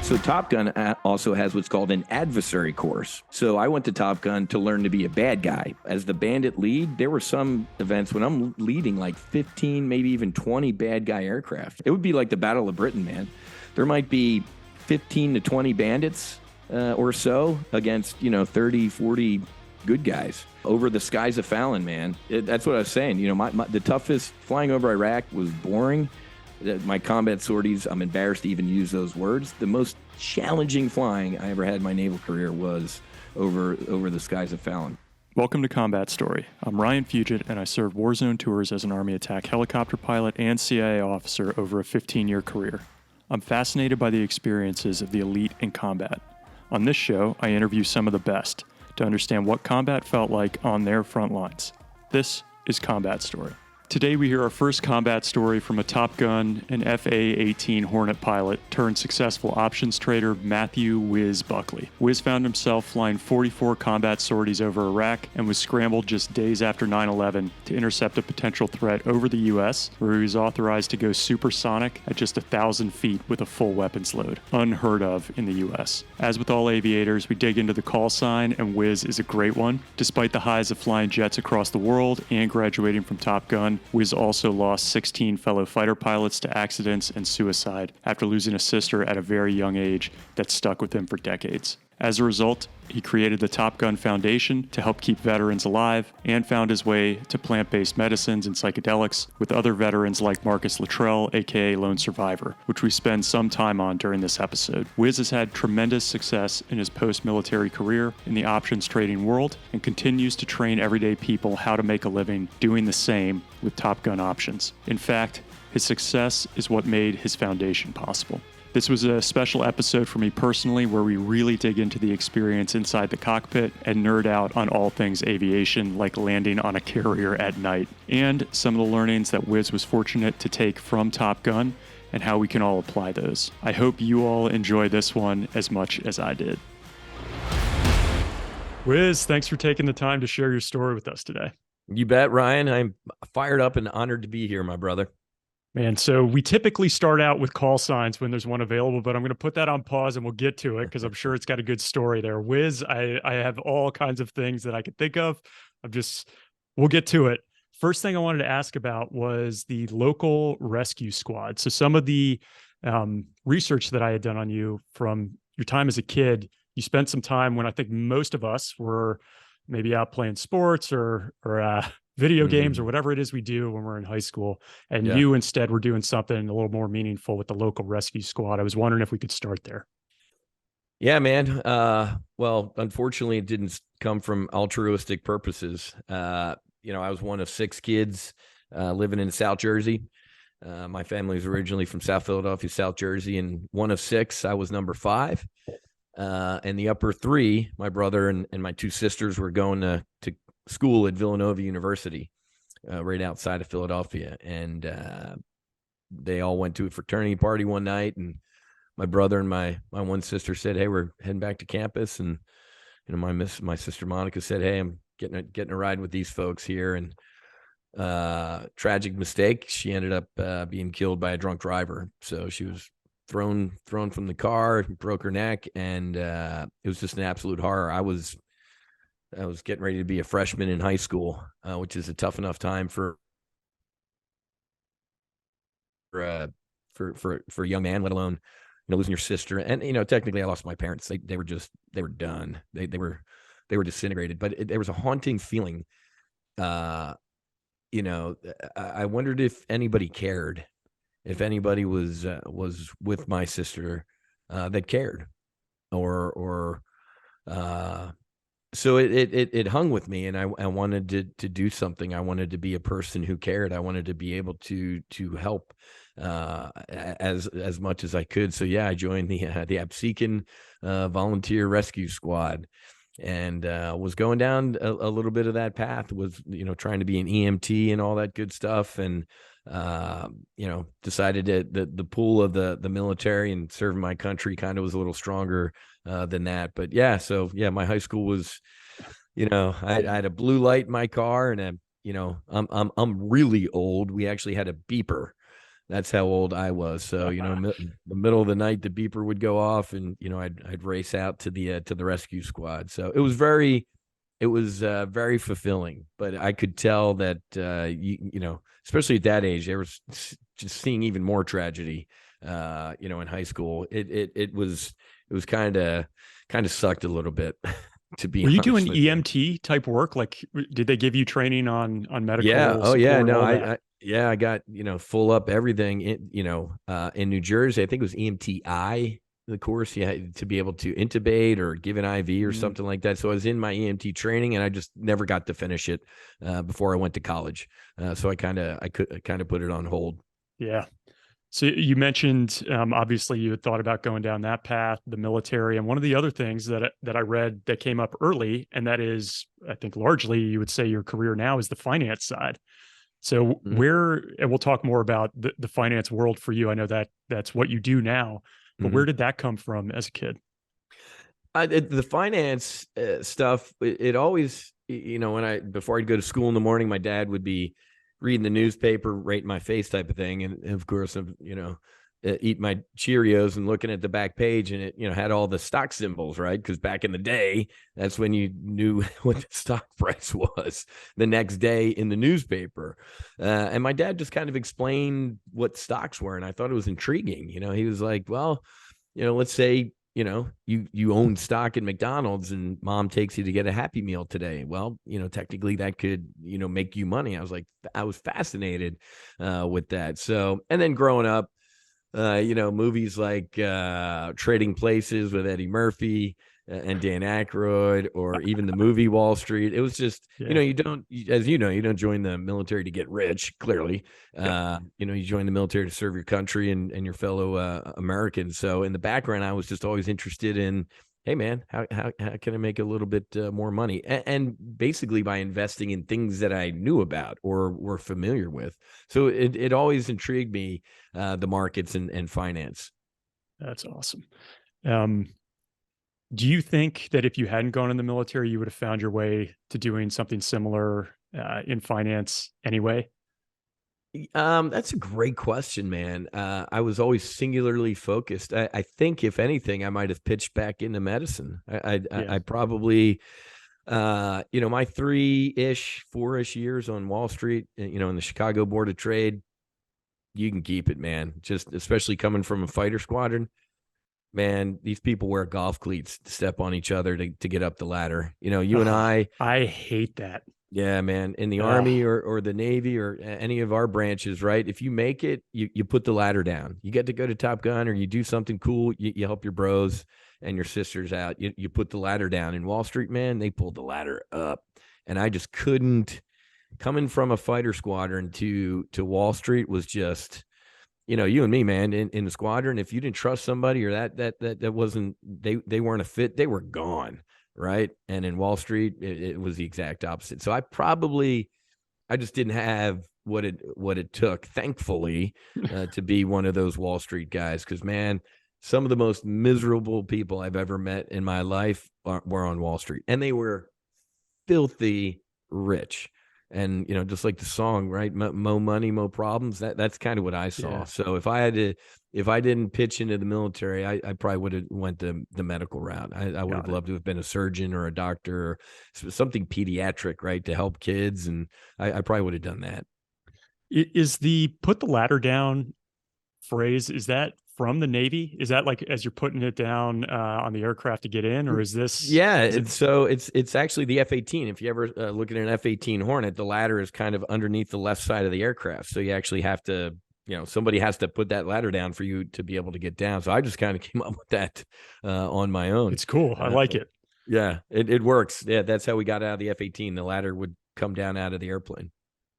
So Top Gun also has what's called an adversary course. So I went to Top Gun to learn to be a bad guy. As the bandit lead, there were some events when I'm leading like 15, maybe even 20 bad guy aircraft. It would be like the Battle of Britain, man. There might be 15 to 20 bandits or so against, 30, 40 good guys over the skies of Fallon, man. That's what I was saying. The toughest flying over Iraq was boring. My combat sorties, I'm embarrassed to even use those words. The most challenging flying I ever had in my naval career was over the skies of Fallon. Welcome to Combat Story. I'm Ryan Fugit, and I served warzone tours as an Army attack helicopter pilot and CIA officer over a 15-year career. I'm fascinated by the experiences of the elite in combat. On this show, I interview some of the best to understand what combat felt like on their front lines. This is Combat Story. Today we hear our first combat story from a Top Gun and A-18 Hornet pilot turned successful options trader Matthew Whiz Buckley. Whiz found himself flying 44 combat sorties over Iraq and was scrambled just days after 9/11 to intercept a potential threat over the U.S., where he was authorized to go supersonic at just 1,000 feet with a full weapons load. Unheard of in the U.S. As with all aviators, we dig into the call sign, and Whiz is a great one. Despite the highs of flying jets across the world and graduating from Top Gun, Whiz also lost 16 fellow fighter pilots to accidents and suicide after losing a sister at a very young age that stuck with him for decades. As a result, he created the Top Gun Foundation to help keep veterans alive and found his way to plant-based medicines and psychedelics with other veterans like Marcus Luttrell, aka Lone Survivor, which we spend some time on during this episode. Whiz has had tremendous success in his post-military career in the options trading world and continues to train everyday people how to make a living doing the same with Top Gun options. In fact, his success is what made his foundation possible. This was a special episode for me personally, where we really dig into the experience inside the cockpit and nerd out on all things aviation, like landing on a carrier at night, and some of the learnings that Whiz was fortunate to take from Top Gun and how we can all apply those. I hope you all enjoy this one as much as I did. Whiz, thanks for taking the time to share your story with us today. You bet, Ryan. I'm fired up and honored to be here, my brother. Man, so we typically start out with call signs when there's one available, but I'm going to put that on pause and we'll get to it because I'm sure it's got a good story there. Whiz, I have all kinds of things that I could think of. We'll get to it. First thing I wanted to ask about was the local rescue squad. So some of the research that I had done on you from your time as a kid, you spent some time when I think most of us were maybe out playing sports or video games or whatever it is we do when we're in high school. And you instead were doing something a little more meaningful with the local rescue squad. I was wondering if we could start there. Yeah, man. Well, unfortunately, it didn't come from altruistic purposes. I was one of 6 kids living in South Jersey. My family was originally from South Philadelphia, South Jersey, and one of 6, I was number 5. And the upper 3, my brother and my 2 sisters, were going to school at Villanova University, right outside of Philadelphia. And they all went to a fraternity party one night, and my brother and my one sister said, "Hey, we're heading back to campus." And my sister Monica said, "Hey, I'm getting a ride with these folks here." And tragic mistake, she ended up being killed by a drunk driver. So she was thrown from the car, broke her neck, and it was just an absolute horror. I was getting ready to be a freshman in high school, which is a tough enough time for a young man, let alone, losing your sister. And, technically I lost my parents. They were done. They were disintegrated, but there was a haunting feeling. I wondered if anybody cared, if anybody was with my sister, that cared so it hung with me, and I wanted to do something. I wanted to be a person who cared. I wanted to be able to help as much as I could. So yeah, I joined the Absecon volunteer rescue squad, and was going down a little bit of that path. Was trying to be an EMT and all that good stuff, and decided that the pool of the military and serving my country kind of was a little stronger than that. But my high school was, I had a blue light in my car, and I'm really old. We actually had a beeper That's how old I was. So, the middle of the night, the beeper would go off, and I'd race out to the rescue squad. So it was very fulfilling. But I could tell that especially at that age, there was just seeing even more tragedy. In high school, it was kind of sucked a little bit. To be Were you honest doing with you. EMT type work? Like, did they give you training on medical Yeah. Oh, support yeah. and No, all that? I got, full up everything in New Jersey. I think it was EMTI, the course you had to be able to intubate or give an IV or something like that. So I was in my EMT training, and I just never got to finish it before I went to college. So I kind of put it on hold. Yeah. So you mentioned, obviously you had thought about going down that path, the military. And one of the other things that I read that came up early, and that is, I think largely you would say your career now is the finance side. So and we'll talk more about the finance world for you. I know that that's what you do now, but where did that come from as a kid? The finance stuff, it always, before I'd go to school in the morning, my dad would be reading the newspaper right in my face type of thing. And of course, I'm, eat my Cheerios and looking at the back page, and it, had all the stock symbols, right? Because back in the day, that's when you knew what the stock price was the next day in the newspaper. And my dad just kind of explained what stocks were. And I thought it was intriguing. He was like, well, let's say, you own stock in McDonald's, and mom takes you to get a Happy Meal today. Well, technically that could, make you money. I was fascinated with that. So, and then growing up, movies like Trading Places with Eddie Murphy and Dan Aykroyd, or even the movie Wall Street. It was just, you don't, as you don't join the military to get rich, clearly. You join the military to serve your country and your fellow Americans. So in the background, I was just always interested in, hey man, how can I make a little bit more money? And basically by investing in things that I knew about or were familiar with. So it always intrigued me, the markets and finance. That's awesome. Do you think that if you hadn't gone in the military, you would have found your way to doing something similar in finance anyway? That's a great question, man. I was always singularly focused. I think if anything, I might have pitched back into medicine. I probably, my 4-ish years on Wall Street, in the Chicago Board of Trade, you can keep it, man. Just especially coming from a fighter squadron. Man, these people wear golf cleats to step on each other to get up the ladder. You and I hate that. Yeah, man. In the Army or the Navy or any of our branches, right? If you make it, you put the ladder down. You get to go to Top Gun, or you do something cool. You help your bros and your sisters out. You put the ladder down. In Wall Street, man, they pulled the ladder up. And I just couldn't. Coming from a fighter squadron to Wall Street was just, you and me, man, in the squadron. If you didn't trust somebody, or that wasn't, they weren't a fit, they were gone. Right. And in Wall Street, it was the exact opposite. So I just didn't have what it took, thankfully, to be one of those Wall Street guys. Because, man, some of the most miserable people I've ever met in my life were on Wall Street, and they were filthy rich. And, just like the song, right? Mo money, mo problems. That's kind of what I saw. Yeah. So if I didn't pitch into the military, I probably would have went the medical route. I would have loved to have been a surgeon or a doctor or something pediatric, right? To help kids. And I probably would have done that. Is the put the ladder down phrase, is that from the Navy? Is that like as you're putting it down on the aircraft to get in, or is this? Yeah, it's actually the F-18. If you ever look at an F-18 Hornet, the ladder is kind of underneath the left side of the aircraft. So you actually have to, somebody has to put that ladder down for you to be able to get down. So I just kind of came up with that on my own. It's cool. I like it. Yeah, it works. Yeah, that's how we got out of the F-18. The ladder would come down out of the airplane.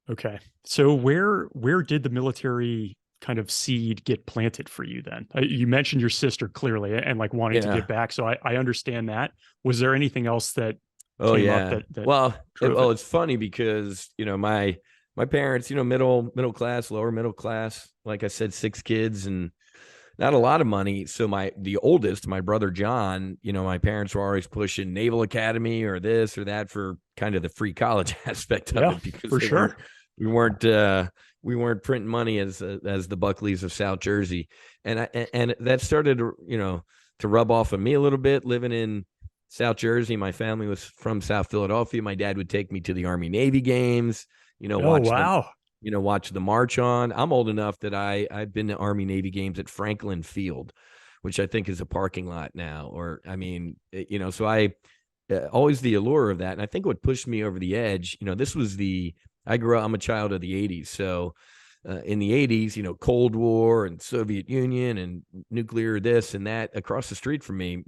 Okay. So where did the military kind of seed get planted for you then? You mentioned your sister clearly and like wanting to give back. So I understand that. Was there anything else that came up that well, it's funny because, my parents, middle class, lower middle class, like I said, 6 kids and not a lot of money. So the oldest, my brother, John, my parents were always pushing Naval Academy or this or that for kind of the free college aspect of it, because for sure. We weren't, we weren't printing money as the Buckleys of South Jersey. And that started to rub off of me a little bit living in South Jersey. My family was from South Philadelphia. My dad would take me to the Army Navy games, watch the march on. I'm old enough that I've been to Army Navy games at Franklin Field, which I think is a parking lot now. So I always the allure of that. And I think what pushed me over the edge, I'm a child of the 80s. So in the 80s, Cold War and Soviet Union and nuclear this and that across the street from me,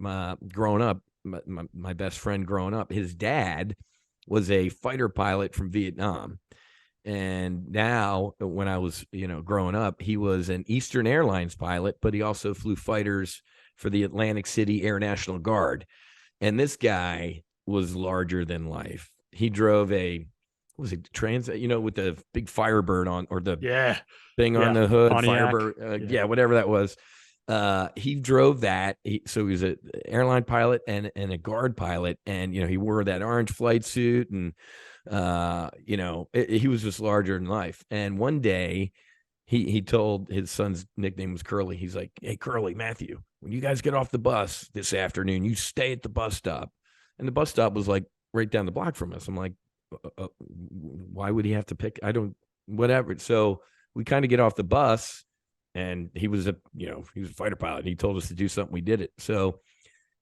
growing up, my best friend growing up, his dad was a fighter pilot from Vietnam. And now when I was, growing up, he was an Eastern Airlines pilot, but he also flew fighters for the Atlantic City Air National Guard. And this guy was larger than life. He drove with the big Firebird on, or the thing on the hood, Pontiac. Firebird, whatever that was. He drove that. So he was an airline pilot and a guard pilot. And, he wore that orange flight suit and, he was just larger than life. And one day he told his son's nickname was Curly. He's like, "Hey, Curly, Matthew, when you guys get off the bus this afternoon, you stay at the bus stop." And the bus stop was like right down the block from us. I'm like, why would he have to pick? Whatever. So we kind of get off the bus, and he was a fighter pilot. And he told us to do something. We did it. So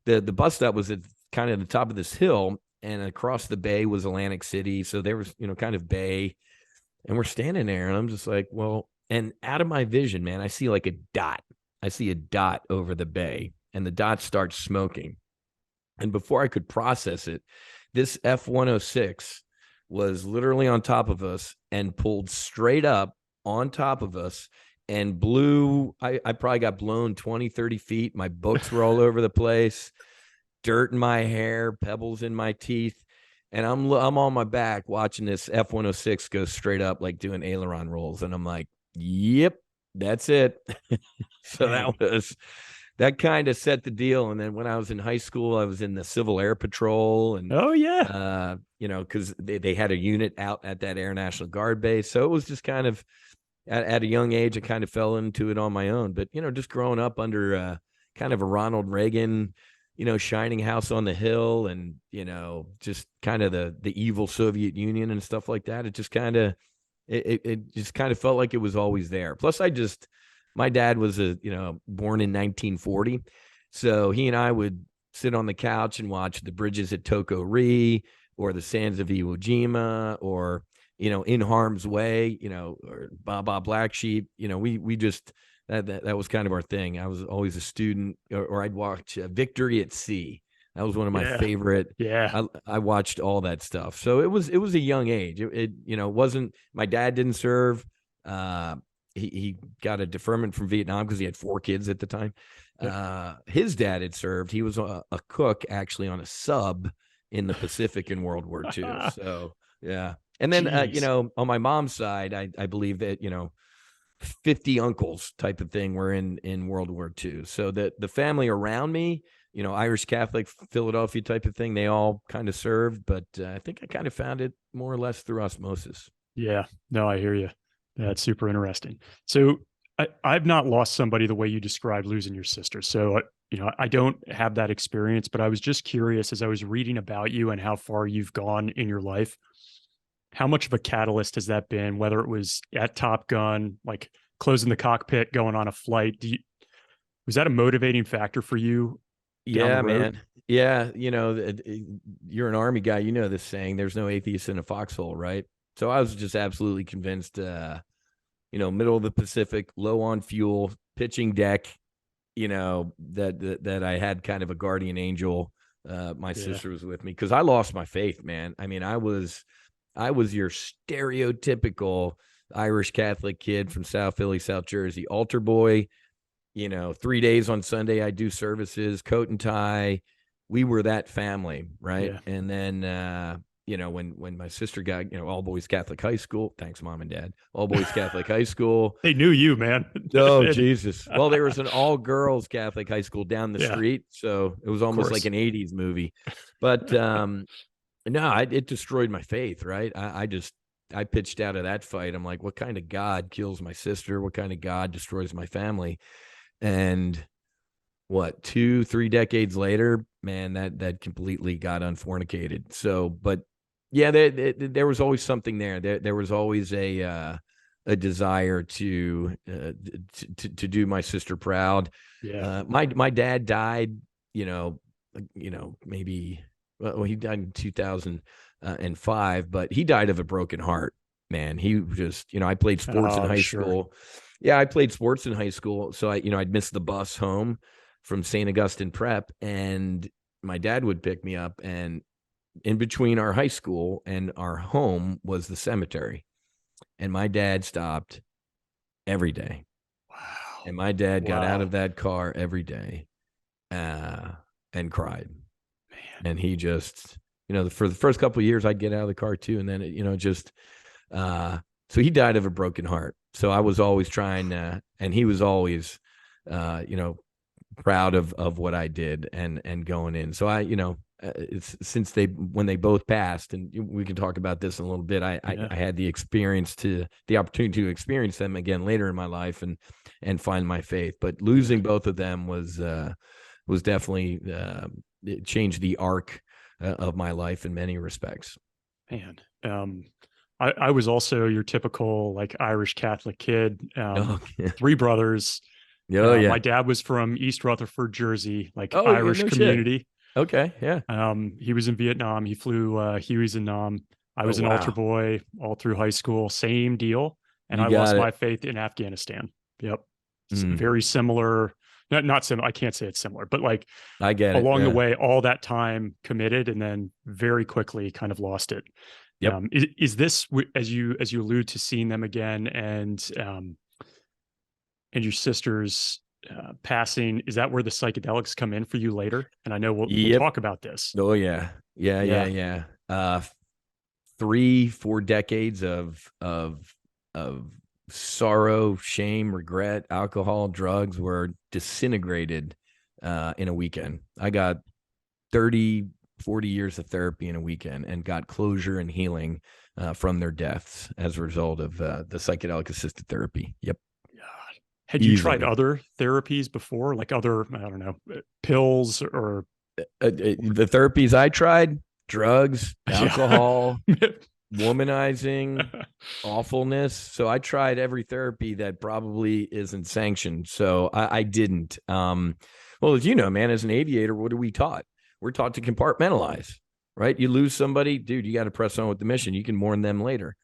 the bus stop was at kind of the top of this hill, and across the bay was Atlantic City. So there was, kind of bay, and we're standing there, and I'm just like, well, and out of my vision, man, I see like a dot. I see a dot over the bay, and the dot starts smoking. And before I could process it, this F-106 was literally on top of us and pulled straight up on top of us and blew. I probably got blown 20, 30 feet. My books were all over the place, dirt in my hair, pebbles in my teeth. And I'm on my back watching this F-106 go straight up, like doing aileron rolls. And I'm like, yep, that's it. So that kind of set the deal. And then when I was in high school, I was in the Civil Air Patrol. And because they had a unit out at that Air National Guard base. So it was just kind of at a young age, I kind of fell into it on my own. But, just growing up under kind of a Ronald Reagan, shining house on the hill, and, just kind of the evil Soviet Union and stuff like that. It just kind of, it just kind of felt like it was always there. Plus my dad was born in 1940. So he and I would sit on the couch and watch the bridges at Toko-Ri, or the sands of Iwo Jima, or, In Harm's Way, or Baba Black Sheep. We just, that was kind of our thing. I was always a student, or I'd watch Victory at Sea. That was one of my favorite. Yeah. I watched all that stuff. So it was a young age. It wasn't, my dad didn't serve. He got a deferment from Vietnam because he had 4 kids at the time. His dad had served. He was a cook actually on a sub in the Pacific in World War II. So, yeah. And then, on my mom's side, I believe that, 50 uncles type of thing were in World War II. So the family around me, Irish Catholic, Philadelphia type of thing, they all kind of served. But I think I kind of found it more or less through osmosis. Yeah. No, I hear you. That's super interesting. So I've not lost somebody the way you described losing your sister. So, I don't have that experience, but I was just curious as I was reading about you and how far you've gone in your life. How much of a catalyst has that been, whether it was at Top Gun, like closing the cockpit, going on a flight? Was that a motivating factor for you? Yeah, man. Yeah. You're an Army guy. You know this saying, there's no atheist in a foxhole, right? So I was just absolutely convinced, middle of the Pacific, low on fuel, pitching deck, that I had kind of a guardian angel. My sister was with me because I lost my faith, man. I mean, I was your stereotypical Irish Catholic kid from South Philly, South Jersey, altar boy. 3 days on Sunday, I do services, coat and tie. We were that family, right? Yeah. And then, when my sister got, all boys Catholic high school, thanks mom and dad, all boys Catholic high school. They knew you, man. Oh, Jesus. Well, there was an all girls Catholic high school down the street. So it was almost like an 80s movie, but, no, it destroyed my faith. Right. I just I pitched out of that fight. I'm like, what kind of God kills my sister? What kind of God destroys my family? And what, 2-3 decades later, man, that completely got unfornicated. So, but yeah, there was always something there. There was always a desire to do my sister proud. Yeah. My dad died, maybe, well, he died in 2005, but he died of a broken heart, man. He just, I played sports in high school. Yeah, I played sports in high school. So I'd miss the bus home from St. Augustine Prep, and my dad would pick me up, and in between our high school and our home was the cemetery. And my dad stopped every day. Wow. And my dad got out of that car every day and cried. Man. And he just, for the first couple of years, I'd get out of the car too. And then, so he died of a broken heart. So I was always trying, and he was always, proud of what I did and going in. So it's when they both passed, and we can talk about this in a little bit. I had the opportunity to experience them again later in my life and find my faith. But losing both of them was definitely it changed the arc of my life in many respects. Man, I was also your typical like Irish Catholic kid. 3 brothers. Oh, yeah. My dad was from East Rutherford, Jersey, like Irish community. Shit. Okay, yeah. He was in Vietnam. He flew Huey's in Nam. I was an altar boy all through high school. Same deal. And I lost my faith in Afghanistan. Yep. Very similar. Not similar. I can't say it's similar, but like I get it. Along the way, all that time committed, and then very quickly kind of lost it. Yep. Is this, as you allude to seeing them again and your sister's passing, is that where the psychedelics come in for you later? And I know we'll talk about this. Oh yeah. 3-4 decades of sorrow, shame, regret, alcohol, drugs were disintegrated in a weekend. I got 30-40 years of therapy in a weekend and got closure and healing from their deaths as a result of the psychedelic assisted therapy. Yep. Had you tried other therapies before, like other, I don't know, pills or the therapies I tried? Drugs, alcohol, womanizing, awfulness. So I tried every therapy that probably isn't sanctioned. So I didn't. Well, as you know, man, as an aviator, what are we taught? We're taught to compartmentalize, right? You lose somebody, dude, you got to press on with the mission. You can mourn them later.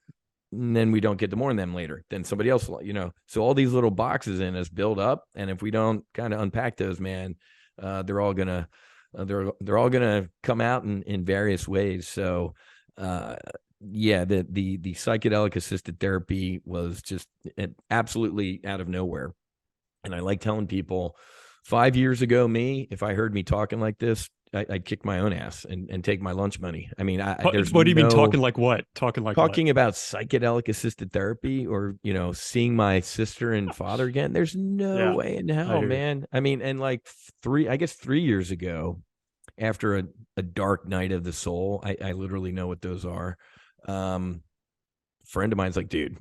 And then we don't get to mourn them later. Then somebody else will, so all these little boxes in us build up. And if we don't kind of unpack those, man, they're all gonna come out in various ways. So, the psychedelic assisted therapy was just absolutely out of nowhere. And I like telling people 5 years ago, if I heard me talking like this, I'd kick my own ass and take my lunch money. I mean, what do you mean talking like what? Talking about psychedelic assisted therapy or, seeing my sister and father again. There's no way in hell, man. I mean, and like 3 years ago, after a dark night of the soul, I literally know what those are. Friend of mine's like, dude,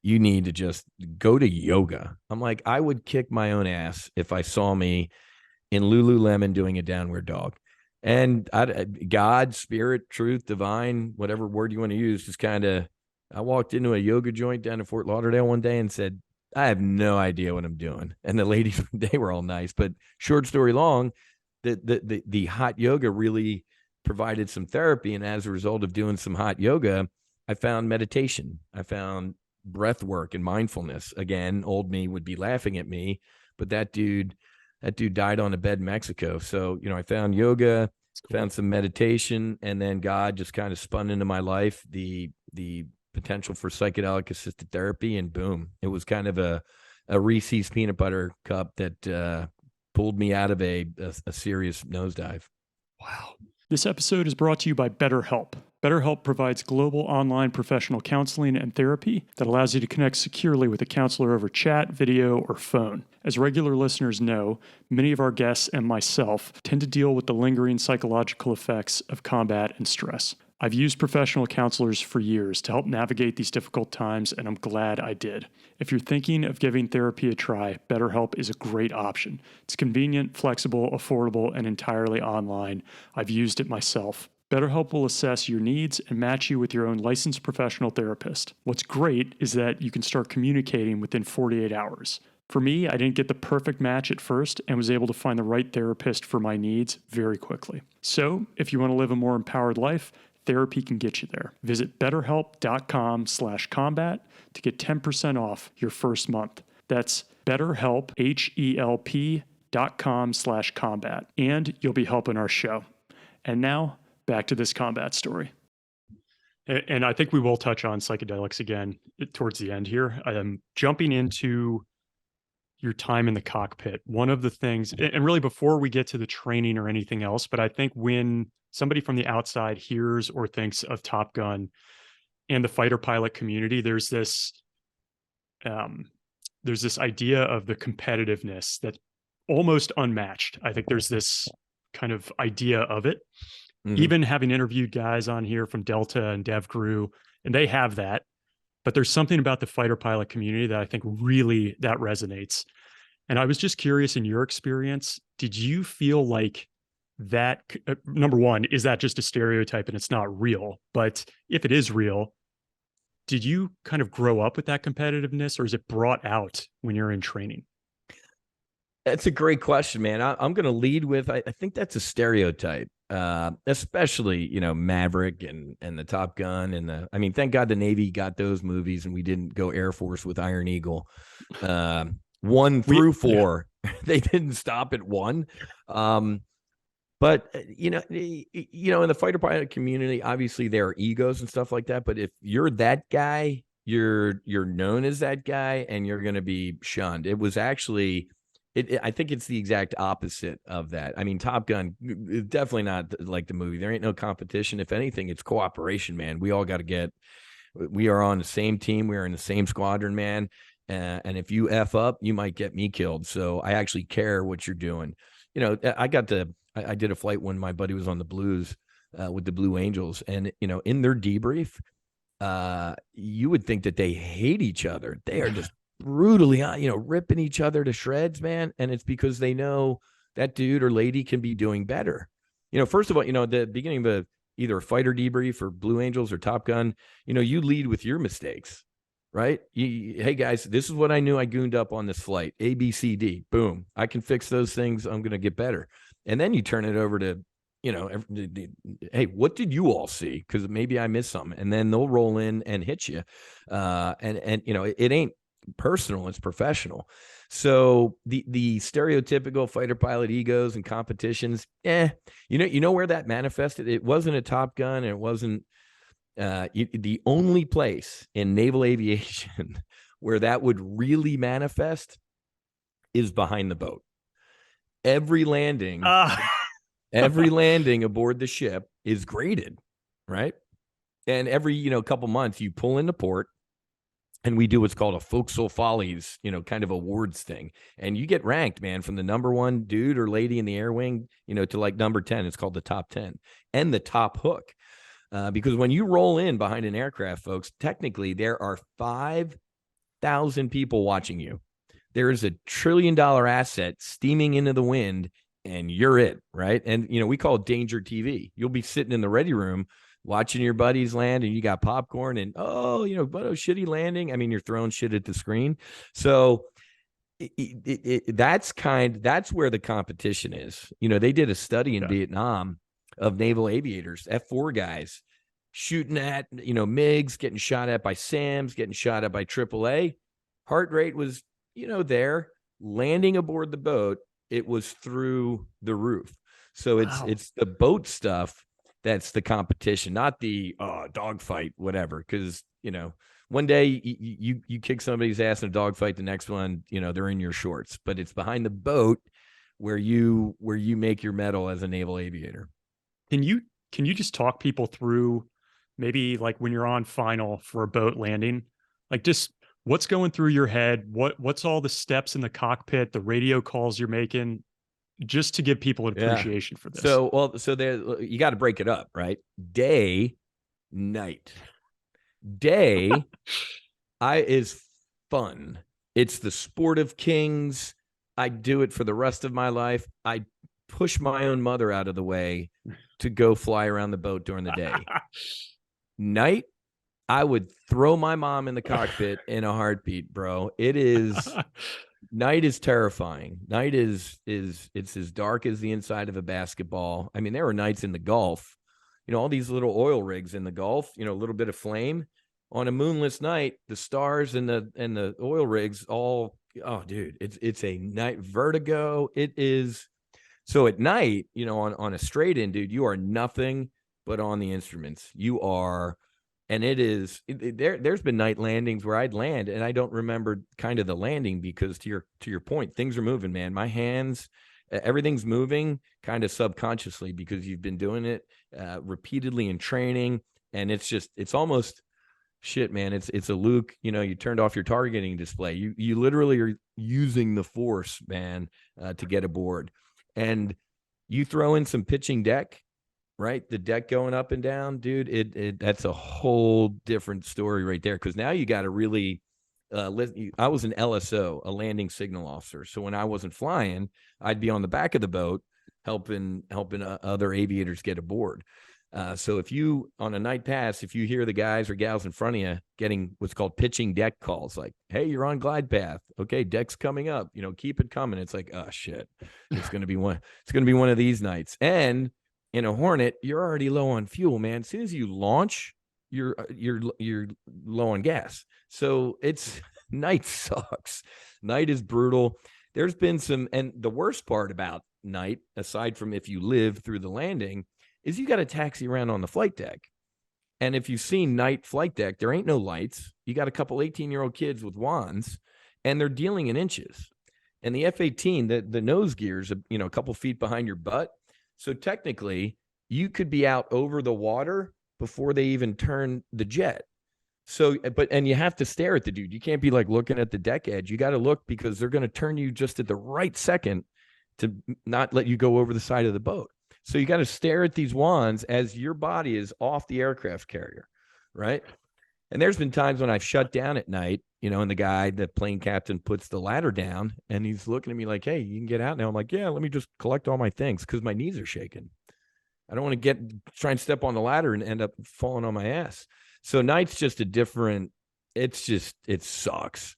you need to just go to yoga. I'm like, I would kick my own ass if I saw me in Lululemon doing a downward dog. And God, spirit, truth, divine, whatever word you want to use, just I walked into a yoga joint down in Fort Lauderdale one day and said, I have no idea what I'm doing. And the ladies, they were all nice, but short story long, the hot yoga really provided some therapy. And as a result of doing some hot yoga, I found meditation. I found breath work and mindfulness. Again, old me would be laughing at me, but that dude died on a bed in Mexico. So, I found yoga, found some meditation, and then God just kind of spun into my life the potential for psychedelic assisted therapy, and boom, it was kind of a Reese's peanut butter cup that pulled me out of a serious nosedive. Wow. This episode is brought to you by BetterHelp. BetterHelp provides global online professional counseling and therapy that allows you to connect securely with a counselor over chat, video, or phone. As regular listeners know, many of our guests and myself tend to deal with the lingering psychological effects of combat and stress. I've used professional counselors for years to help navigate these difficult times, and I'm glad I did. If you're thinking of giving therapy a try, BetterHelp is a great option. It's convenient, flexible, affordable, and entirely online. I've used it myself. BetterHelp will assess your needs and match you with your own licensed professional therapist. What's great is that you can start communicating within 48 hours. For me, I didn't get the perfect match at first and was able to find the right therapist for my needs very quickly. So, if you want to live a more empowered life, therapy can get you there. Visit betterhelp.com/combat to get 10% off your first month. That's BetterHelp, HELP.com/combat. And you'll be helping our show. And now, back to this combat story. And I think we will touch on psychedelics again towards the end here. Jumping into your time in the cockpit, one of the things, and really before we get to the training or anything else, but I think when somebody from the outside hears or thinks of Top Gun and the fighter pilot community, there's this idea of the competitiveness that's almost unmatched. I think there's this kind of idea of it. Even having interviewed guys on here from Delta and Dev Crew, and they have that, but there's something about the fighter pilot community that I think really that resonates. And I was just curious, in your experience, did you feel like that, number one, is that just a stereotype and it's not real? But if it is real, did you kind of grow up with that competitiveness, or is it brought out when you're in training? That's a great question, man. I'm going to lead with, I think that's a stereotype, especially, Maverick and the Top Gun I mean, thank God the Navy got those movies and we didn't go Air Force with Iron Eagle. 1 through 4, they didn't stop at 1. But in the fighter pilot community, obviously there are egos and stuff like that. But if you're that guy, you're known as that guy, and you're going to be shunned. It was actually, I think it's the exact opposite of that. I mean, Top Gun, definitely not like the movie. There ain't no competition. If anything, it's cooperation, man. We all got to we are on the same team. We are in the same squadron, man. And if you F up, you might get me killed. So I actually care what you're doing. I did a flight when my buddy was on the Blues with the Blue Angels. And, in their debrief, you would think that they hate each other. They are just brutally, ripping each other to shreds, man. And it's because they know that dude or lady can be doing better. First of all, the beginning of either a fighter debrief or Blue Angels or Top Gun, you lead with your mistakes, right? Hey guys, this is what I knew I gooned up on this flight. A, B, C, D, boom. I can fix those things. I'm going to get better. And then you turn it over to, hey, what did you all see? Because maybe I missed something. And then they'll roll in and hit you. It ain't personal, it's professional. So the stereotypical fighter pilot egos and competitions, where that manifested? It wasn't a Top Gun, and it wasn't the only place in naval aviation where that would really manifest is behind the boat. Every landing aboard the ship is graded, right? And every couple months you pull into port, and we do what's called a Forecastle Follies, kind of awards thing. And you get ranked, man, from the number 1 dude or lady in the air wing, to like number 10. It's called the top 10 and the top hook. Because when you roll in behind an aircraft, folks, technically there are 5,000 people watching you. There is a $1 trillion asset steaming into the wind, and you're it, right? And, we call it danger TV. You'll be sitting in the ready room watching your buddies land, and you got popcorn and, shitty landing. I mean, you're throwing shit at the screen. So that's where the competition is. They did a study in Vietnam of naval aviators, F4 guys, shooting at, MiGs, getting shot at by SAMs, getting shot at by AAA. Heart rate was, there. Landing aboard the boat, it was through the roof. So it's the boat stuff that's the competition, not the dogfight, whatever. Because, one day you kick somebody's ass in a dogfight, the next one, they're in your shorts. But it's behind the boat where you make your medal as a naval aviator. Can you just talk people through maybe like when you're on final for a boat landing, like just what's going through your head? What's all the steps in the cockpit, the radio calls you're making, just to give people an appreciation for this? So there, you got to break it up, right? Day Night. Day is fun. It's the sport of kings. I do it for the rest of my life. I push my own mother out of the way to go fly around the boat during the day. Night, I would throw my mom in the cockpit in a heartbeat, bro. Night is terrifying. Night is it's as dark as the inside of a basketball. I mean, there were nights in the Gulf, all these little oil rigs in the Gulf, a little bit of flame on a moonless night, the stars and the oil rigs all, oh dude, it's a night vertigo. It is. So at night, on a straight in, dude, you are nothing but on the instruments. You are, and there's been night landings where I'd land and I don't remember kind of the landing because to your point, things are moving, man. My hands, everything's moving kind of subconsciously because you've been doing it repeatedly in training. And it's almost shit, man. It's a Luke, you turned off your targeting display. You literally are using the force, man, to get aboard. And you throw in some pitching deck, right? The deck going up and down, dude, that's a whole different story right there. Cause now you got to really, I was an LSO, a landing signal officer. So when I wasn't flying, I'd be on the back of the boat, helping other aviators get aboard. So if you, on a night pass, if you hear the guys or gals in front of you getting what's called pitching deck calls, like, hey, you're on glide path. Okay. Deck's coming up, keep it coming. It's like, oh shit, it's going to be one of these nights. And in a Hornet, you're already low on fuel, man. As soon as you launch, you're low on gas. So night sucks. Night is brutal. There's been and the worst part about night, aside from if you live through the landing, is you got to taxi around on the flight deck. And if you've seen night flight deck, there ain't no lights. You got a couple 18-year-old kids with wands, and they're dealing in inches. And the F-18, the nose gear's, a couple feet behind your butt. So technically, you could be out over the water before they even turn the jet. So, and you have to stare at the dude. You can't be like looking at the deck edge. You got to look because they're going to turn you just at the right second to not let you go over the side of the boat. So you got to stare at these wands as your body is off the aircraft carrier, right? And there's been times when I've shut down at night, and the plane captain puts the ladder down and he's looking at me like, hey, you can get out now. I'm like, yeah, let me just collect all my things because my knees are shaking. I don't want to try and step on the ladder and end up falling on my ass. So night's just it sucks.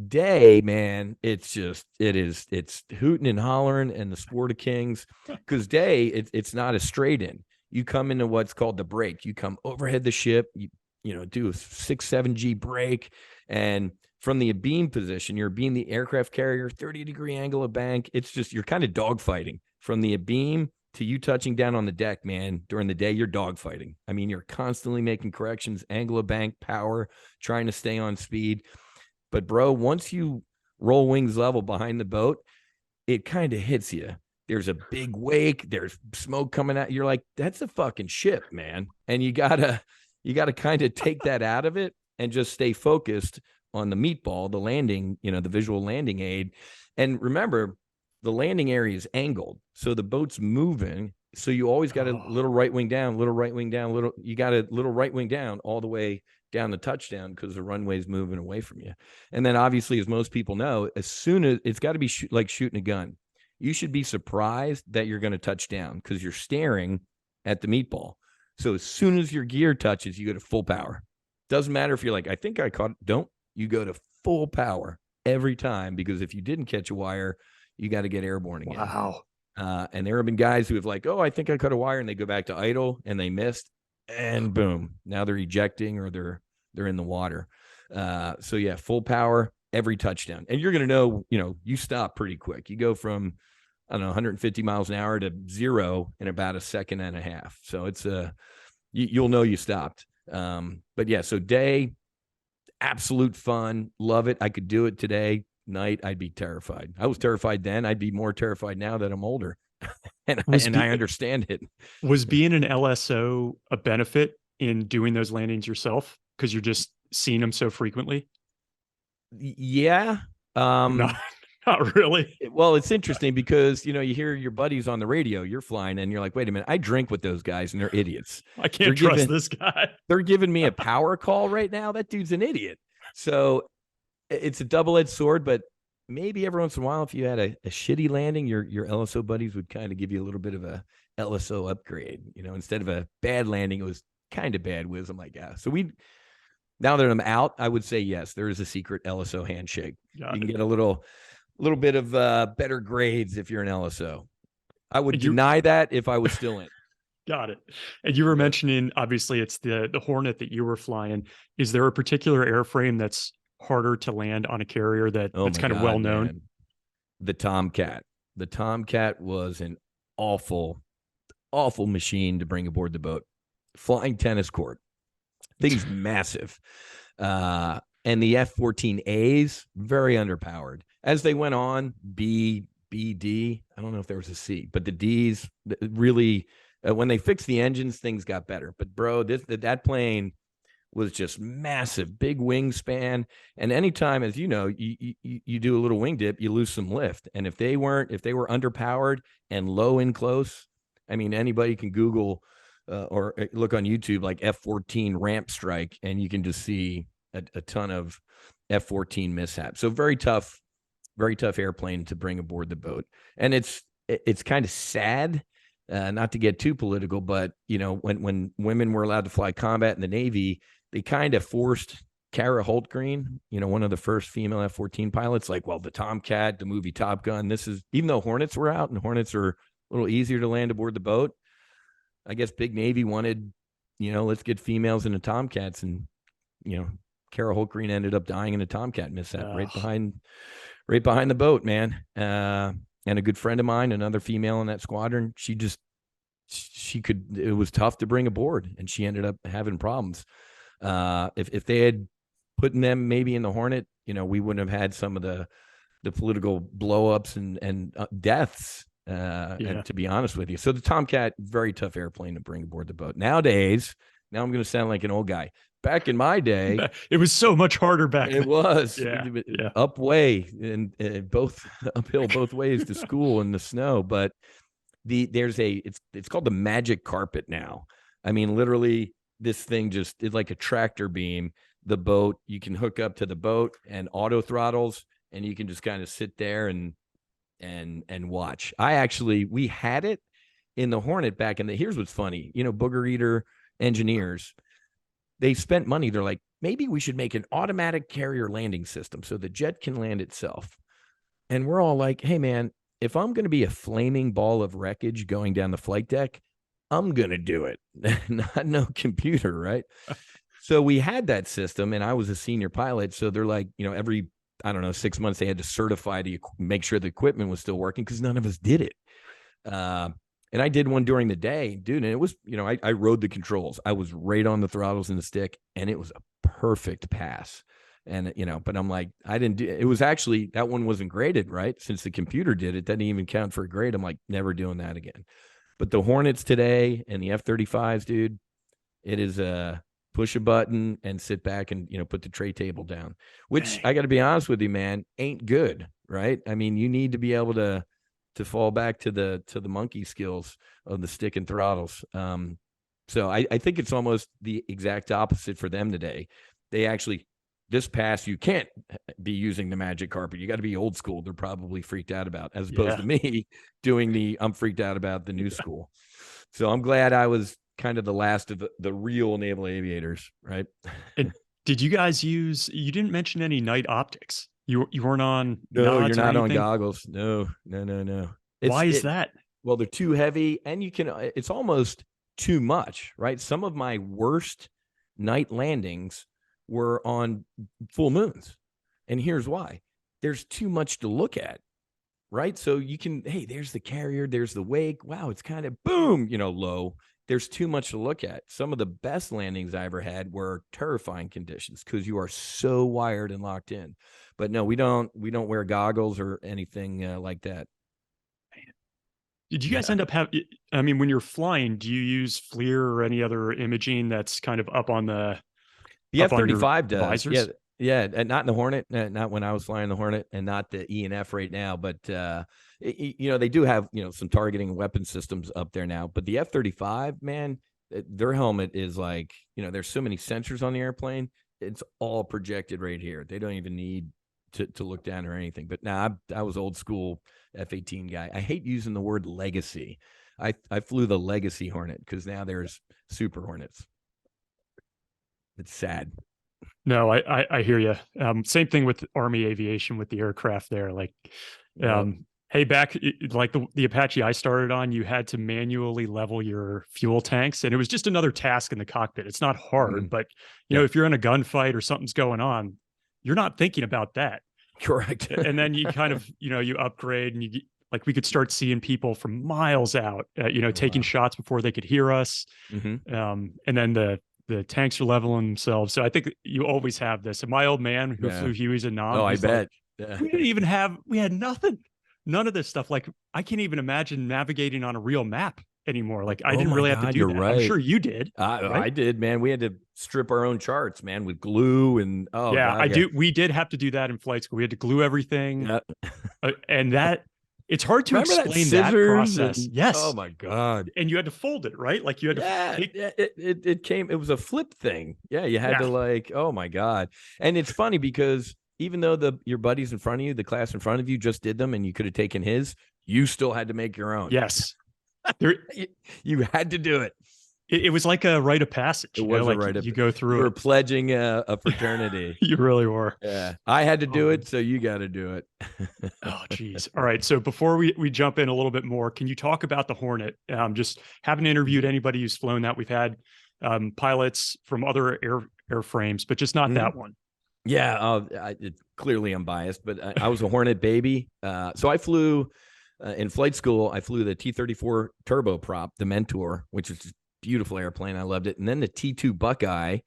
Day, man, it's hooting and hollering and the sport of kings. Because day, it's not a straight in. You come into what's called the break. You come overhead the ship, you do a 6-7G break, and from the abeam position, you're abeam the aircraft carrier, 30-degree angle of bank. It's just you're kind of dogfighting from the abeam to you touching down on the deck, man. During the day, you're dogfighting. I mean, you're constantly making corrections, angle of bank, power, trying to stay on speed. But bro, once you roll wings level behind the boat, it kind of hits you. There's a big wake. There's smoke coming out. You're like, that's a fucking ship, man. And you gotta kind of take that out of it and just stay focused on the meatball, the landing, the visual landing aid. And remember, the landing area is angled. So the boat's moving. So you always got a little right wing down, you got a little right wing down all the way down the touchdown because the runway's moving away from you. And then obviously, as most people know, as soon as it's got to be like shooting a gun, you should be surprised that you're going to touch down because you're staring at the meatball. So as soon as your gear touches, you go to full power. Doesn't matter if you're like, I think I caught it. Don't. You go to full power every time because if you didn't catch a wire, you got to get airborne again. Wow. And there have been guys who have like, oh, I think I caught a wire, and they go back to idle and they missed, and boom, now they're ejecting or they're in the water. So yeah, full power every touchdown, and you're gonna know, you stop pretty quick. You go from 150 miles an hour to 0 in about a second and a half. So it's you'll know you stopped. But yeah, so day, absolute fun, love it. I could do it today. Night, I'd be terrified. I was terrified then. I'd be more terrified now that I'm older. and I understand it. Was being an LSO a benefit in doing those landings yourself? Because you're just seeing them so frequently? Yeah. No. Not really. Well, it's interesting because, you hear your buddies on the radio, you're flying and you're like, wait a minute, I drink with those guys and they're idiots. I can't trust this guy. They're giving me a power call right now. That dude's an idiot. So it's a double-edged sword, but maybe every once in a while, if you had a shitty landing, your LSO buddies would kind of give you a little bit of a LSO upgrade. Instead of a bad landing, it was kind of bad whiz. I'm like, yeah. So now that I'm out, I would say yes, there is a secret LSO handshake. You can get a little bit of better grades if you're an LSO. I would deny that if I was still in. Got it. And you were mentioning, obviously, it's the Hornet that you were flying. Is there a particular airframe that's harder to land on a carrier that's kind of well known? Man. The Tomcat. The Tomcat was an awful, awful machine to bring aboard the boat. Flying tennis court. Thing's massive. And the F-14As, very underpowered. As they went on, B, D, I don't know if there was a C, but the Ds really, when they fixed the engines, things got better. But bro, that plane was just massive, big wingspan. And anytime, as you know, you do a little wing dip, you lose some lift. And if they were underpowered and low in close, I mean, anybody can Google or look on YouTube like F-14 ramp strike, and you can just see a ton of F-14 mishaps. So very tough airplane to bring aboard the boat. And it's kind of sad, not to get too political, but when women were allowed to fly combat in the Navy, they kind of forced Kara Holtgreen, one of the first female F-14 pilots, like, well, the Tomcat, the movie Top Gun, even though Hornets were out and Hornets are a little easier to land aboard the boat, I guess Big Navy wanted, let's get females into Tomcats, and, Kara Holtgreen ended up dying in a Tomcat mishap right behind the boat, man. And a good friend of mine, another female in that squadron, it was tough to bring aboard, and she ended up having problems. If they had put them maybe in the Hornet, we wouldn't have had some of the political blowups and deaths. And to be honest with you, so the Tomcat, very tough airplane to bring aboard the boat. Nowadays, now I'm going to sound like an old guy. Back in my day, it was so much harder back then. It was up way and both uphill both ways to school in the snow. But it's called the magic carpet now. I mean, literally, this thing just is like a tractor beam. The boat, you can hook up to the boat and auto throttles, and you can just kind of sit there and watch. We had it in the Hornet back in here's what's funny, booger eater engineers, they spent money. They're like, maybe we should make an automatic carrier landing system so the jet can land itself. And we're all like, hey man, if I'm going to be a flaming ball of wreckage going down the flight deck, I'm going to do it. Not no computer, right? So we had that system, and I was a senior pilot. So they're like, every, I don't know, 6 months they had to certify to make sure the equipment was still working, because none of us did it. And I did one during the day, dude. And it was, I rode the controls. I was right on the throttles and the stick, and it was a perfect pass. And, but I'm like, it was actually, that one wasn't graded, right? Since the computer did it, doesn't even count for a grade. I'm like, never doing that again. But the Hornets today and the F-35s, dude, it is push a button and sit back and, put the tray table down, which I got to be honest with you, man, ain't good, right? I mean, you need to be able to fall back to the monkey skills of the stick and throttles. So I think it's almost the exact opposite for them today. They actually, this pass, you can't be using the magic carpet. You got to be old school. They're probably freaked out about, as opposed to me doing I'm freaked out about the new school. So I'm glad I was kind of the last of the real naval aviators, right? And did you guys you didn't mention any night optics. You weren't on. No, you're not on goggles. No. Why is that? Well, they're too heavy, and it's almost too much, right? Some of my worst night landings were on full moons. And here's why. There's too much to look at, right? So you can, hey, there's the carrier, there's the wake. Wow, it's kind of boom, low. There's too much to look at. Some of the best landings I ever had were terrifying conditions because you are so wired and locked in. But no, we don't wear goggles or anything like that. Did you guys end up when you're flying, do you use FLIR or any other imaging that's kind of up on the F-35 does? visors? Yeah, Yeah, and not in the Hornet, not when I was flying the Hornet, and not the E and F right now. But they do have some targeting and weapon systems up there now. But the F-35, man, their helmet is like there's so many sensors on the airplane. It's all projected right here. They don't even need to look down or anything. But now I was old school F-18 guy. I hate using the word legacy. I flew the Legacy Hornet because now there's Super Hornets. It's sad. No, I hear you. Same thing with Army aviation with the aircraft there. Like, hey, back like the Apache I started on, you had to manually level your fuel tanks, and it was just another task in the cockpit. It's not hard, but if you're in a gunfight or something's going on, you're not thinking about that. Correct. And then you kind of you upgrade, and we could start seeing people from miles out, taking shots before they could hear us. And then the tanks are leveling themselves. So I think you always have this. And my old man who flew Hueys and Nam, I bet. We didn't even we had nothing. None of this stuff. Like, I can't even imagine navigating on a real map anymore. Like, I didn't really have to do that. Right. I'm sure you did. Right? I did, man. We had to strip our own charts, man, with glue and we did have to do that in flight school. We had to glue everything. And that it's hard to explain that process. Yes. Oh my God. And you had to fold it, right? Like you had to it was a flip thing. Yeah, you had to oh my God. And it's funny because even though your buddies in front of you, the class in front of you just did them and you could have taken his, you still had to make your own. Yes. You had to do it. It was like a rite of passage. It was a rite of passage. You go through. You were pledging a fraternity. You really were. Yeah. I had to do it, so you got to do it. Oh, geez. All right. So before we jump in a little bit more, can you talk about the Hornet? Just haven't interviewed anybody who's flown that. We've had pilots from other airframes, but just not that one. Yeah. Clearly I'm biased, but I was a Hornet baby. So I flew in flight school. I flew the T-34 turboprop, the Mentor, which is beautiful airplane. I loved it. And then the T2 Buckeye,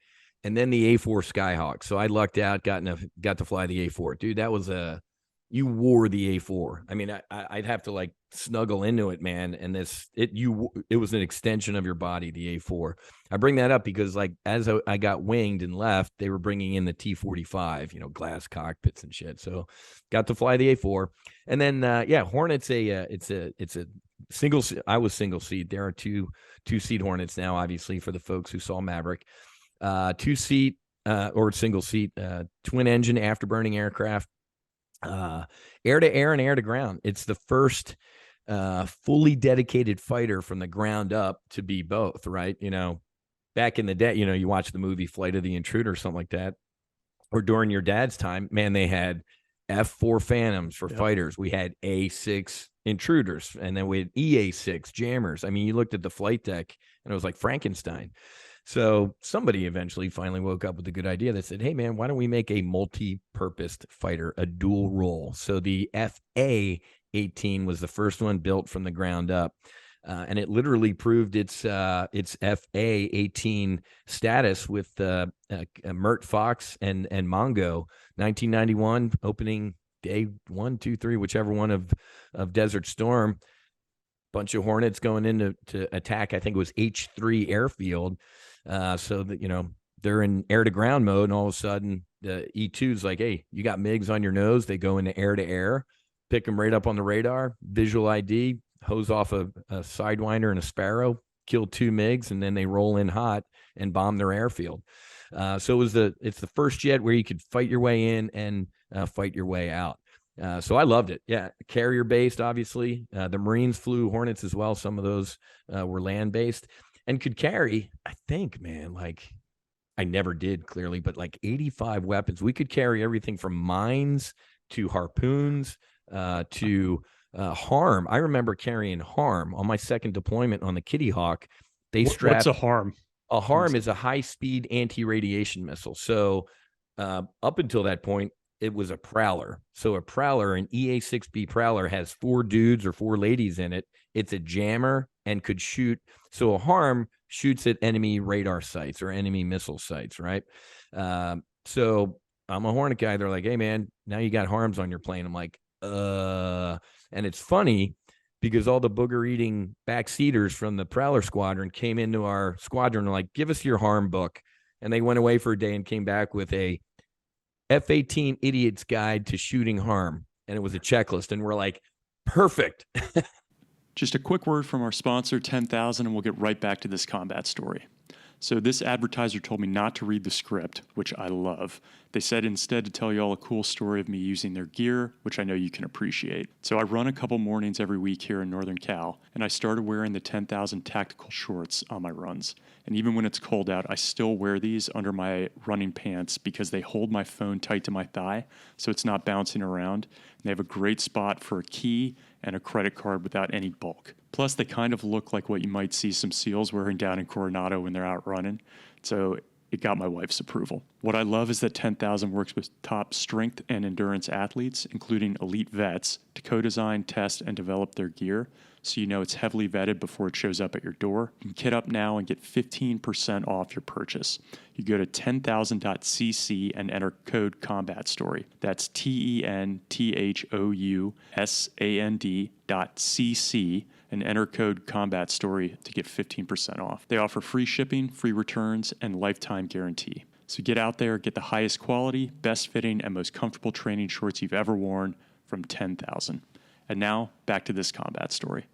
and then the A4 Skyhawk. So I lucked out, got to fly the A4. Dude, that was you wore the A4. I mean, I'd have to snuggle into it, man. And it was an extension of your body, the A4. I bring that up because as I got winged and left, they were bringing in the T45, glass cockpits and shit. So got to fly the A4. And then, Hornet's it's a single. I was single seat. There are two-seat Hornets now, obviously, for the folks who saw Maverick. Two-seat or single-seat twin-engine afterburning aircraft, air-to-air and air-to-ground. It's the first fully dedicated fighter from the ground up to be both, right? Back in the day, you watch the movie Flight of the Intruder or something like that, or during your dad's time, man, they had F4 Phantoms for fighters. We had A6 Intruders, and then we had EA6 jammers. I mean, you looked at the flight deck and it was like Frankenstein. So somebody eventually finally woke up with a good idea that said, hey man, why don't we make a multi-purposed fighter, a dual role? So the FA-18 was the first one built from the ground up. And it literally proved its FA-18 status with Mert Fox and Mongo, 1991 opening day 1, 2, 3, whichever one of Desert Storm. Bunch of Hornets going in to attack. I think it was H3 airfield. So that they're in air to ground mode, and all of a sudden the E2's like, hey, you got MiGs on your nose. They go into air to air, pick them right up on the radar, visual ID. Hose off a Sidewinder and a Sparrow, kill 2 MiGs, and then they roll in hot and bomb their airfield. So it's the first jet where you could fight your way in and fight your way out. So I loved it. Yeah, carrier based, obviously. The Marines flew Hornets as well. Some of those were land based and could carry. I think, man, I never did clearly, but 85 weapons. We could carry everything from mines to harpoons to harm. I remember carrying harm on my second deployment on the Kitty Hawk. They strapped. What's a harm? A harm is a high-speed anti-radiation missile. So up until that point, it was a Prowler. So a Prowler, an EA-6B Prowler, has 4 dudes or 4 ladies in it. It's a jammer and could shoot. So a harm shoots at enemy radar sites or enemy missile sites, right? So I'm a Hornet guy. They're like, hey, man, now you got harms on your plane. I'm like, and it's funny because all the booger-eating backseaters from the Prowler squadron came into our squadron and like, give us your harm book. And they went away for a day and came back with a F-18 Idiot's Guide to Shooting Harm. And it was a checklist. And we're like, perfect. Just a quick word from our sponsor, 10,000, and we'll get right back to this combat story. So this advertiser told me not to read the script, which I love. They said instead to tell you all a cool story of me using their gear, which I know you can appreciate. So I run a couple mornings every week here in Northern Cal, and I started wearing the 10,000 tactical shorts on my runs. And even when it's cold out, I still wear these under my running pants because they hold my phone tight to my thigh, so it's not bouncing around. And they have a great spot for a key and a credit card without any bulk. Plus, they kind of look like what you might see some SEALs wearing down in Coronado when they're out running. So it got my wife's approval. What I love is that 10,000 works with top strength and endurance athletes, including elite vets, to co-design, test, and develop their gear, so you know it's heavily vetted before it shows up at your door. You can kit up now and get 15% off your purchase. You go to 10,000.cc and enter code Combat Story. That's TENTHOUSAND.cc and enter code Combat Story to get 15% off. They offer free shipping, free returns, and lifetime guarantee. So get out there, get the highest quality, best fitting, and most comfortable training shorts you've ever worn from 10,000. And now back to this combat story.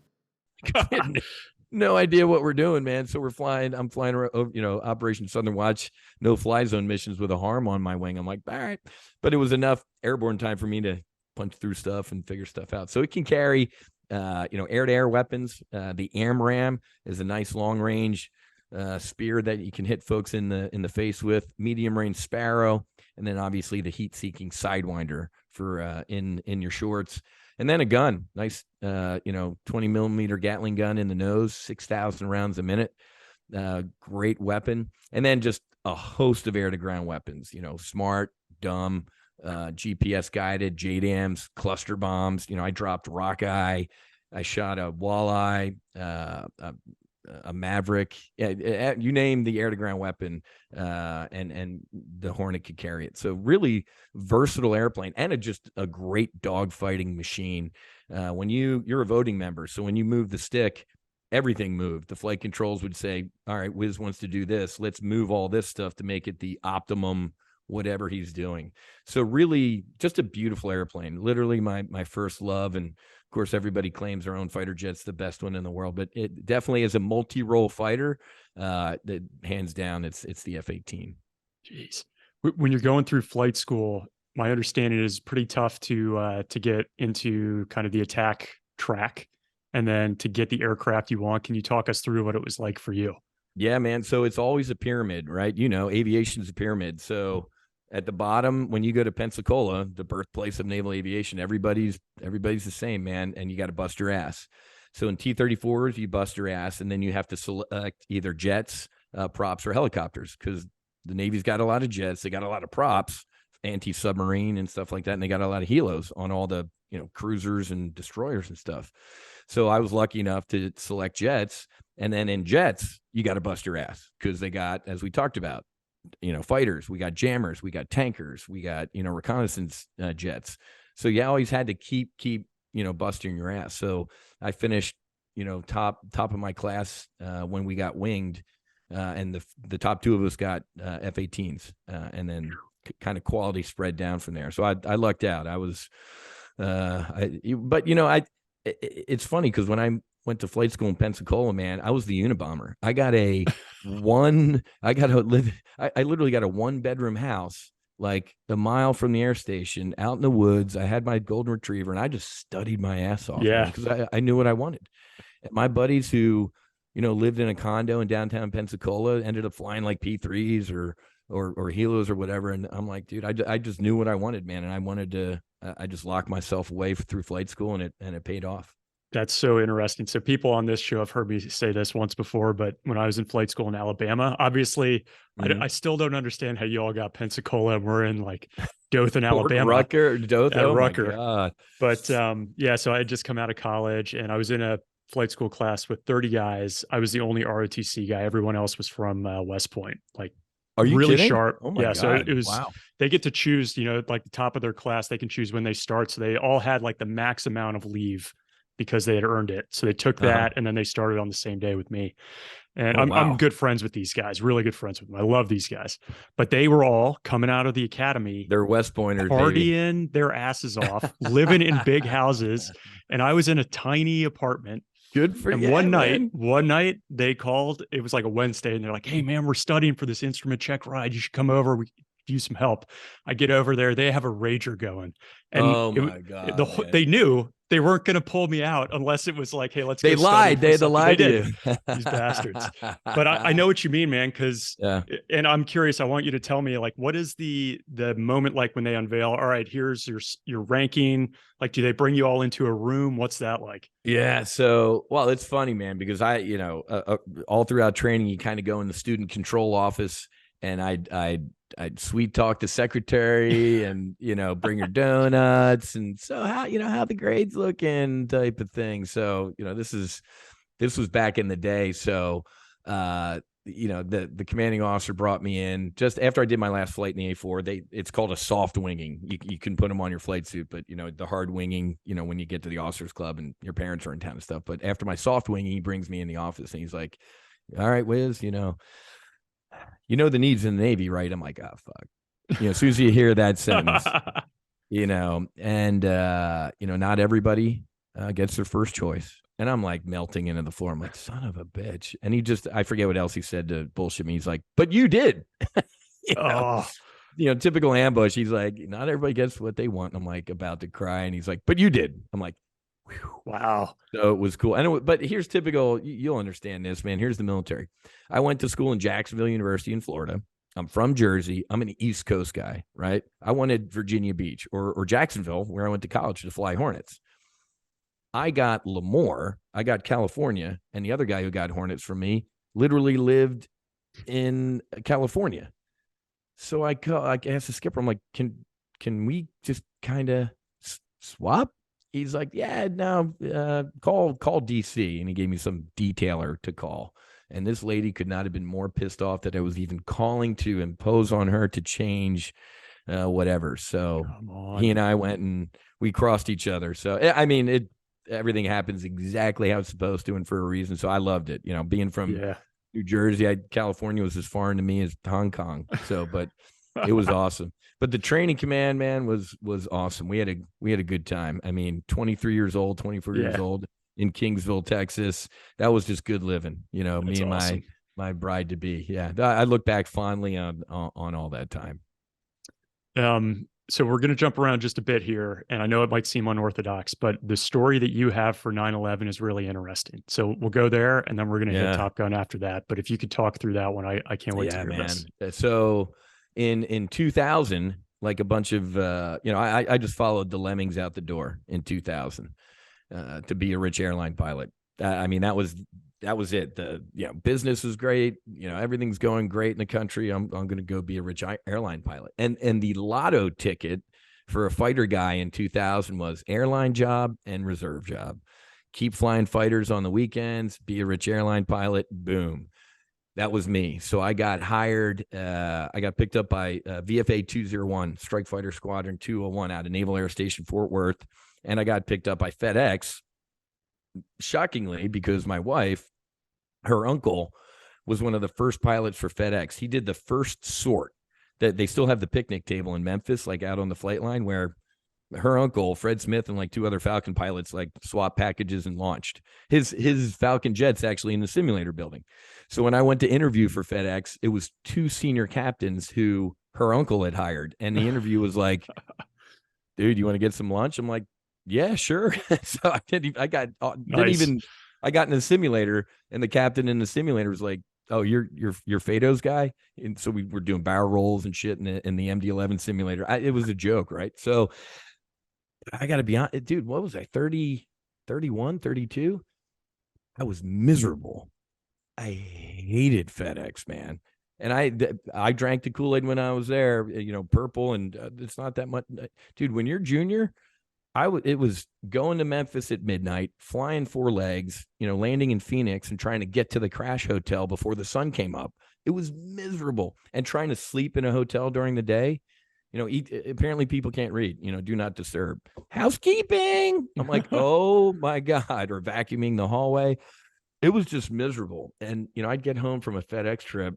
No idea what we're doing, man. So I'm flying, Operation Southern Watch, no fly zone missions with a harm on my wing. I'm like, all right. But it was enough airborne time for me to punch through stuff and figure stuff out. So it can carry, air-to-air weapons. The AMRAAM is a nice long-range spear that you can hit folks in the face with. Medium-range Sparrow, and then obviously the heat-seeking Sidewinder for in your shorts. And then a gun, nice, 20 millimeter Gatling gun in the nose, 6,000 rounds a minute. Great weapon. And then just a host of air-to-ground weapons, smart, dumb, GPS guided, JDAMs, cluster bombs. I dropped Rockeye. I shot a Walleye, a Maverick. You name the air-to-ground weapon, and the Hornet could carry it. So really versatile airplane, and just a great dogfighting machine. When you're a voting member, so when you move the stick, everything moved. The flight controls would say, all right, Whiz wants to do this. Let's move all this stuff to make it the optimum whatever he's doing. So really just a beautiful airplane, literally my first love. And of course, everybody claims their own fighter jet's the best one in the world, but it definitely is a multi-role fighter. That hands down, it's the F-18. Jeez. When you're going through flight school, my understanding is pretty tough to get into kind of the attack track and then to get the aircraft you want. Can you talk us through what it was like for you? Yeah, man. So it's always a pyramid, right? Aviation's a pyramid. So at the bottom, when you go to Pensacola, the birthplace of naval aviation, everybody's the same, man. And you got to bust your ass. So in T-34s, you bust your ass, and then you have to select either jets, props, or helicopters, because the Navy's got a lot of jets. They got a lot of props, anti-submarine and stuff like that. And they got a lot of helos on all the, cruisers and destroyers and stuff. So I was lucky enough to select jets. And then in jets, you got to bust your ass, because they got, as we talked about, fighters, we got jammers, we got tankers, we got, reconnaissance jets. So you always had to keep, busting your ass. So I finished, top of my class when we got winged, and the top two of us got F-18s, and then kind of quality spread down from there. So I lucked out. I was, it's funny because when I went to flight school in Pensacola, man, I was the Unabomber. I literally got a 1-bedroom house, like a mile from the air station, out in the woods. I had my golden retriever, and I just studied my ass off. Yeah, because I knew what I wanted. And my buddies who, lived in a condo in downtown Pensacola ended up flying like P3s or helos or whatever. And I'm like, dude, I just knew what I wanted, man. And I just locked myself away through flight school, and it paid off. That's so interesting. So people on this show have heard me say this once before, but when I was in flight school in Alabama, obviously, I still don't understand how you all got Pensacola and we're in like Dothan, Alabama. Dothan. Oh Rucker. My God. But so I had just come out of college, and I was in a flight school class with 30 guys. I was the only ROTC guy. Everyone else was from West Point. Like, are you really kidding? sharp? Oh my God. So it was. Wow. They get to choose, like the top of their class. They can choose when they start. So they all had like the max amount of leave because they had earned it. So they took that and then they started on the same day with me. And I'm good friends with these guys, really good friends with them. I love these guys, but they were all coming out of the academy. They're West Pointers, partying their asses off, living in big houses. And I was in a tiny apartment. Good for you. One night they called, it was like a Wednesday, and they're like, "Hey man, we're studying for this instrument check ride. You should come over. We use some help." I get over there. They have a rager going. And my God, they knew they weren't going to pull me out unless it was like, "Hey, let's They go lied. They had to lie to you. These bastards. But I know what you mean, man. Cause, and I'm curious, I want you to tell me, like, what is the moment like when they unveil, all right, here's your ranking. Like, do they bring you all into a room? What's that like? Yeah. So, well, it's funny, man, because all throughout training, you kind of go in the student control office, and I'd sweet talk the secretary and, bring her donuts. And so how the grades looking type of thing. So, this was back in the day. So, the commanding officer brought me in just after I did my last flight in the A4. It's called a soft winging. You can put them on your flight suit, but the hard winging, when you get to the officers club and your parents are in town and stuff. But after my soft winging, he brings me in the office and he's like, "All right, Whiz, the needs in the Navy, right?" I'm like, "Oh, fuck." As soon as you hear that sentence, not everybody gets their first choice. And I'm like melting into the floor. I'm like, son of a bitch. And I forget what else he said to bullshit me. He's like, "But you did." Typical ambush. He's like, "Not everybody gets what they want." I'm like about to cry. And he's like, "But you did." I'm like, whew. Wow. So it was cool. But here's typical. You'll understand this, man. Here's the military. I went to school in Jacksonville University in Florida. I'm from Jersey. I'm an East Coast guy, right? I wanted Virginia Beach or Jacksonville, where I went to college, to fly Hornets. I got Lemoore, I got California, and the other guy who got Hornets from me literally lived in California. So I asked the skipper, I'm like, can we just kind of swap? He's like, "Yeah, no, call DC." And he gave me some detailer to call. And this lady could not have been more pissed off that I was even calling to impose on her to change whatever. So he and I went and we crossed each other. So, I mean, everything happens exactly how it's supposed to and for a reason. So I loved it. Being from New Jersey, California was as foreign to me as Hong Kong. So, but it was awesome. But the training command, man, was awesome. We had a good time. I mean, 23 years old, 24 years old in Kingsville, Texas. That was just good living. That's me and awesome. my bride to be. Yeah, I look back fondly on all that time. So we're going to jump around just a bit here, and I know it might seem unorthodox, but the story that you have for 9/11 is really interesting. So we'll go there, and then we're going to hit Top Gun after that. But if you could talk through that one, I can't wait to hear this. So in 2000, like a bunch of I just followed the lemmings out the door in 2000 to be a rich airline pilot. I mean, that was it. The business is great. Everything's going great in the country. I'm going to go be a rich airline pilot. And the lotto ticket for a fighter guy in 2000 was airline job and reserve job. Keep flying fighters on the weekends, be a rich airline pilot. Boom. That was me. So I got hired. I got picked up by VFA 201, Strike Fighter Squadron 201 out of Naval Air Station Fort Worth. And I got picked up by FedEx, shockingly, because my wife, her uncle, was one of the first pilots for FedEx. He did the first sort that they still have the picnic table in Memphis, like out on the flight line, where her uncle, Fred Smith, and like two other Falcon pilots, like swapped packages and launched. His Falcon jet's actually in the simulator building. So when I went to interview for FedEx, it was two senior captains who her uncle had hired. And the interview was like, "Dude, you want to get some lunch?" I'm like, "Yeah, sure." So I got in the simulator, and the captain in the simulator was like, "Oh, you're Fado's guy?" And so we were doing barrel rolls and shit in the MD-11 simulator. It was a joke, right? So I got to be honest, dude, what was I, 30, 31, 32? I was miserable. I hated FedEx, man. And I drank the Kool-Aid when I was there, purple, and it's not that much. Dude, when you're junior, it was going to Memphis at midnight, flying 4 legs, landing in Phoenix and trying to get to the crash hotel before the sun came up. It was miserable. And trying to sleep in a hotel during the day, apparently people can't read, do not disturb. Housekeeping. I'm like, oh my God, or vacuuming the hallway. It was just miserable. And, I'd get home from a FedEx trip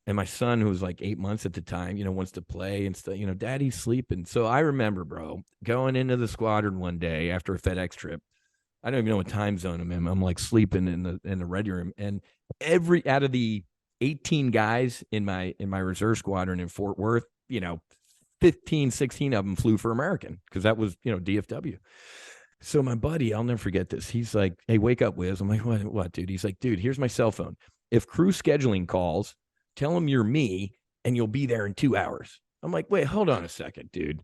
and my son, who was like 8 months at the time, wants to play and stuff, daddy's sleeping. So I remember, bro, going into the squadron one day after a FedEx trip. I don't even know what time zone I'm in. I'm like sleeping in the ready room. And out of the 18 guys in my reserve squadron in Fort Worth, 15, 16 of them flew for American because that was, DFW. So my buddy, I'll never forget this. He's like, hey, wake up, Wiz. I'm like, what, dude? He's like, dude, here's my cell phone. If crew scheduling calls, tell them you're me and you'll be there in 2 hours. I'm like, wait, hold on a second, dude.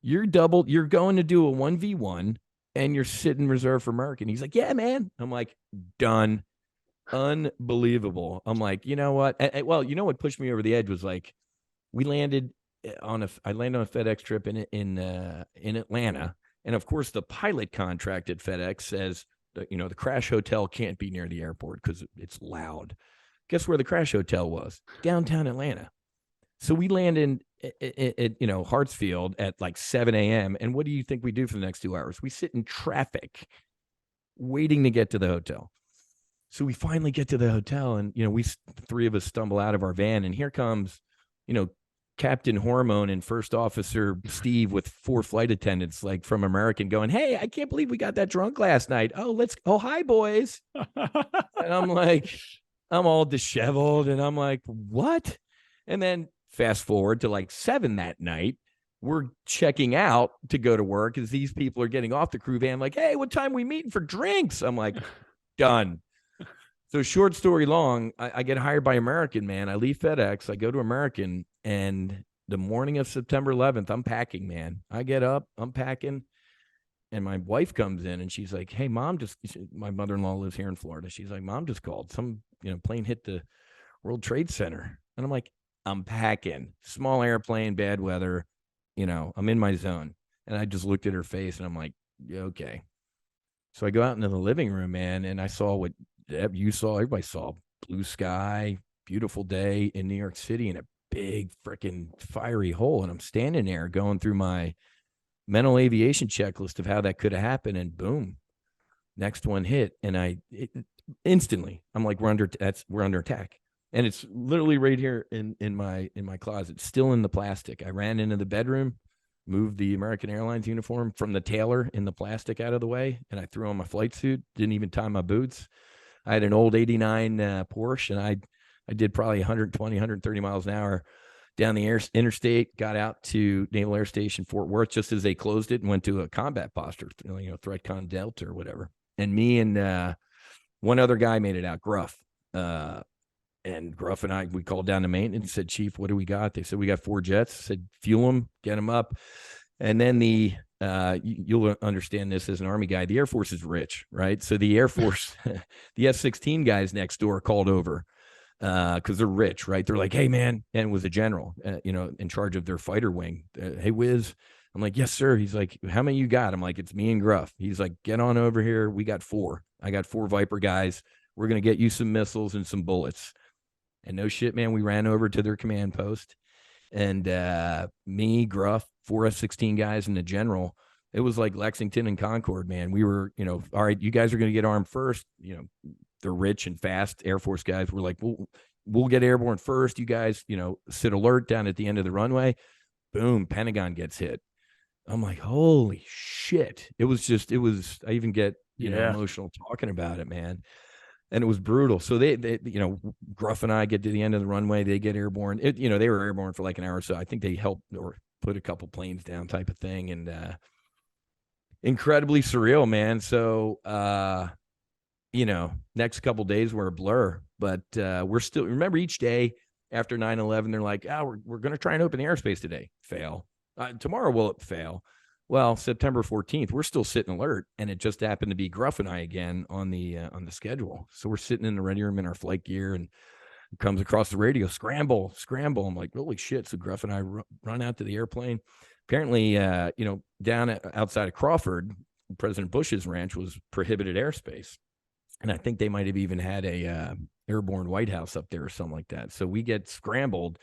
You're going to do a 1v1 and you're sitting reserved for American. He's like, yeah, man. I'm like, done. Unbelievable. I'm like, you know what? Well, you know what pushed me over the edge was like, I landed on a FedEx trip in Atlanta. And of course, the pilot contract at FedEx says that, the crash hotel can't be near the airport because it's loud. Guess where the crash hotel was? Downtown Atlanta. So we land in Hartsfield at like 7 a.m. And what do you think we do for the next 2 hours? We sit in traffic waiting to get to the hotel. So we finally get to the hotel and, we three of us stumble out of our van and here comes, Captain Hormone and First Officer Steve with 4 flight attendants, like from American going, hey, I can't believe we got that drunk last night. Oh, hi, boys. And I'm like, I'm all disheveled and I'm like, what? And then fast forward to like 7 that night, we're checking out to go to work as these people are getting off the crew van like, hey, what time we meeting for drinks? I'm like, done. So short story long, I get hired by American, man. I leave FedEx. I go to American. And the morning of September 11th, I'm packing, man. I get up, I'm packing. And my wife comes in and she's like, hey, Mom, my mother-in-law lives here in Florida. She's like, Mom just called. Some, plane hit the World Trade Center. And I'm like, I'm packing. Small airplane, bad weather. I'm in my zone. And I just looked at her face and I'm like, yeah, okay. So I go out into the living room, man, and I saw what you saw. Everybody saw blue sky, beautiful day in New York City, and a big freaking fiery hole. And I'm standing there going through my mental aviation checklist of how that could have happened. And boom, next one hit. And instantly, I'm like, we're under attack. And it's literally right here in my closet, still in the plastic. I ran into the bedroom, moved the American Airlines uniform from the tailor in the plastic out of the way. And I threw on my flight suit, didn't even tie my boots. I had an old 89 Porsche, and I did probably 120, 130 miles an hour down the interstate, got out to Naval Air Station Fort Worth just as they closed it and went to a combat posture, threat con Delta or whatever. And me and one other guy made it out, Gruff. And Gruff and I, we called down to maintenance and said, Chief, what do we got? They said, we got 4 jets. I said, fuel them, get them up. And then you'll understand this as an Army guy, the Air Force is rich, right? So the Air Force, the F-16 guys next door called over because they're rich, right? They're like, hey, man, and it was a general, in charge of their fighter wing. Hey, Wiz. I'm like, yes, sir. He's like, how many you got? I'm like, it's me and Gruff. He's like, get on over here. We got 4. I got 4 Viper guys. We're going to get you some missiles and some bullets. And no shit, man, we ran over to their command post. And me, Gruff, 4 F-16 guys, and the general, it was like Lexington and Concord, man. We were, all right, you guys are going to get armed first. They're rich and fast Air Force guys. We're like, we'll get airborne first. You guys, sit alert down at the end of the runway. Boom, Pentagon gets hit. I'm like, holy shit. I even get, emotional talking about it, man. And it was brutal. So they Gruff and I get to the end of the runway. They get airborne. They were airborne for like an hour or so. I think they helped or put a couple planes down type of thing. And incredibly surreal, man. So, next couple days were a blur. But we're still, remember each day after 9/11, they're like, we're going to try and open the airspace today. Fail. Tomorrow will it fail? Well, September 14th, we're still sitting alert, and it just happened to be Gruff and I again on the schedule. So we're sitting in the ready room in our flight gear, and it comes across the radio, scramble. I'm like, holy shit! So Gruff and I run out to the airplane. Apparently, down outside of Crawford, President Bush's ranch was prohibited airspace, and I think they might have even had a airborne White House up there or something like that. So we get scrambled.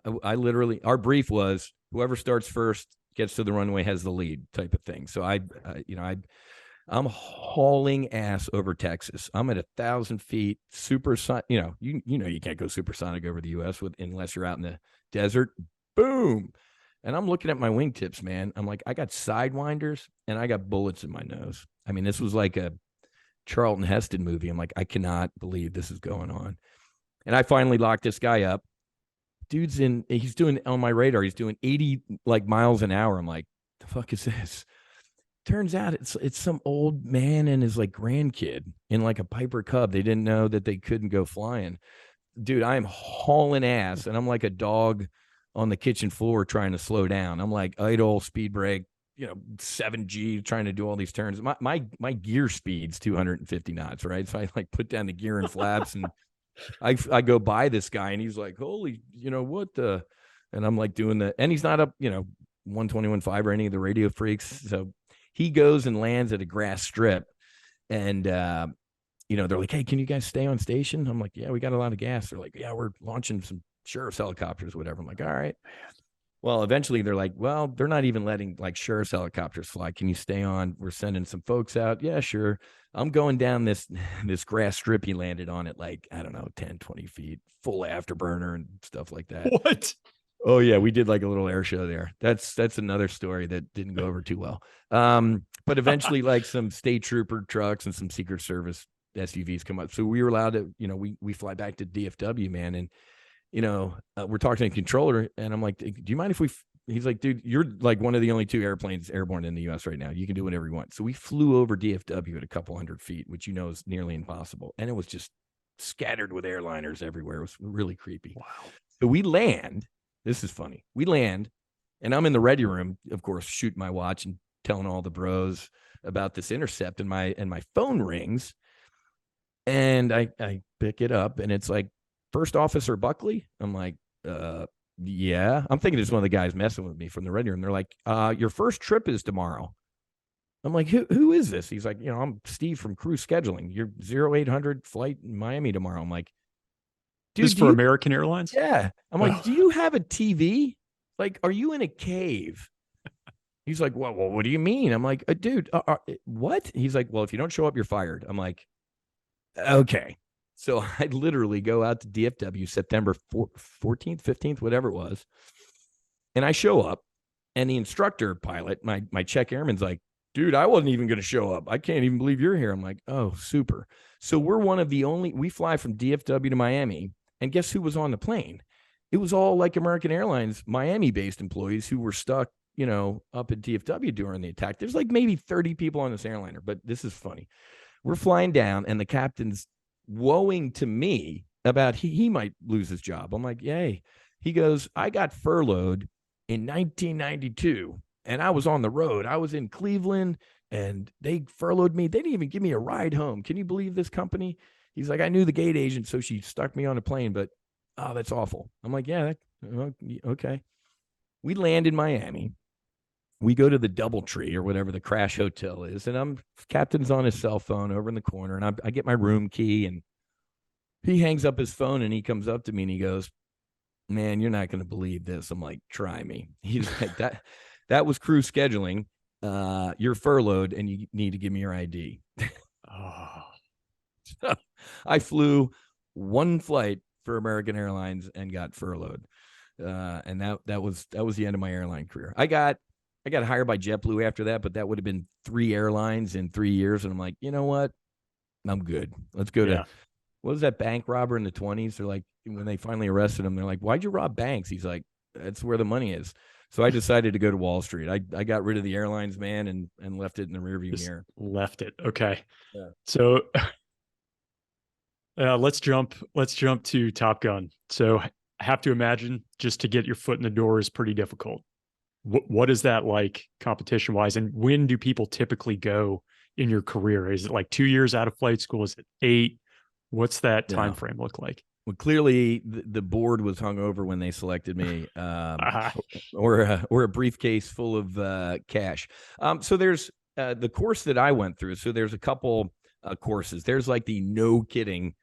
Our brief was, whoever starts first gets to the runway has the lead type of thing. So I'm hauling ass over Texas. I'm at 1,000 feet, supersonic. You can't go supersonic over the U.S. unless you're out in the desert. Boom. And I'm looking at my wingtips, man. I'm like, I got sidewinders and I got bullets in my nose. I mean, this was like a Charlton Heston movie. I'm like, I cannot believe this is going on. And I finally locked this guy up. He's doing on my radar, he's doing 80 miles an hour. I'm like, the fuck is this? Turns out it's some old man and his grandkid in a Piper Cub. They didn't know that they couldn't go flying. Dude, I am hauling ass and I'm like a dog on the kitchen floor trying to slow down. I'm like idle, speed brake, 7G, trying to do all these turns. My gear speed's 250 knots, right? So I put down the gear and flaps and I go by this guy and he's like, holy, what the, and I'm doing the, and he's not up, 121.5 or any of the radio freaks. So he goes and lands at a grass strip and, they're like, hey, can you guys stay on station? I'm like, yeah, we got a lot of gas. They're like, yeah, we're launching some sheriff's helicopters, whatever. I'm like, all right. Well, eventually they're like, well, they're not even letting sheriff's helicopters fly. Can you stay on? We're sending some folks out. Yeah, sure. I'm going down this grass strip he landed on at I don't know, 10, 20 feet, full afterburner and stuff like that. What? Oh yeah. We did a little air show there. That's another story that didn't go over too well. But eventually some state trooper trucks and some Secret Service SUVs come up. So we were allowed to, we fly back to DFW, man. And, we're talking to the controller and I'm like, do you mind if he's like, dude, you're one of the only 2 airplanes airborne in the US right now. You can do whatever you want. So we flew over DFW at a couple hundred feet, which is nearly impossible. And it was just scattered with airliners everywhere. It was really creepy. Wow. So we land. This is funny. We land and I'm in the ready room, of course, shooting my watch and telling all the bros about this intercept and my phone rings and I pick it up and it's like, First Officer Buckley? I'm like, yeah. I'm thinking it's one of the guys messing with me from the ready room. They're like, your first trip is tomorrow. I'm like, who is this? He's like, I'm Steve from Crew Scheduling. Your 0800 flight in Miami tomorrow. I'm like, dude. This is for American Airlines? Yeah. I'm like, do you have a TV? Are you in a cave? He's like, well, what do you mean? I'm like, dude, what? He's like, well, if you don't show up, you're fired. I'm like, okay. So I literally go out to DFW September 14th, 15th, whatever it was. And I show up and the instructor pilot, my check airman's like, dude, I wasn't even going to show up. I can't even believe you're here. I'm like, oh, super. So we're one of the only, we fly from DFW to Miami. And guess who was on the plane? It was all American Airlines, Miami-based employees who were stuck, up at DFW during the attack. There's maybe 30 people on this airliner, but this is funny. We're flying down and the captain's woeing to me about he might lose his job. I'm like, yay. He goes, I got furloughed in 1992 and I was on the road. I was in Cleveland and they furloughed me. They didn't even give me a ride home. Can you believe this company? He's like, I knew the gate agent, so she stuck me on a plane, but oh, that's awful. I'm like, yeah, okay. We land in Miami. We go to the DoubleTree or whatever the crash hotel is. And captain's on his cell phone over in the corner. And I get my room key and he hangs up his phone and he comes up to me and he goes, man, you're not going to believe this. I'm like, try me. He's like, that was Crew Scheduling. You're furloughed and you need to give me your ID. Oh. So I flew one flight for American Airlines and got furloughed. And that was the end of my airline career. I got hired by JetBlue after that, but that would have been 3 airlines in 3 years. And I'm like, you know what? I'm good. Let's go to, what was that bank robber in the 20s? They're like, when they finally arrested him, they're like, why'd you rob banks? He's like, that's where the money is. So I decided to go to Wall Street. I got rid of the airlines, man, and left it in the rearview mirror. Left it. Okay. Yeah. So let's jump to Top Gun. So I have to imagine just to get your foot in the door is pretty difficult. What is that like competition wise? And when do people typically go in your career? Is it 2 years out of flight school? Is it 8? What's that time frame look like? Well, clearly the board was hung over when they selected me, or a briefcase full of cash. So there's the course that I went through. So there's a couple courses. There's the no kidding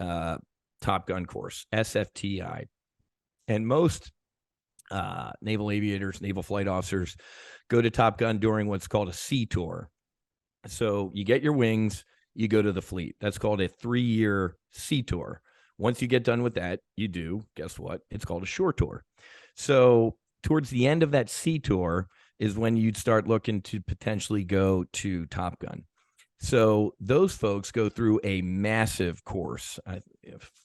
Top Gun course, SFTI, and most naval aviators, naval flight officers go to Top Gun during what's called a sea tour. So you get your wings, you go to the fleet. That's called a 3-year sea tour. Once you get done with that, you do, guess what? It's called a shore tour. So towards the end of that sea tour is when you'd start looking to potentially go to Top Gun. So those folks go through a massive course, 4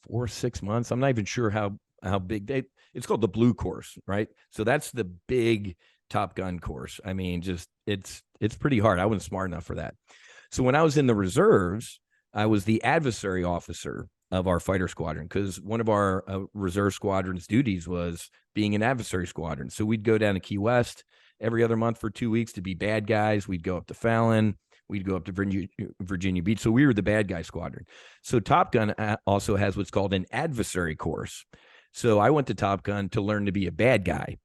or 6 months. I'm not even sure how big it's called the Blue course, right? So that's the big Top Gun course. I mean, just it's pretty hard. I wasn't smart enough for that. So when I was in the reserves, I was the adversary officer of our fighter squadron, because one of our reserve squadron's duties was being an adversary squadron. So we'd go down to Key West every other month for 2 weeks to be bad guys. We'd go up to Fallon. We'd go up to Virginia Beach. So we were the bad guy squadron. So Top Gun also has what's called an adversary course. So I went to Top Gun to learn to be a bad guy.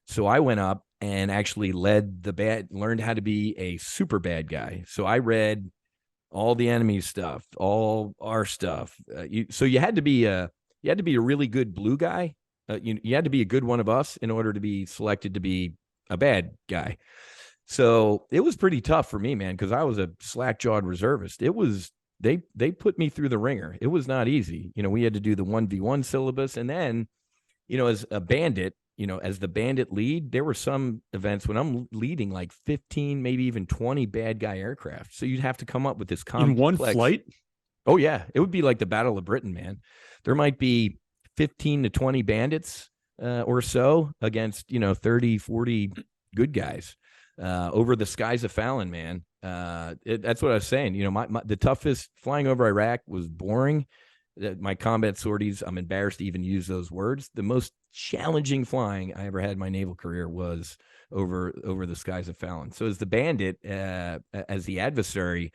So I went up and actually learned how to be a super bad guy. So I read all the enemy stuff, all our stuff. So you had to be a really good blue guy. You had to be a good one of us in order to be selected to be a bad guy. So it was pretty tough for me, man, because I was a slack-jawed reservist. They put me through the ringer. It was not easy. We had to do the 1v1 syllabus. And then, as a bandit, as the bandit lead, there were some events when I'm leading like 15, maybe even 20 bad guy aircraft. So you'd have to come up with this complex. In one flight? Oh, yeah. It would be like the Battle of Britain, man. There might be 15 to 20 bandits or so against, 30, 40 good guys. Over the skies of Fallon, man. That's what I was saying. The toughest flying over Iraq was boring. My combat sorties, I'm embarrassed to even use those words. The most challenging flying I ever had in my naval career was over the skies of Fallon. So as the bandit, as the adversary,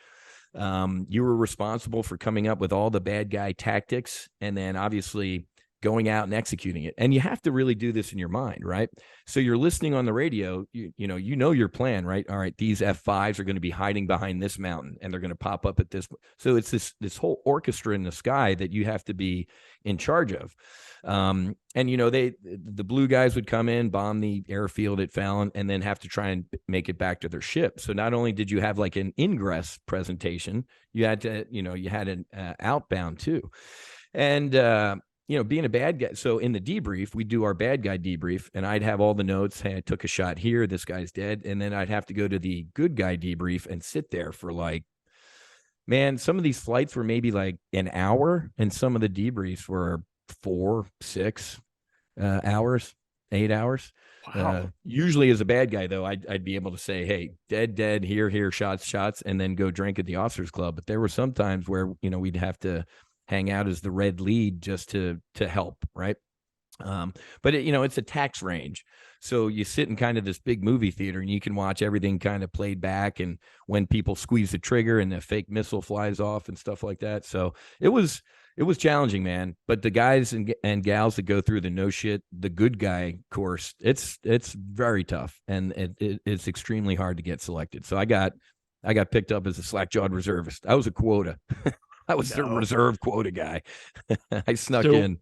you were responsible for coming up with all the bad guy tactics, and then obviously going out and executing it. And you have to really do this in your mind, right? So you're listening on the radio, you know your plan, right? All right, these F5s are going to be hiding behind this mountain and they're going to pop up at this. So it's this whole orchestra in the sky that you have to be in charge of. And the blue guys would come in, bomb the airfield at Fallon, and then have to try and make it back to their ship. So not only did you have like an ingress presentation, you had to, you had an outbound too. And being a bad guy. So in the debrief, we do our bad guy debrief, and I'd have all the notes. Hey, I took a shot here. This guy's dead. And then I'd have to go to the good guy debrief and sit there for some of these flights were maybe like an hour, and some of the debriefs were 4, 6 hours, 8 hours. Wow. Usually as a bad guy, though, I'd be able to say, hey, dead, here, shots, and then go drink at the officers club. But there were some times where, we'd have to hang out as the red lead just to help, right? But it's a tax range. So you sit in kind of this big movie theater and you can watch everything kind of played back, and when people squeeze the trigger and the fake missile flies off and stuff like that. So it was challenging, man. But the guys and gals that go through the good guy course, it's very tough, and it's extremely hard to get selected. So I got picked up as a slack-jawed reservist. I was a quota. I was the reserve quota guy. I snuck in.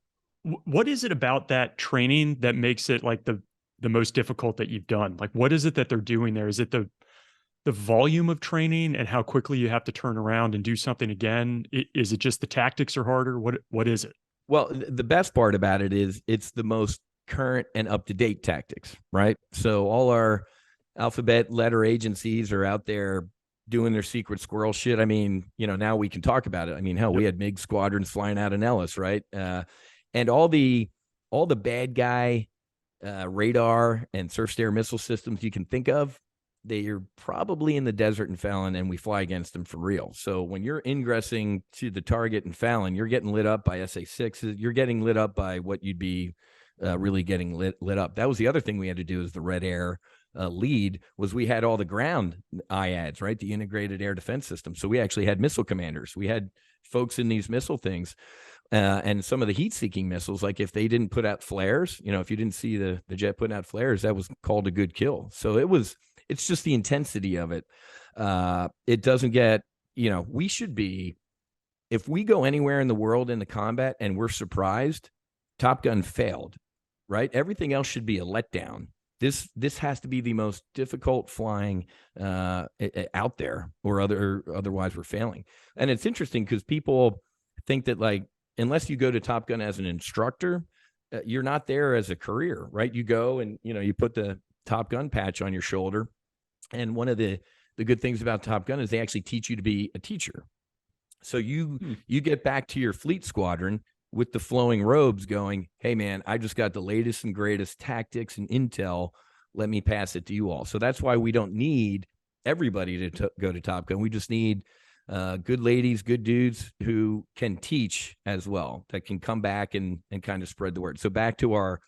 What is it about that training that makes it like the most difficult that you've done? Like, what is it that they're doing there? Is it the volume of training and how quickly you have to turn around and do something again? Is it just the tactics are harder? What is it? Well, the best part about it is it's the most current and up-to-date tactics, right? So all our alphabet letter agencies are out there doing their secret squirrel shit. I mean, now we can talk about it. I mean, hell, we had MiG squadrons flying out in Ellis, right? And all the bad guy radar and surface-to-air missile systems you can think of, they are probably in the desert in Fallon, and we fly against them for real. So when you're ingressing to the target in Fallon, you're getting lit up by SA-6s. You're getting lit up by what you'd be really getting lit up. That was the other thing we had to do as the Red Air lead, was we had all the ground IADs, right? The integrated air defense system. So we actually had missile commanders. We had folks in these missile things. And some of the heat-seeking missiles, like if they didn't put out flares, if you didn't see the jet putting out flares, that was called a good kill. So it's just the intensity of it. It doesn't get, we should be, if we go anywhere in the world in the combat and we're surprised, Top Gun failed. right? Everything else should be a letdown. This has to be the most difficult flying out there, or otherwise we're failing. And it's interesting because people think that, like, unless you go to Top Gun as an instructor, you're not there as a career, right? You go and, you put the Top Gun patch on your shoulder. And one of the good things about Top Gun is they actually teach you to be a teacher. So you get back to your fleet squadron with the flowing robes going, hey, man, I just got the latest and greatest tactics and intel. Let me pass it to you all. So that's why we don't need everybody to go to Top Gun. We just need good ladies, good dudes who can teach as well, that can come back and kind of spread the word. So back to our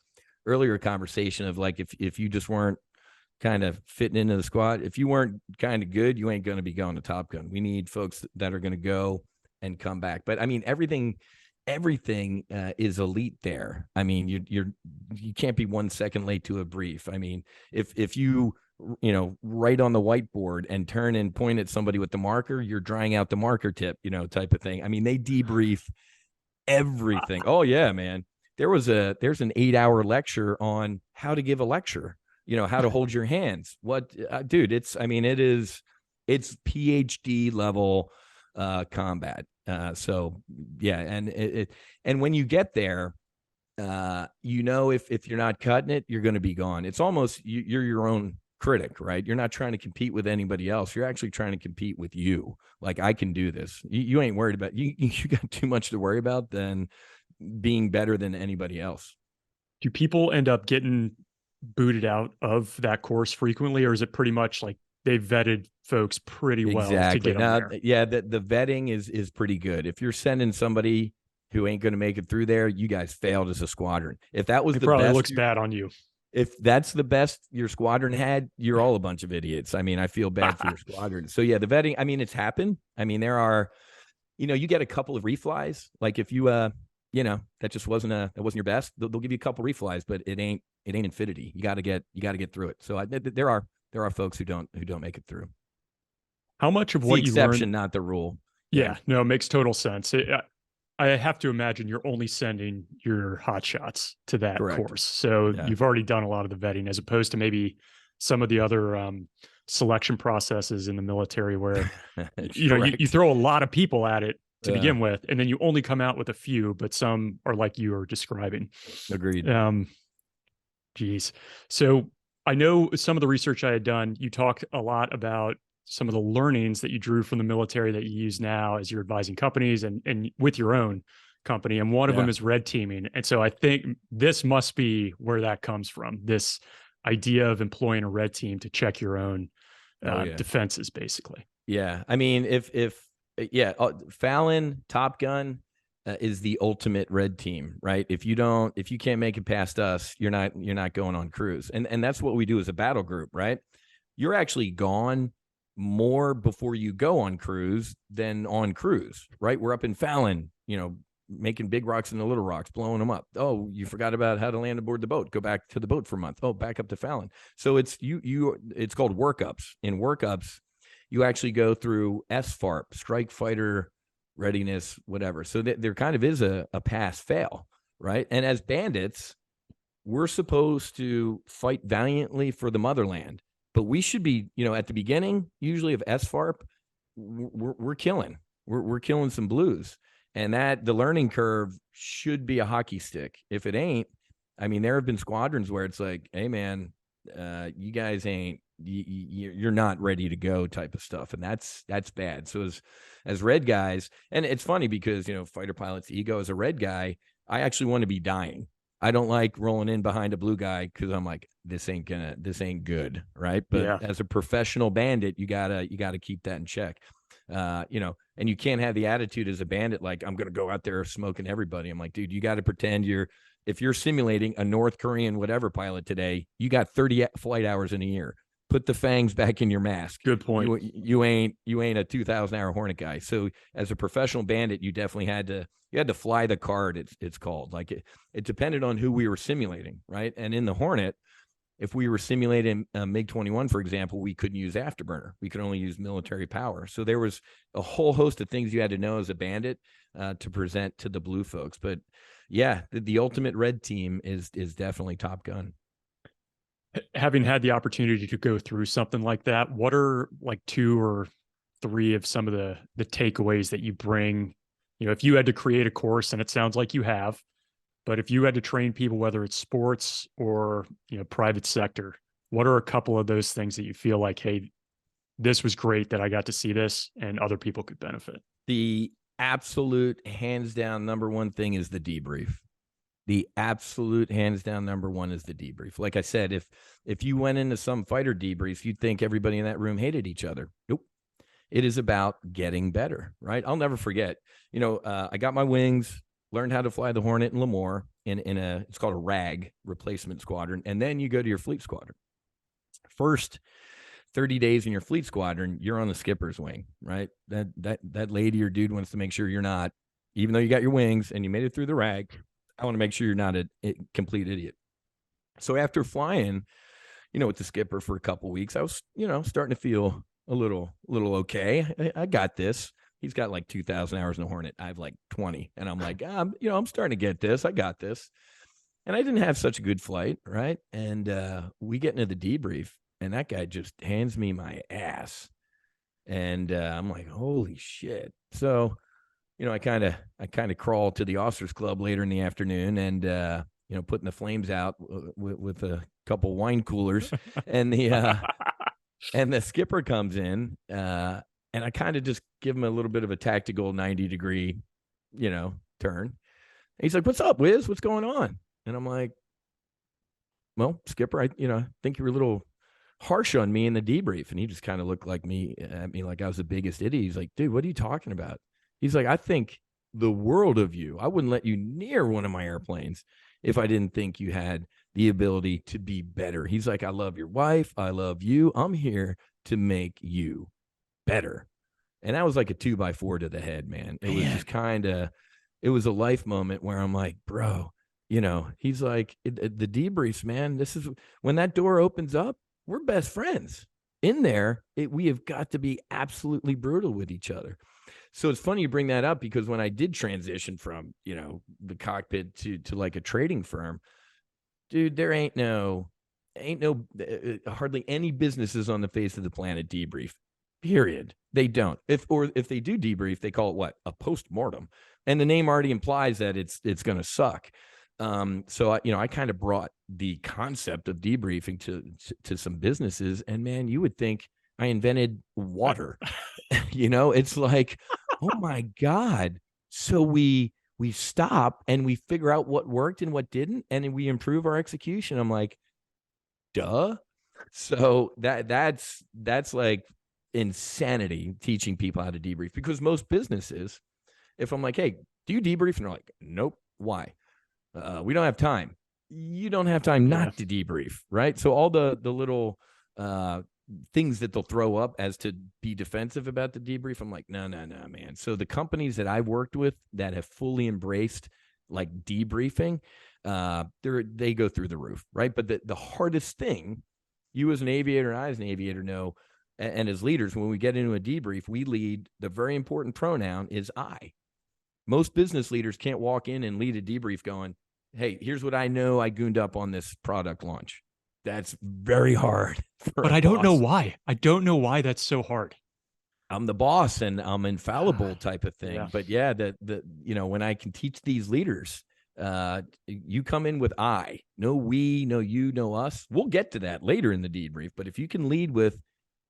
earlier conversation of, like, if you just weren't kind of fitting into the squad, if you weren't kind of good, you ain't going to be going to Top Gun. We need folks that are going to go and come back. But I mean, everything is elite there. I mean, you can't be 1 second late to a brief. I mean, if you write on the whiteboard and turn and point at somebody with the marker, you're drying out the marker tip, type of thing. I mean, they debrief everything. Oh yeah, man. There's an 8-hour lecture on how to give a lecture, how to hold your hands. Dude, it's PhD level combat. So yeah. And when you get there, if you're not cutting it, you're going to be gone. It's almost, you're your own critic, right? You're not trying to compete with anybody else. You're actually trying to compete with you. Like, I can do this. You ain't worried about, you got too much to worry about than being better than anybody else. Do people end up getting booted out of that course frequently, or is it pretty much like they've vetted folks pretty well to get them there? Yeah, the vetting is pretty good. If you're sending somebody who ain't going to make it through there, you guys failed as a squadron. If that was it the probably best, looks bad on you. If that's the best your squadron had, you're all a bunch of idiots. I mean, I feel bad for your squadron. So yeah, the vetting, I mean, it's happened. I mean, there are, you get a couple of reflies. Like, if you, that just wasn't your best, they'll give you a couple reflies, but it ain't infinity. You got to get through it. So there are folks who don't make it through. How much of it's what the you exception, learned, not the rule. Yeah, no, it makes total sense. I have to imagine you're only sending your hotshots to that Correct. course. So Yeah. You've already done a lot of the vetting, as opposed to maybe some of the other selection processes in the military where, you throw a lot of people at it to begin with, and then you only come out with a few, but some are like you are describing. Agreed. Geez. So I know some of the research I had done, you talked a lot about some of the learnings that you drew from the military that you use now as you're advising companies and with your own company. And one of them is red teaming. And so I think this must be where that comes from, this idea of employing a red team to check your own defenses, basically. Yeah. I mean, Fallon, Top Gun is the ultimate red team, right? If you can't make it past us, you're not going on cruise. And that's what we do as a battle group, right? You're actually gone more before you go on cruise than on cruise, right? We're up in Fallon, making big rocks into little rocks, blowing them up. Oh, you forgot about how to land aboard the boat. Go back to the boat for a month. Oh, back up to Fallon. So it's called workups. In workups, you actually go through SFARP, strike fighter readiness, whatever. So there kind of is a pass fail, right? And as bandits, we're supposed to fight valiantly for the motherland. But we should be, at the beginning, usually of SFARP, we're killing. We're killing some blues. And the learning curve should be a hockey stick. If it ain't, I mean, there have been squadrons where it's like, hey, man, you guys ain't, you're not ready to go type of stuff. And that's bad. So as red guys, and it's funny because, fighter pilot's ego, as a red guy, I actually want to be dying. I don't like rolling in behind a blue guy because I'm like, this ain't good, right? But as a professional bandit, you gotta keep that in check, and you can't have the attitude as a bandit like, I'm gonna go out there smoking everybody. I'm like, dude, you got to pretend if you're simulating a North Korean whatever pilot today, you got 30 flight hours in a year. Put the fangs back in your mask. Good point. You ain't a 2,000-hour Hornet guy. So as a professional bandit, you definitely had to fly the card. It's called, like, it depended on who we were simulating, right? And in the Hornet, If we were simulating a MiG-21, for example, we couldn't use afterburner. We could only use military power. So there was a whole host of things you had to know as a bandit to present to the blue folks. But yeah, the ultimate red team is definitely Top Gun. Having had the opportunity to go through something like that, what are like 2 or 3 of some of the takeaways that you bring? You know, if you had to create a course, and it sounds like you have, but if you had to train people, whether it's sports or, you know, private sector, what are a couple of those things that you feel like, hey, this was great that I got to see this and other people could benefit? The absolute hands down number one thing is the debrief. The absolute hands down number one is the debrief. Like I said, if you went into some fighter debrief, you'd think everybody in that room hated each other. Nope. It is about getting better, right? I'll never forget, I got my wings, learned how to fly the Hornet in Lemoore it's called a RAG, replacement squadron. And then you go to your fleet squadron. First 30 days in your fleet squadron, you're on the skipper's wing, right? That lady or dude wants to make sure you're not, even though you got your wings and you made it through the RAG, I want to make sure you're not a complete idiot. So after flying, with the skipper for a couple of weeks, I was, starting to feel a little okay. I got this. He's got like 2,000 hours in the Hornet. I have like 20. And I'm like, I'm starting to get this. I got this. And I didn't have such a good flight, right? And we get into the debrief, and that guy just hands me my ass. And I'm like, holy shit. So, I kind of crawled to the officers club later in the afternoon and, putting the flames out with a couple wine coolers and the skipper comes in, and I kind of just give him a little bit of a tactical 90-degree, turn. And he's like, "What's up, Whiz? What's going on?" And I'm like, "Well, skipper, I think you were a little harsh on me in the debrief." And he just kind of looked at me like I was the biggest idiot. He's like, "Dude, what are you talking about?" He's like, "I think the world of you. I wouldn't let you near one of my airplanes if I didn't think you had the ability to be better." He's like, "I love your wife. I love you. I'm here to make you better." And that was like a 2x4 to the head, man. It was just it was a life moment where I'm like, bro, he's like, the debriefs, man, this is when that door opens up, we're best friends. In there, we have got to be absolutely brutal with each other. So it's funny you bring that up, because when I did transition from, the cockpit to like a trading firm, dude, there ain't no hardly any businesses on the face of the planet debrief. Period. They don't. If they do debrief, they call it what? A post-mortem. And the name already implies that it's going to suck. So I kind of brought the concept of debriefing to some businesses, and man, you would think I invented water. It's like, oh my God. So we stop and we figure out what worked and what didn't, and then we improve our execution. I'm like, duh. So that's like insanity, teaching people how to debrief, because most businesses, if I'm like, "Hey, do you debrief?" and they're like, "Nope." Why? We don't have time. You don't have time not to debrief, right? So all the little things that they'll throw up as to be defensive about the debrief, I'm like, no, man. So the companies that I've worked with that have fully embraced like debriefing, they go through the roof, right? But the hardest thing, you as an aviator and I as an aviator know, and as leaders, when we get into a debrief, we lead, the very important pronoun is I. Most business leaders can't walk in and lead a debrief going, "Hey, here's what I know I gooned up on this product launch." That's very hard. But I don't know why. I don't know why that's so hard. I'm the boss and I'm infallible type of thing. Yeah. But yeah, when I can teach these leaders, you come in with I, no we, no you, no us. We'll get to that later in the debrief. But if you can lead with,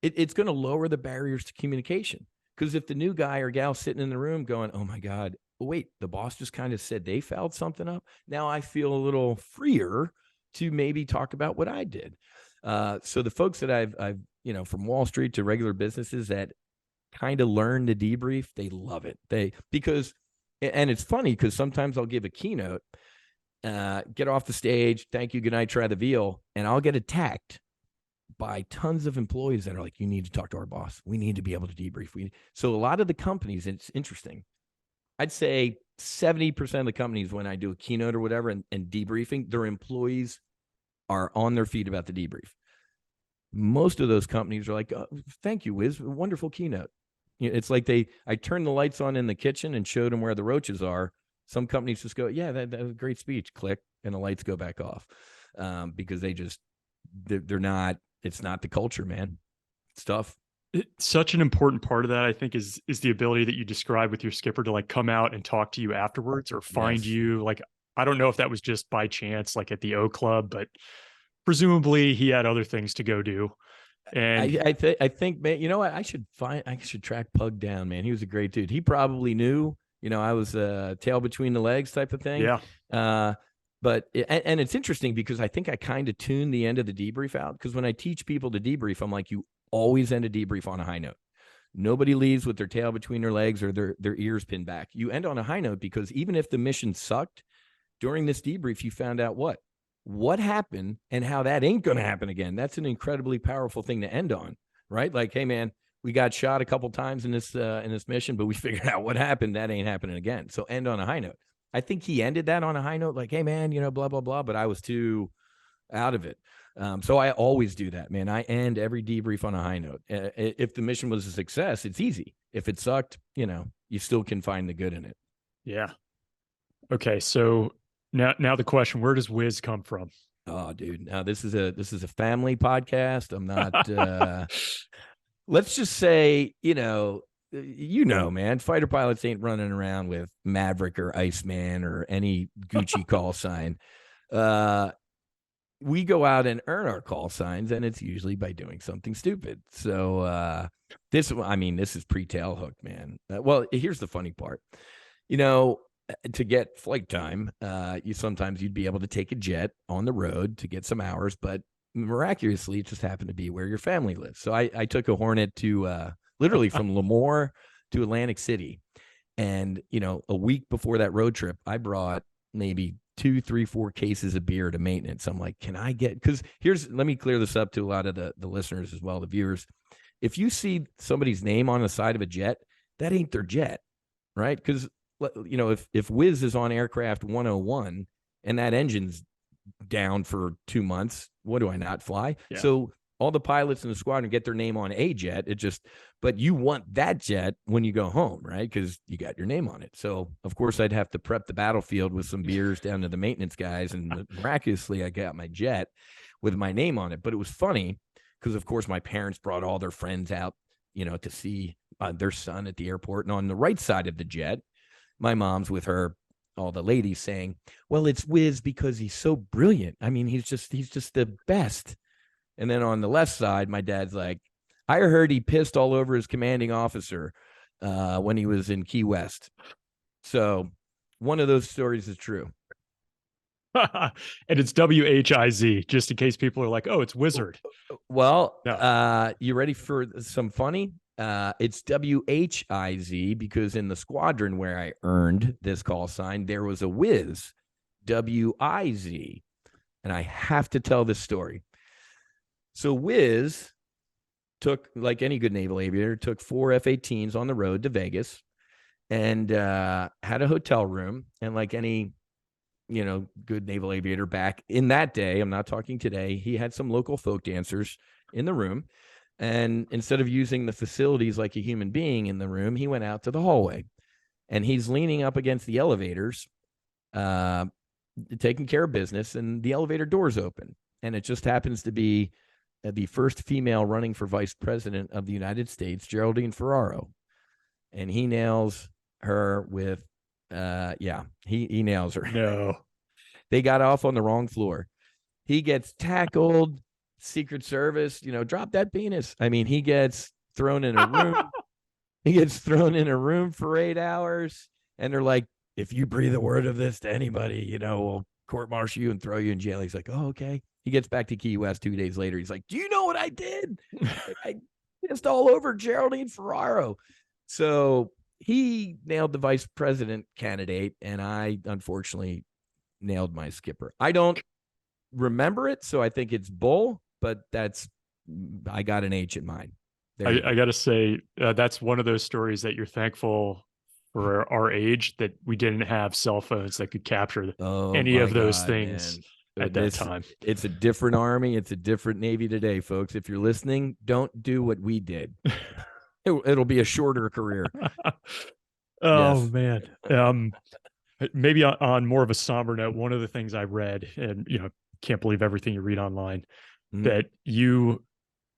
it's going to lower the barriers to communication. Because if the new guy or gal sitting in the room going, "Oh my God, wait, the boss just kind of said they fouled something up. Now I feel a little freer to maybe talk about what I did." So the folks that I've from Wall Street to regular businesses that kind of learn the debrief, they love it. And it's funny because sometimes I'll give a keynote, get off the stage, "Thank you, good night, try the veal," and I'll get attacked by tons of employees that are like, "You need to talk to our boss. We need to be able to debrief." So a lot of the companies, it's interesting. I'd say 70% of the companies, when I do a keynote or whatever and debriefing, their employees are on their feet about the debrief. Most of those companies are like, oh, thank you, Whiz, wonderful keynote. It's like I turned the lights on in the kitchen and showed them where the roaches are. Some companies just go, yeah, that was a great speech, click, and the lights go back off, because they're not, it's not the culture, man. It's tough. Such an important part of that, I think, is the ability that you describe with your skipper to like come out and talk to you afterwards or find you. Like, I don't know if that was just by chance, like at the O Club, but presumably he had other things to go do. And I think, man, you know what? I should track Pug down, man. He was a great dude. He probably knew, I was a tail between the legs type of thing. Yeah. But it's interesting because I think I kind of tuned the end of the debrief out, because when I teach people to debrief, I'm like, you always end a debrief on a high note. Nobody leaves with their tail between their legs or their ears pinned back. You end on a high note, because even if the mission sucked, during this debrief, you found out what happened and how that ain't going to happen again. That's an incredibly powerful thing to end on, right? Like, hey man, we got shot a couple times in this mission, but we figured out what happened. That ain't happening again. So end on a high note. I think he ended that on a high note, like, hey man, blah, blah, blah, but I was too out of it. So I always do that, man. I end every debrief on a high note. If the mission was a success, it's easy. If it sucked, you still can find the good in it. Yeah. Okay. So now the question, where does Whiz come from? Oh, dude. Now this is a family podcast. I'm not, let's just say, man, fighter pilots ain't running around with Maverick or Iceman or any Gucci call sign. We go out and earn our call signs, and it's usually by doing something stupid. So this is pre-tail hook, man. Well, here's the funny part. To get flight time, you'd be able to take a jet on the road to get some hours, but miraculously, it just happened to be where your family lives. So I took a Hornet to literally from Lemoore to Atlantic City. And, a week before that road trip, I brought maybe 2, 3, 4 cases of beer to maintenance. I'm like, can I get, because let me clear this up to a lot of the listeners as well, the viewers. If you see somebody's name on the side of a jet, that ain't their jet, right? Because, if Whiz is on aircraft 101 and that engine's down for 2 months, what do I not fly? Yeah. So all the pilots in the squadron get their name on a jet. But you want that jet when you go home, right? Because you got your name on it. So of course I'd have to prep the battlefield with some beers down to the maintenance guys. And miraculously I got my jet with my name on it. But it was funny because of course my parents brought all their friends out, to see their son at the airport. And on the right side of the jet, my mom's with all the ladies saying, well, it's Whiz because he's so brilliant. I mean, he's just the best. And then on the left side, my dad's like, I heard he pissed all over his commanding officer when he was in Key West. So one of those stories is true. And it's WHIZ, just in case people are like, oh, it's Wizard. Well, no. You ready for some funny? It's WHIZ because in the squadron where I earned this call sign, there was a Whiz, WIZ. And I have to tell this story. So Whiz took, like any good naval aviator, took 4 F-18s on the road to Vegas and had a hotel room. And like any, good naval aviator back in that day, I'm not talking today, he had some local folk dancers in the room. And instead of using the facilities like a human being in the room, he went out to the hallway. And he's leaning up against the elevators, taking care of business, and the elevator doors open. And it just happens to be the first female running for vice president of the United States, Geraldine Ferraro. And he nails her with, he nails her. No. They got off on the wrong floor. He gets tackled. Secret Service, drop that penis. I mean, he gets thrown in a room. He gets thrown in a room for 8 hours. And they're like, if you breathe a word of this to anybody, we'll court-martial you and throw you in jail. He's like, oh, okay. He gets back to Key West 2 days later. He's like, do you know what I did? I pissed all over Geraldine Ferraro. So he nailed the vice president candidate. And I, unfortunately, nailed my skipper. I don't remember it, so I think it's bull. But I got an H in mine. I got to say, that's one of those stories that you're thankful for our age that we didn't have cell phones that could capture any of those things. at that time. It's a different Army. It's a different Navy today, folks. If you're listening, don't do what we did. It'll be a shorter career. Oh, Yes. man. Maybe on more of a somber note, one of the things I read, and can't believe everything you read online, that you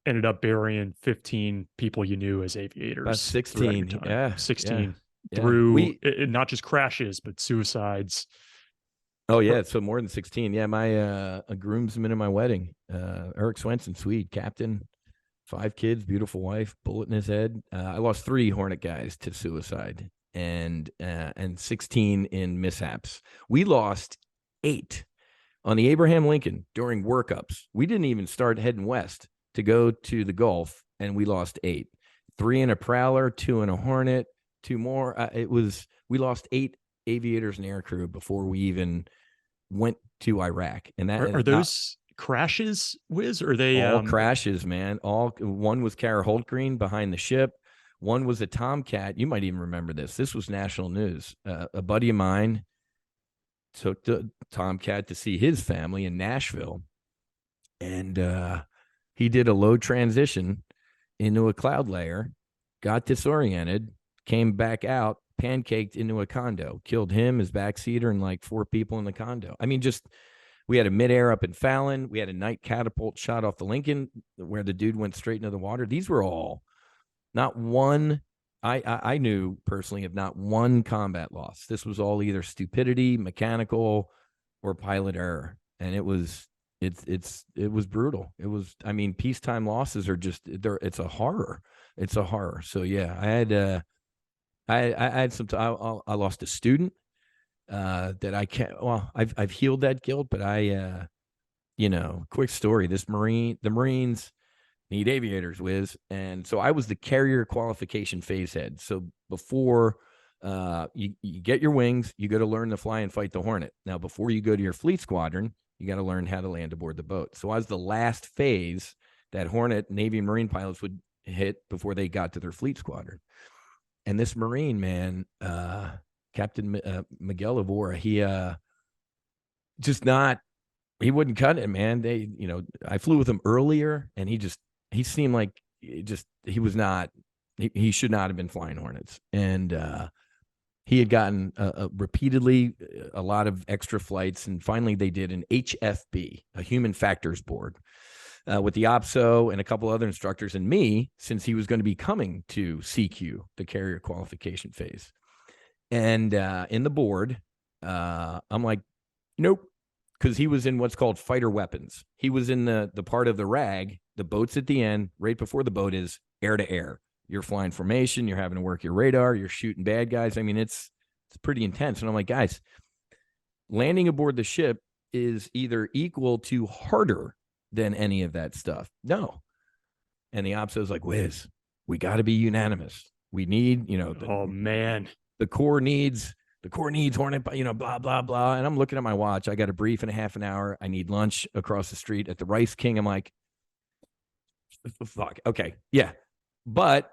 ended up burying 15 people you knew as aviators. About 16. Yeah. 16 yeah. through not just crashes, but suicides. Oh, yeah. So more than 16. Yeah. My a groomsman in my wedding, Eric Swenson, Swede, captain, 5 kids, beautiful wife, bullet in his head. I lost 3 Hornet guys to suicide and 16 in mishaps. We lost 8 on the Abraham Lincoln during workups. We didn't even start heading west to go to the Gulf, and we lost 8. 3 in a Prowler, 2 in a Hornet, 2 more. We lost 8 aviators and aircrew before we even went to Iraq. And that are those crashes, Whiz? Or are they all crashes, man? One was Kara Holtgreen behind the ship. One was a Tomcat. You might even remember this. This was national news. A buddy of mine took the Tomcat to see his family in Nashville, and he did a low transition into a cloud layer, got disoriented, came back out, pancaked into a condo, killed him, his backseater, and like 4 people in the condo. I mean, we had a midair up in Fallon. We had a night catapult shot off the Lincoln where the dude went straight into the water. These were all not one. I knew personally of not one combat loss. This was all either stupidity, mechanical, or pilot error. And it was brutal. It was, I mean, peacetime losses are just it's a horror. It's a horror. So yeah, I had some, I lost a student that I can't, well, I've healed that guilt, but quick story, the Marines need aviators, Whiz. And so I was the carrier qualification phase head. So before you get your wings, you go to learn to fly and fight the Hornet. Now, before you go to your fleet squadron, you got to learn how to land aboard the boat. So I was the last phase that Hornet Navy and Marine pilots would hit before they got to their fleet squadron. And this Marine, man, Captain Miguel Avora, he wouldn't cut it, man. I flew with him earlier, and he seemed like he was not, he should not have been flying Hornets. And he had gotten repeatedly a lot of extra flights. And finally they did an HFB, a human factors board, with the OPSO and a couple other instructors and me, since he was going to be coming to CQ, the carrier qualification phase. And in the board, I'm like, nope. Because he was in what's called fighter weapons. He was in the part of the RAG, the boat's at the end, right before the boat is air to air. You're flying formation, you're having to work your radar, you're shooting bad guys. I mean, it's pretty intense. And I'm like, guys, landing aboard the ship is either equal to harder than any of that stuff. No. And the OPSO is like, Whiz, we got to be unanimous. We need, the Corps needs Hornet, blah, blah, blah. And I'm looking at my watch. I got a brief in a half an hour. I need lunch across the street at the Rice King. I'm like, fuck. Okay. Yeah. But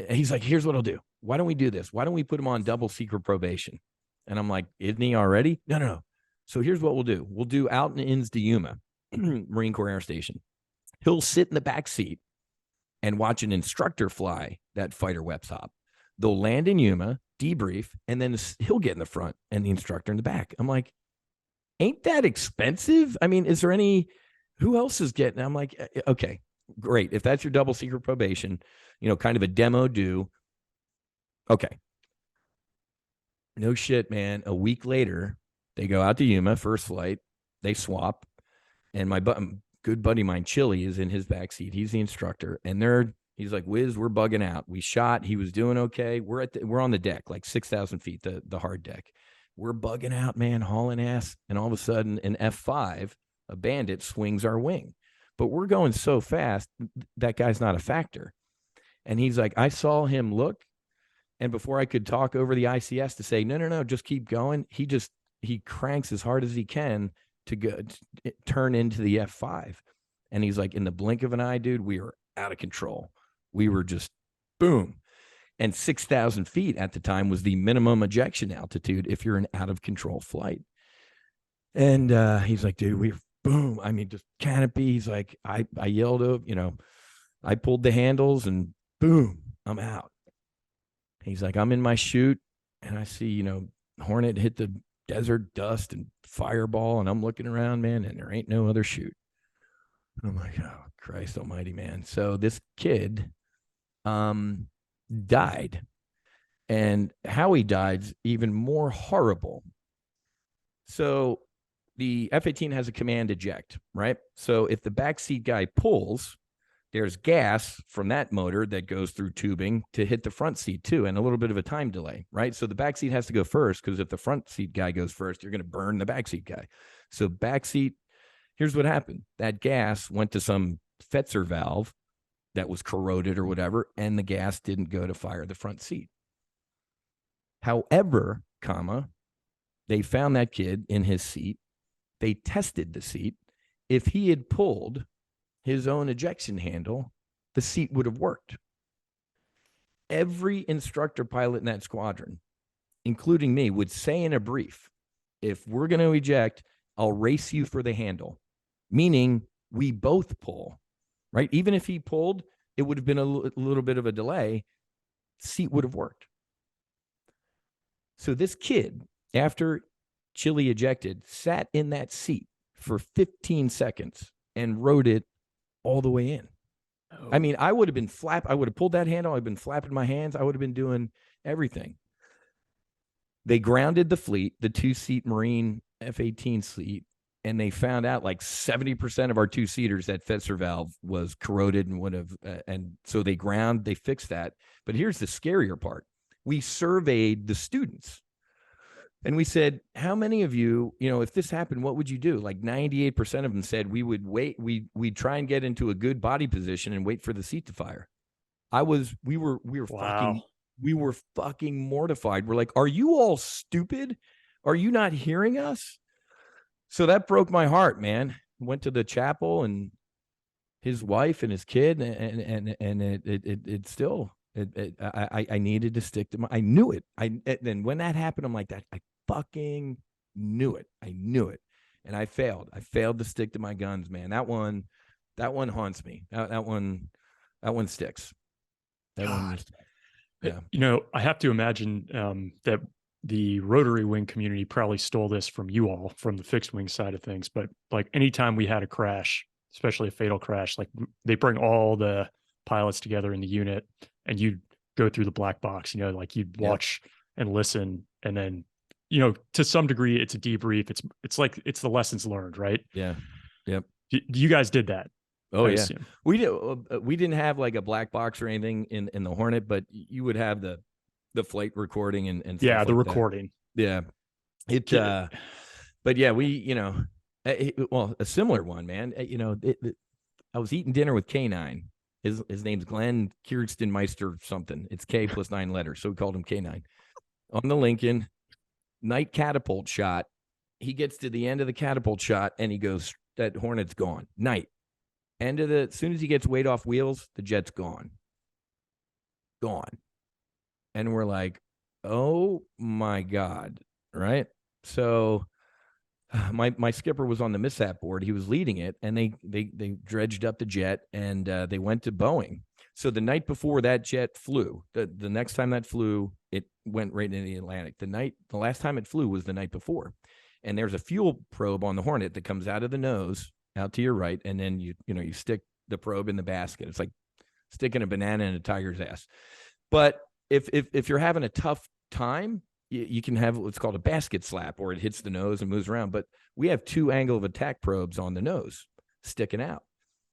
he's like, here's what I'll do. Why don't we do this? Why don't we put him on double secret probation? And I'm like, isn't he already? No. So here's what we'll do. We'll do out in Inns de Yuma, Marine Corps Air Station. He'll sit in the back seat and watch an instructor fly that fighter web hop. They'll land in Yuma, debrief, and then he'll get in the front and the instructor in the back. I'm like, ain't that expensive? I mean, is there who else is getting? I'm like, okay, great. If that's your double secret probation, kind of a demo do. Okay. No shit, man. A week later, they go out to Yuma, first flight, they swap. And my good buddy of mine, Chili, is in his backseat. He's the instructor. And he's like, Whiz, we're bugging out. We shot. He was doing okay. We're on the deck, like 6,000 feet, the hard deck. We're bugging out, man, hauling ass. And all of a sudden, an F5, a Bandit, swings our wing. But we're going so fast, that guy's not a factor. And he's like, I saw him look. And before I could talk over the ICS to say, no, just keep going, he cranks as hard as he can to turn into the F5. And he's like, in the blink of an eye, dude, we were out of control. We were just boom. And 6,000 feet at the time was the minimum ejection altitude if you're in out of control flight. And he's like, dude, we boom. I mean, just canopy. He's like, I yelled up, I pulled the handles and boom, I'm out. He's like, I'm in my chute and I see, Hornet hit the desert dust and fireball. And I'm looking around, man, and there ain't no other chute. I'm like, oh, Christ almighty, man. So this kid died. And how he died's even more horrible. So the F-18 has a command eject, right? So if the backseat guy pulls, there's gas from that motor that goes through tubing to hit the front seat too, and a little bit of a time delay, right? So the backseat has to go first, because if the front seat guy goes first, you're going to burn the backseat guy. So backseat, here's what happened. That gas went to some Fetzer valve that was corroded or whatever, and the gas didn't go to fire the front seat. However, they found that kid in his seat. They tested the seat. If he had pulled his own ejection handle, the seat would have worked. Every instructor pilot in that squadron, including me, would say in a brief, if we're going to eject, I'll race you for the handle, meaning we both pull, right? Even if he pulled, it would have been a little bit of a delay. Seat would have worked. So this kid, after Chili ejected, sat in that seat for 15 seconds and rode it all the way in. I mean, I would have been I would have pulled that handle. I'd been flapping my hands. I would have been doing everything. They grounded the fleet, the 2-seat Marine F-18 seat, and they found out like 70% of our 2-seaters, that Fetzer valve was corroded and would have, and so they fixed that. But here's the scarier part. We surveyed the students and we said, how many of you, if this happened, what would you do? Like 98% of them said we would wait. We'd try and get into a good body position and wait for the seat to fire. We were fucking mortified. We're like, are you all stupid? Are you not hearing us? So that broke my heart, man. Went to the chapel and his wife and his kid, and it still, I needed to stick to I knew it. Then when that happened, I'm like, that I fucking knew it. I knew it. And I failed to stick to my guns, man. That one haunts me. That one sticks. Yeah. I have to imagine that the rotary wing community probably stole this from you all, from the fixed wing side of things. But like anytime we had a crash, especially a fatal crash, like they bring all the pilots together in the unit and you go through the black box, like you'd watch and listen. And then, to some degree it's a debrief. It's like, it's the lessons learned, right? Yeah. Yep. You guys did that. Oh, yeah. We didn't have like a black box or anything in the Hornet, but you would have the flight recording and stuff the like recording. That. Yeah. But yeah, we, a similar one, man. I was eating dinner with K9. His name's Glenn Kirstenmeister something. It's K plus 9 letters, so we called him K9. On the Lincoln, night catapult shot. He gets to the end of the catapult shot and he goes, that Hornet's gone. Night. As soon as he gets weight off wheels, the jet's gone. And we're like, oh my God. Right. So my skipper was on the Mishap board. He was leading it, and they dredged up the jet, and they went to Boeing. So the night before that jet flew, the next time that flew, it went right into the Atlantic. The last time it flew was the night before. And there's a fuel probe on the Hornet that comes out of the nose out to your right, and then you stick the probe in the basket. It's like sticking a banana in a tiger's ass. But if you're having a tough time, you can have what's called a basket slap, or it hits the nose and moves around. But we have 2 angle of attack probes on the nose sticking out.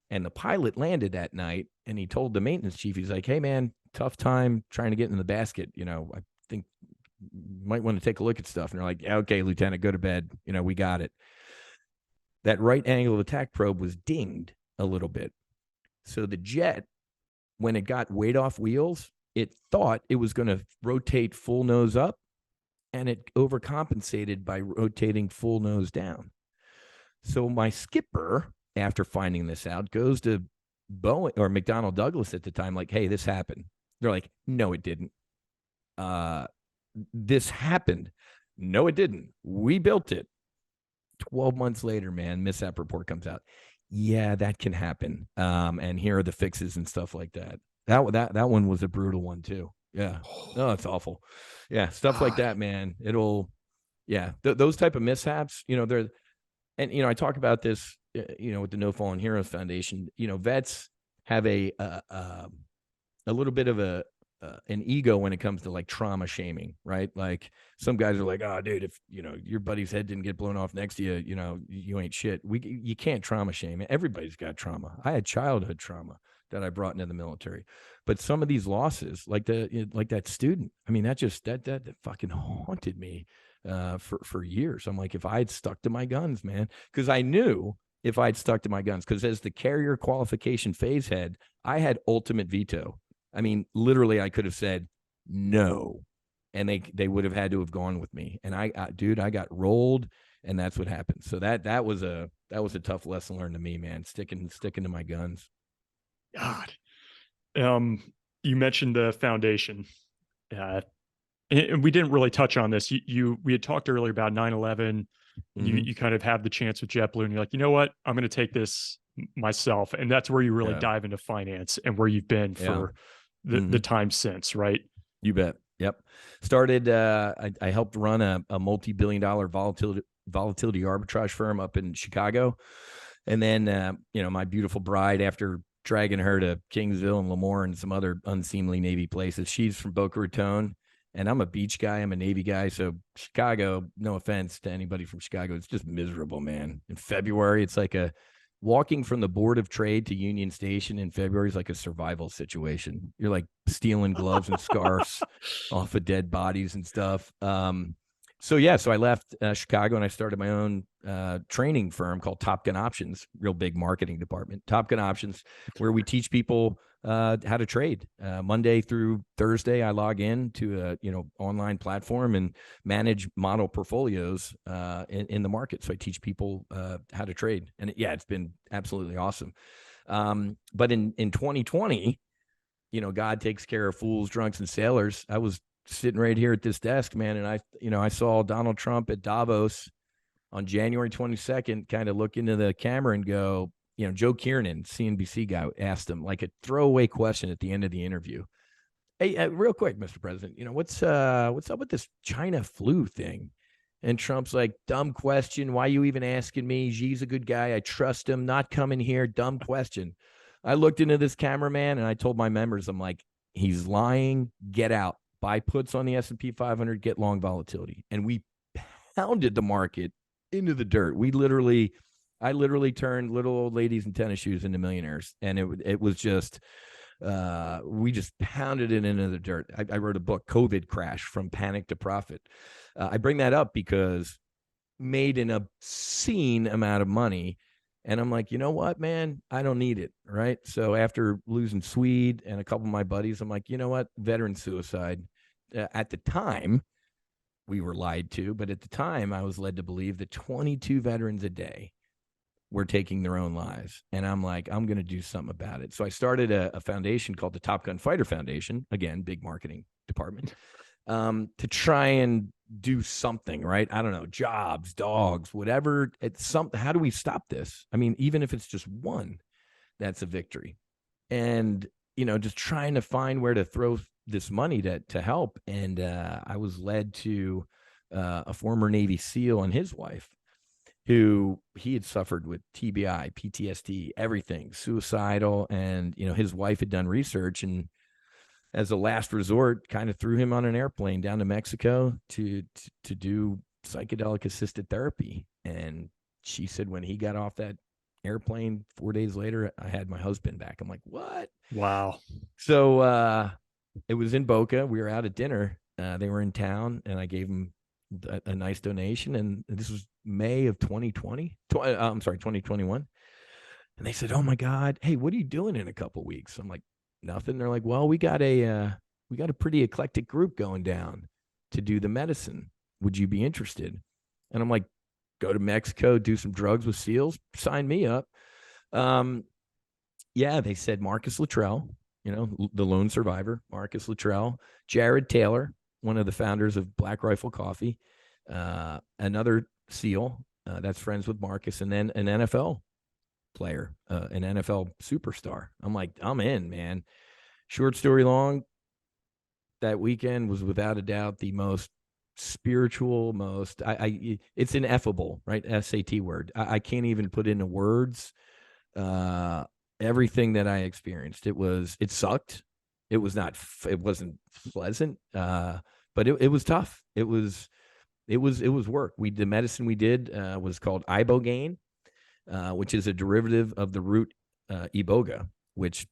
And the pilot landed that night, and he told the maintenance chief, he's like, hey, man, tough time trying to get in the basket. I think you might want to take a look at stuff. And they're like, yeah, okay, Lieutenant, go to bed. We got it. That right angle of attack probe was dinged a little bit. So the jet, when it got weight off wheels, it thought it was going to rotate full nose up, and it overcompensated by rotating full nose down. So my skipper, after finding this out, goes to Boeing or McDonnell Douglas at the time, like, hey, this happened. They're like, no, it didn't. This happened. No, it didn't. We built it. 12 months later, man, mishap report comes out. Yeah, that can happen. And here are the fixes and stuff like that. That one was a brutal one too. Yeah. Oh, it's awful. Yeah, stuff like that, man. Those type of mishaps, they're, and I talk about this, with the No Fallen Heroes Foundation. Vets have a little bit of an ego when it comes to like trauma shaming, right? Like some guys are like, oh, dude, if your buddy's head didn't get blown off next to you, you ain't shit. You can't trauma shame. Everybody's got trauma. I had childhood trauma that I brought into the military, but some of these losses, like that student, I mean, that fucking haunted me for years. I'm like, if I had stuck to my guns, man, because I knew if I'd stuck to my guns, because as the carrier qualification phase head, I had ultimate veto. I mean, literally, I could have said no, and they would have had to have gone with me. And I got rolled, and that's what happened. So that was a tough lesson learned to me, man. Sticking to my guns. God, you mentioned the foundation, and we didn't really touch on this. We had talked earlier about 9/11. You kind of have the chance with JetBlue, and you're like, you know what, I'm going to take this myself, and that's where you really dive into finance and where you've been for the time since, right? You bet. Yep. Started. I helped run a multi-billion-dollar volatility arbitrage firm up in Chicago, and then my beautiful bride, after dragging her to Kingsville and Lemoore and some other unseemly Navy places, she's from Boca Raton. And I'm a beach guy. I'm a Navy guy. So Chicago, no offense to anybody from Chicago, it's just miserable, man. In February, it's like walking from the Board of Trade to Union Station in February is like a survival situation. You're like stealing gloves and scarves off of dead bodies and stuff. So I left Chicago and I started my own training firm called Top Gun Options, real big marketing department. Top Gun Options, where we teach people how to trade. Monday through Thursday, I log in to a online platform and manage model portfolios in the market. So I teach people how to trade, and it's been absolutely awesome. But in 2020, God takes care of fools, drunks, and sailors. I was sitting right here at this desk, man, and I saw Donald Trump at Davos on January 22nd kind of look into the camera and go, Joe Kiernan, CNBC guy, asked him like a throwaway question at the end of the interview. Hey, real quick, Mr. President, what's up with this China flu thing? And Trump's like, dumb question. Why you even asking me? Xi's a good guy. I trust him. Not coming here. Dumb question. I looked into this cameraman and I told my members, I'm like, he's lying. Get out. Buy puts on the S&P 500, get long volatility. And we pounded the market into the dirt. I literally turned little old ladies in tennis shoes into millionaires. And it was just, we just pounded it into the dirt. I wrote a book, COVID Crash, From Panic to Profit. I bring that up because made an obscene amount of money. And I'm like, you know what, man, I don't need it. Right. So after losing Swede and a couple of my buddies, I'm like, you know what, veteran suicide. At the time, we were lied to, but at the time I was led to believe that 22 veterans a day were taking their own lives. And I'm like, I'm going to do something about it. So I started a foundation called the Top Gun Fighter Foundation. Again, big marketing department, to try and do something, right? I don't know, jobs, dogs, whatever. It's something. How do we stop this? I mean, even if it's just one, that's a victory. And, just trying to find where to throw this money to help. And I was led to a former Navy SEAL and his wife, who he had suffered with TBI, PTSD, everything, suicidal. And, his wife had done research and as a last resort, kind of threw him on an airplane down to Mexico to do psychedelic assisted therapy. And she said, when he got off that airplane 4 days later, I had my husband back. I'm like, what? Wow. So it was in Boca. We were out at dinner. They were in town and I gave him a nice donation. And this was May of 2021. And they said, oh my God, hey, what are you doing in a couple of weeks? I'm like, nothing. They're like, well, we got a pretty eclectic group going down to do the medicine. Would you be interested? And I'm like, go to Mexico, do some drugs with SEALs, sign me up. They said Marcus Luttrell, the lone survivor, Marcus Luttrell, Jared Taylor, one of the founders of Black Rifle Coffee, another SEAL, that's friends with Marcus, and then an NFL player, an NFL superstar. I'm like, I'm in, man. Short story long, that weekend was without a doubt the most spiritual, most it's ineffable, right? SAT word. I can't even put into words everything that I experienced. It sucked. It wasn't pleasant, but it was tough. It was work. The medicine we did was called ibogaine, which is a derivative of the root iboga, which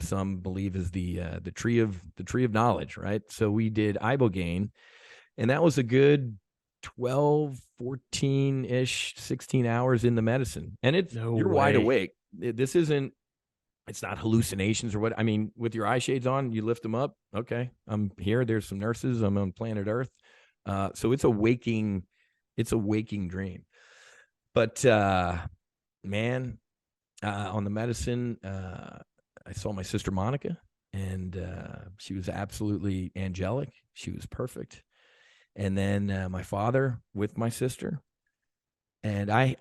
some believe is the tree of knowledge, right? So we did ibogaine, and that was a good 12, 14-ish, 16 hours in the medicine. And you're wide awake. It's not hallucinations or what. I mean, with your eye shades on, you lift them up. Okay, I'm here. There's some nurses. I'm on planet Earth. So it's a waking dream. But man, on the medicine, I saw my sister Monica, and she was absolutely angelic. She was perfect. And then my father with my sister, and I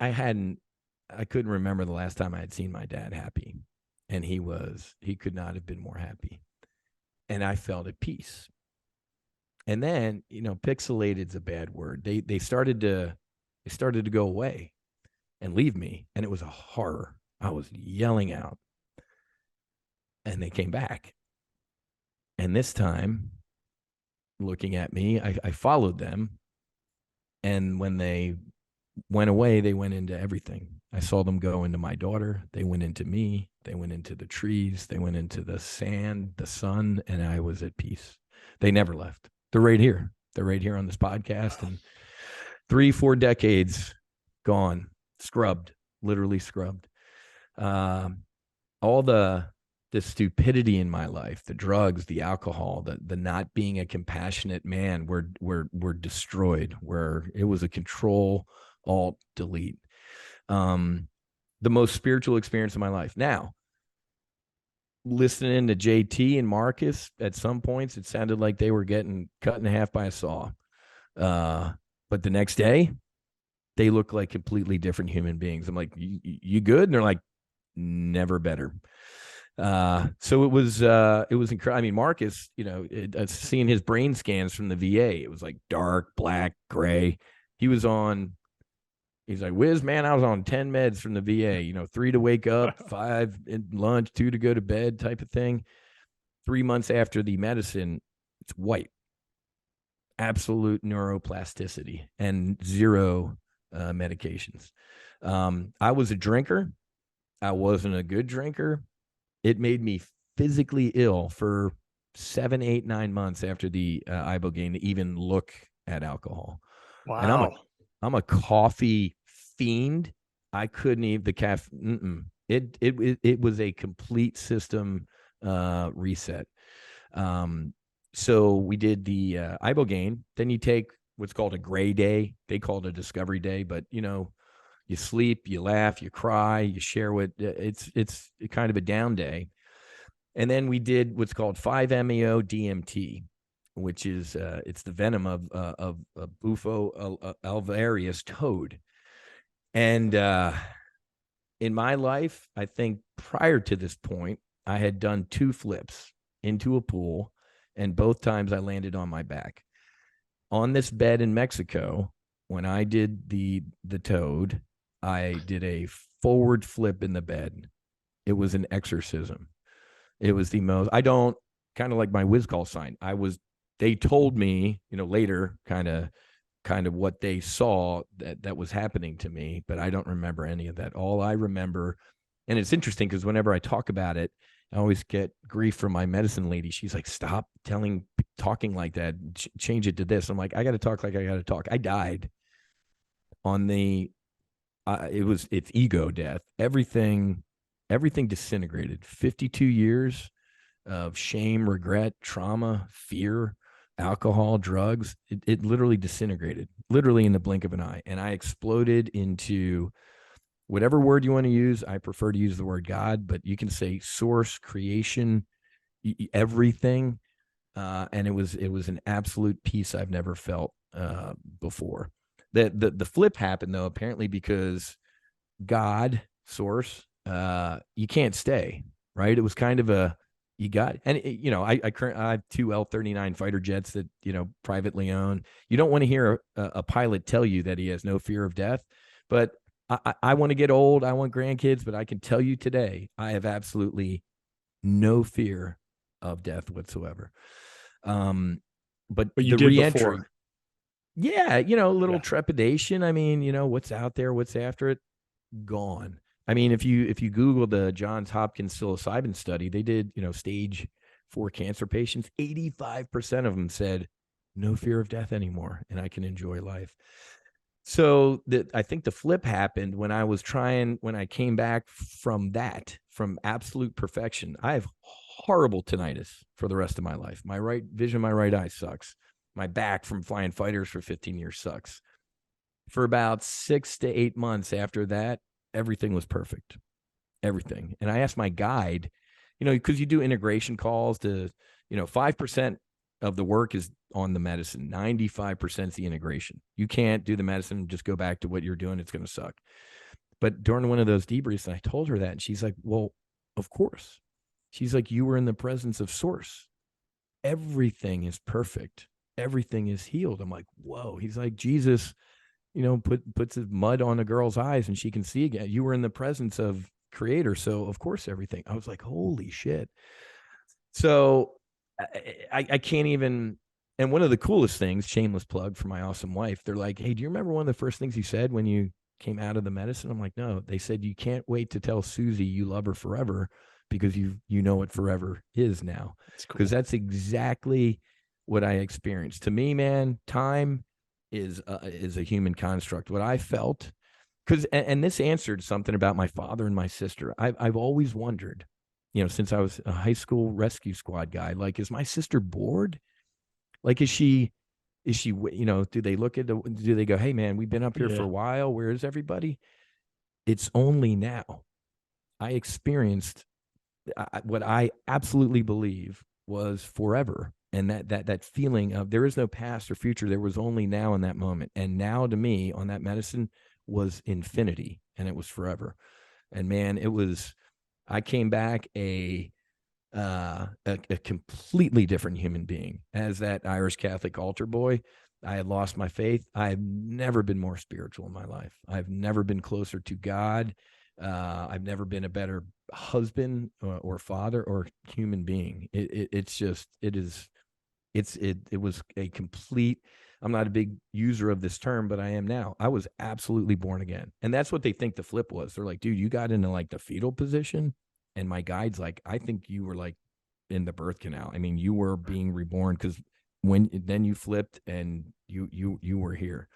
couldn't remember the last time I had seen my dad happy, and he could not have been more happy, and I felt at peace. And then, pixelated is a bad word. They started to go away and leave me, and it was a horror. I was yelling out, and they came back. And this time, looking at me, I followed them. And when they went away, they went into everything. I saw them go into my daughter. They went into me. They went into the trees. They went into the sand, the sun, and I was at peace. They never left. They're right here. They're right here on this podcast. And 3-4 decades gone, scrubbed, literally scrubbed. All the stupidity in my life, the drugs, the alcohol, the not being a compassionate man were destroyed, where it was a control, alt, delete. The most spiritual experience of my life. Now, listening to JT and Marcus, at some points, it sounded like they were getting cut in half by a saw. But the next day, they look like completely different human beings. I'm like, you good? And they're like, never better. So it was incredible. I mean, Marcus, seeing his brain scans from the VA, it was like dark, black, gray. He's like, Whiz, man, I was on 10 meds from the VA, 3 to wake up, 5 in lunch, 2 to go to bed type of thing. 3 months after the medicine, it's white. Absolute neuroplasticity and 0 medications. I was a drinker. I wasn't a good drinker. It made me physically ill for 7, 8, 9 months after the ibogaine to even look at alcohol. Wow. And I'm a coffee fiend. I couldn't even the caffeine. It was a complete system reset. So we did the ibogaine. Then you take what's called a gray day. They call it a discovery day, but you sleep, you laugh, you cry, you share what it's kind of a down day. And then we did what's called 5-MeO DMT, which is it's the venom of Bufo alvarius toad. And in my life, I think prior to this point, I had done 2 flips into a pool, and both times I landed on my back. On this bed in Mexico, when I did the toad, I did a forward flip in the bed. It was an exorcism. It was the most, kind of like my Whiz call sign. They told me, later kind of what they saw that was happening to me, but I don't remember any of that. All I remember, and it's interesting because whenever I talk about it, I always get grief from my medicine lady. She's like, stop talking like that. Change it to this. I'm like, I got to talk like I got to talk. I died on it's ego death. Everything disintegrated. 52 years of shame, regret, trauma, fear, alcohol, drugs. It literally disintegrated, literally in the blink of an eye. And I exploded into whatever word you want to use. I prefer to use the word God, but you can say source, creation, everything. And it was an absolute peace I've never felt before. The flip happened though, apparently because God, source, you can't stay, right? It was kind of a, you got, and I have two L-39 fighter jets that, privately own. You don't want to hear a pilot tell you that he has no fear of death, but I want to get old. I want grandkids, but I can tell you today, I have absolutely no fear of death whatsoever. But you the did re-entry, before. yeah, a little trepidation. I mean, what's out there, what's after it, gone. I mean, if you Google the Johns Hopkins psilocybin study, they did, stage 4 cancer patients, 85% of them said no fear of death anymore, and I can enjoy life. So I think the flip happened when I came back from absolute perfection. I have horrible tinnitus for the rest of my life. My right vision, my right eye sucks. My back from flying fighters for 15 years sucks. For about 6 to 8 months after that, everything was perfect. Everything. And I asked my guide, because you do integration calls to, 5% of the work is on the medicine. 95% is the integration. You can't do the medicine and just go back to what you're doing. It's going to suck. But during one of those debriefs, I told her that, and she's like, well, of course. She's like, you were in the presence of source. Everything is perfect. Everything is healed. I'm like, whoa. He's like, Jesus, puts mud on a girl's eyes and she can see again. You were in the presence of creator. So of course, everything. I was like, holy shit. So I can't even, and one of the coolest things, shameless plug for my awesome wife, they're like, hey, do you remember one of the first things you said when you came out of the medicine? I'm like, no. They said, you can't wait to tell Susie you love her forever because you know what forever is now. Because that's exactly what I experienced. To me, man, time is a human construct. What I felt, and this answered something about my father and my sister. I've always wondered, since I was a high school rescue squad guy, like, is my sister bored? Like, is she, do they do they go, hey man, we've been up here for a while. Where is everybody? It's only now I experienced what I absolutely believe was forever. And that feeling of there is no past or future. There was only now in that moment. And now to me on that medicine was infinity, and it was forever. And man, I came back a completely different human being. As that Irish Catholic altar boy, I had lost my faith. I've never been more spiritual in my life. I've never been closer to God. I've never been a better husband or father or human being. It was a complete, I'm not a big user of this term, but I am now. I was absolutely born again. And that's what they think the flip was. They're like, dude, you got into like the fetal position. And my guide's like, I think you were like in the birth canal. I mean, you were being reborn, because then you flipped and you were here.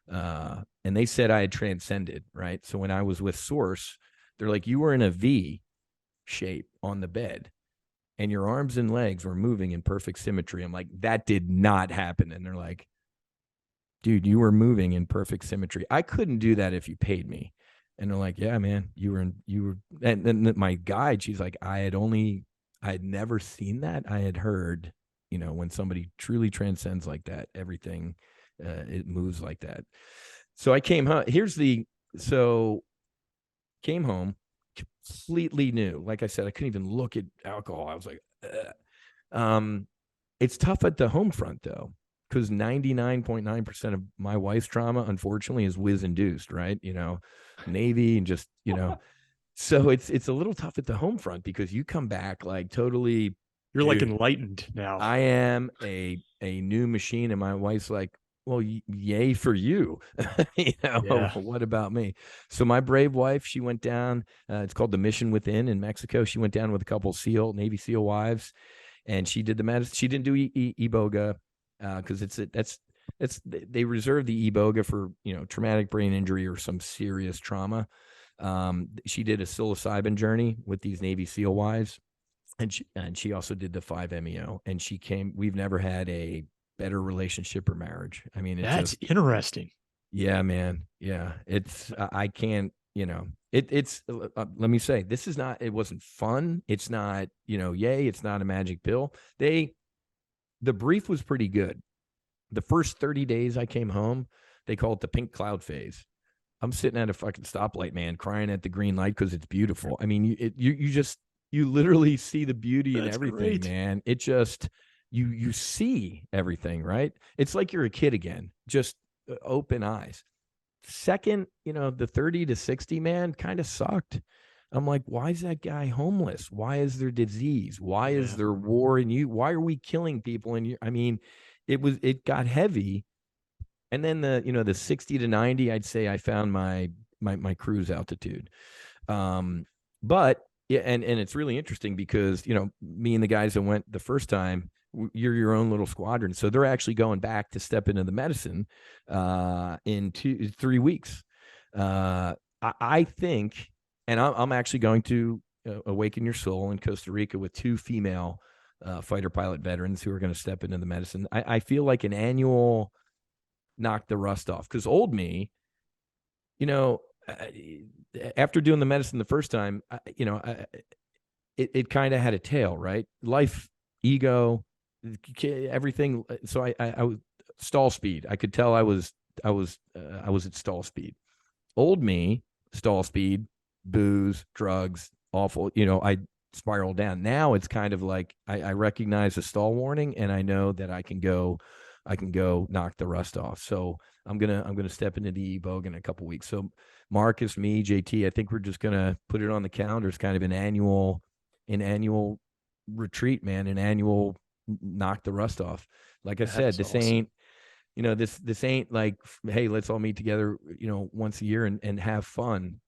And they said I had transcended, right? So when I was with Source, they're like, you were in a V shape on the bed and your arms and legs were moving in perfect symmetry. I'm like, that did not happen. And they're like, dude, you were moving in perfect symmetry. I couldn't do that if you paid me. And they're like, yeah, man, you were, and then my guide, she's like, I had never seen that. I had heard, when somebody truly transcends like that, everything, it moves like that. So I came home. Came home completely new. Like I said, I couldn't even look at alcohol. I was like, it's tough at the home front though, because 99.9% of my wife's trauma, unfortunately, is whiz induced, right? Navy and just, so it's a little tough at the home front because you come back like totally. You're like enlightened now. I am a new machine. And my wife's like, well, yay for you. What about me? So my brave wife, she went down, it's called the Mission Within in Mexico. She went down with a couple of Navy SEAL wives, and she did the medicine. She didn't do Iboga because they reserve the Iboga for, traumatic brain injury or some serious trauma. She did a psilocybin journey with these Navy SEAL wives, and she also did the 5-MeO, and we've never had a better relationship or marriage. I mean, that's interesting. Yeah, man. Yeah. I can't, it's, let me say, it wasn't fun. It's not, yay, it's not a magic pill. The brief was pretty good. The first 30 days I came home, They call it the pink cloud phase. I'm sitting at a fucking stoplight, man, crying at the green light because it's beautiful. I mean, you literally see the beauty in everything, great. man. It just you see everything, right? It's like you're a kid again, just open eyes. Second, the 30 to 60, man, kind of sucked. I'm like, why is that guy homeless? Why is there disease? Why is there war in you? Why are we killing people in you? I mean, it got heavy. And then the 60 to 90, I'd say I found my cruise altitude. But yeah, and it's really interesting because, me and the guys that went the first time, you're your own little squadron. So they're actually going back to step into the medicine in 3 weeks. I think, and I'm actually going to awaken your soul in Costa Rica with 2 female fighter pilot veterans who are going to step into the medicine. I feel like an annual knock the rust off, because old me, after doing the medicine the first time, it kind of had a tail, right? Life, ego, everything. So I was stall speed. I could tell I was at stall speed. Old me, stall speed, booze, drugs, awful. I spiraled down. Now it's kind of like I recognize a stall warning, and I know that I can go knock the rust off. So I'm gonna step into the Evogue in a couple weeks. So Marcus, me, JT, I think we're just gonna put it on the calendar. It's kind of an annual retreat, man, an annual knock the rust off. Like I said, this awesome. This ain't like, hey, let's all meet together, once a year and have fun.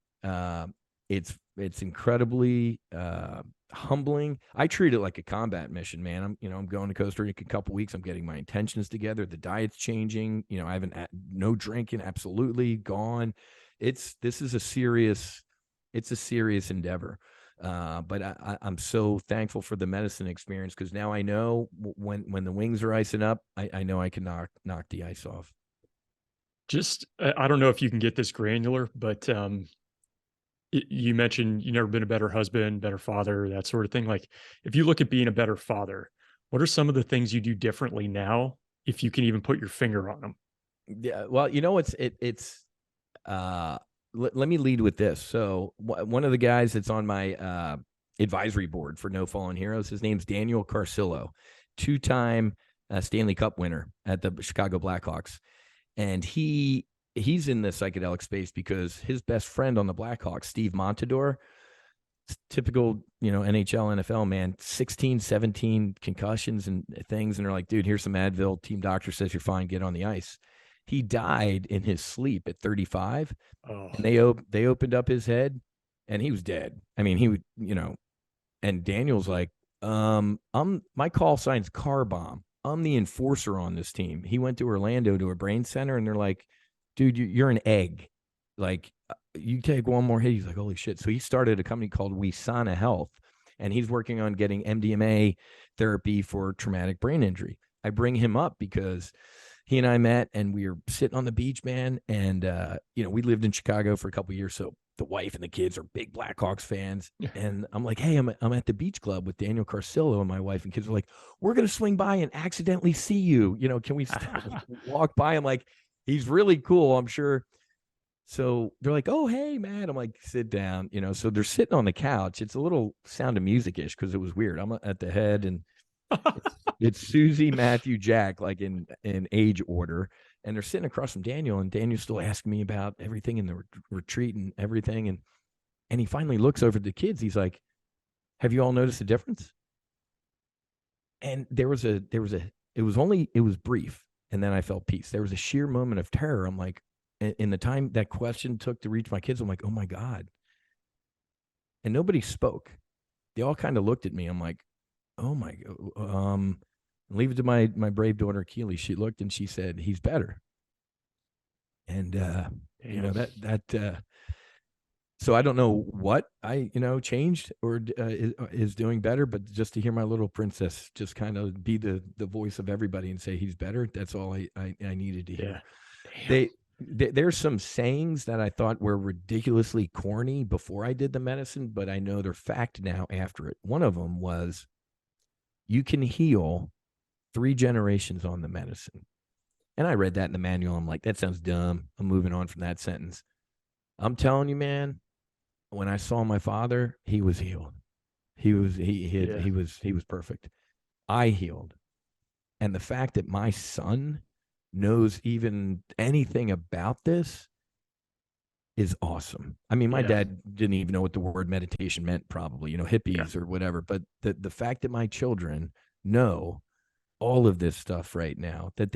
It's incredibly humbling. I treat it like a combat mission, man. I'm going to Costa Rica in a couple weeks. I'm getting my intentions together. The diet's changing. I haven't no drinking, absolutely gone. This is a serious endeavor. But I'm so thankful for the medicine experience, because now I know when the wings are icing up, I know I can knock the ice off. Just, I don't know if you can get this granular, but you mentioned you never been a better husband, better father, that sort of thing. Like, if you look at being a better father, what are some of the things you do differently now, if you can even put your finger on them? Yeah, well, let me lead with this. So one of the guys that's on my advisory board for No Fallen Heroes, his name's Daniel Carcillo, 2-time Stanley Cup winner at the Chicago Blackhawks. And he's in the psychedelic space because his best friend on the Blackhawks, Steve Montador, typical, NHL, NFL, man, 16, 17 concussions and things. And they're like, dude, here's some Advil. Team doctor says you're fine. Get on the ice. He died in his sleep at 35. Oh. And they opened up his head and he was dead. I mean, he would, and Daniel's like, my call sign's Car Bomb. I'm the enforcer on this team. He went to Orlando to a brain center and they're like, dude, you're an egg. Like, you take one more hit. He's like, holy shit. So he started a company called Wisana Health, and he's working on getting MDMA therapy for traumatic brain injury. I bring him up because he and I met and we were sitting on the beach, man. And, we lived in Chicago for a couple of years. So the wife and the kids are big Blackhawks fans. Yeah. And I'm like, hey, I'm at the beach club with Daniel Carcillo, and my wife and kids are like, we're going to swing by and accidentally see you. Can we walk by? I'm like, he's really cool, I'm sure. So they're like, oh, hey, man. I'm like, sit down, so they're sitting on the couch. It's a little Sound of Music-ish because it was weird. I'm at the head, and it's Susie, Matthew, Jack, like in age order. And they're sitting across from Daniel, and Daniel's still asking me about everything in the retreat and everything. And he finally looks over at the kids. He's like, have you all noticed a difference? And it was brief. And then I felt peace. There was a sheer moment of terror. I'm like, in the time that question took to reach my kids, I'm like, oh my God. And nobody spoke. They all kind of looked at me. I'm like, oh my God. Leave it to my brave daughter, Keely. She looked and she said, he's better. And, so I don't know what I, changed or is doing better, but just to hear my little princess just kind of be the voice of everybody and say he's better. That's all I needed to hear. Yeah. There's some sayings that I thought were ridiculously corny before I did the medicine, but I know they're fact now after it. One of them was, you can heal 3 generations on the medicine. And I read that in the manual. I'm like, that sounds dumb. I'm moving on from that sentence. I'm telling you, man, when I saw my father, he was healed. He was perfect. I healed. And the fact that my son knows even anything about this is awesome. I mean, my dad didn't even know what the word meditation meant, probably, hippies or whatever. But the fact that my children know all of this stuff right now, that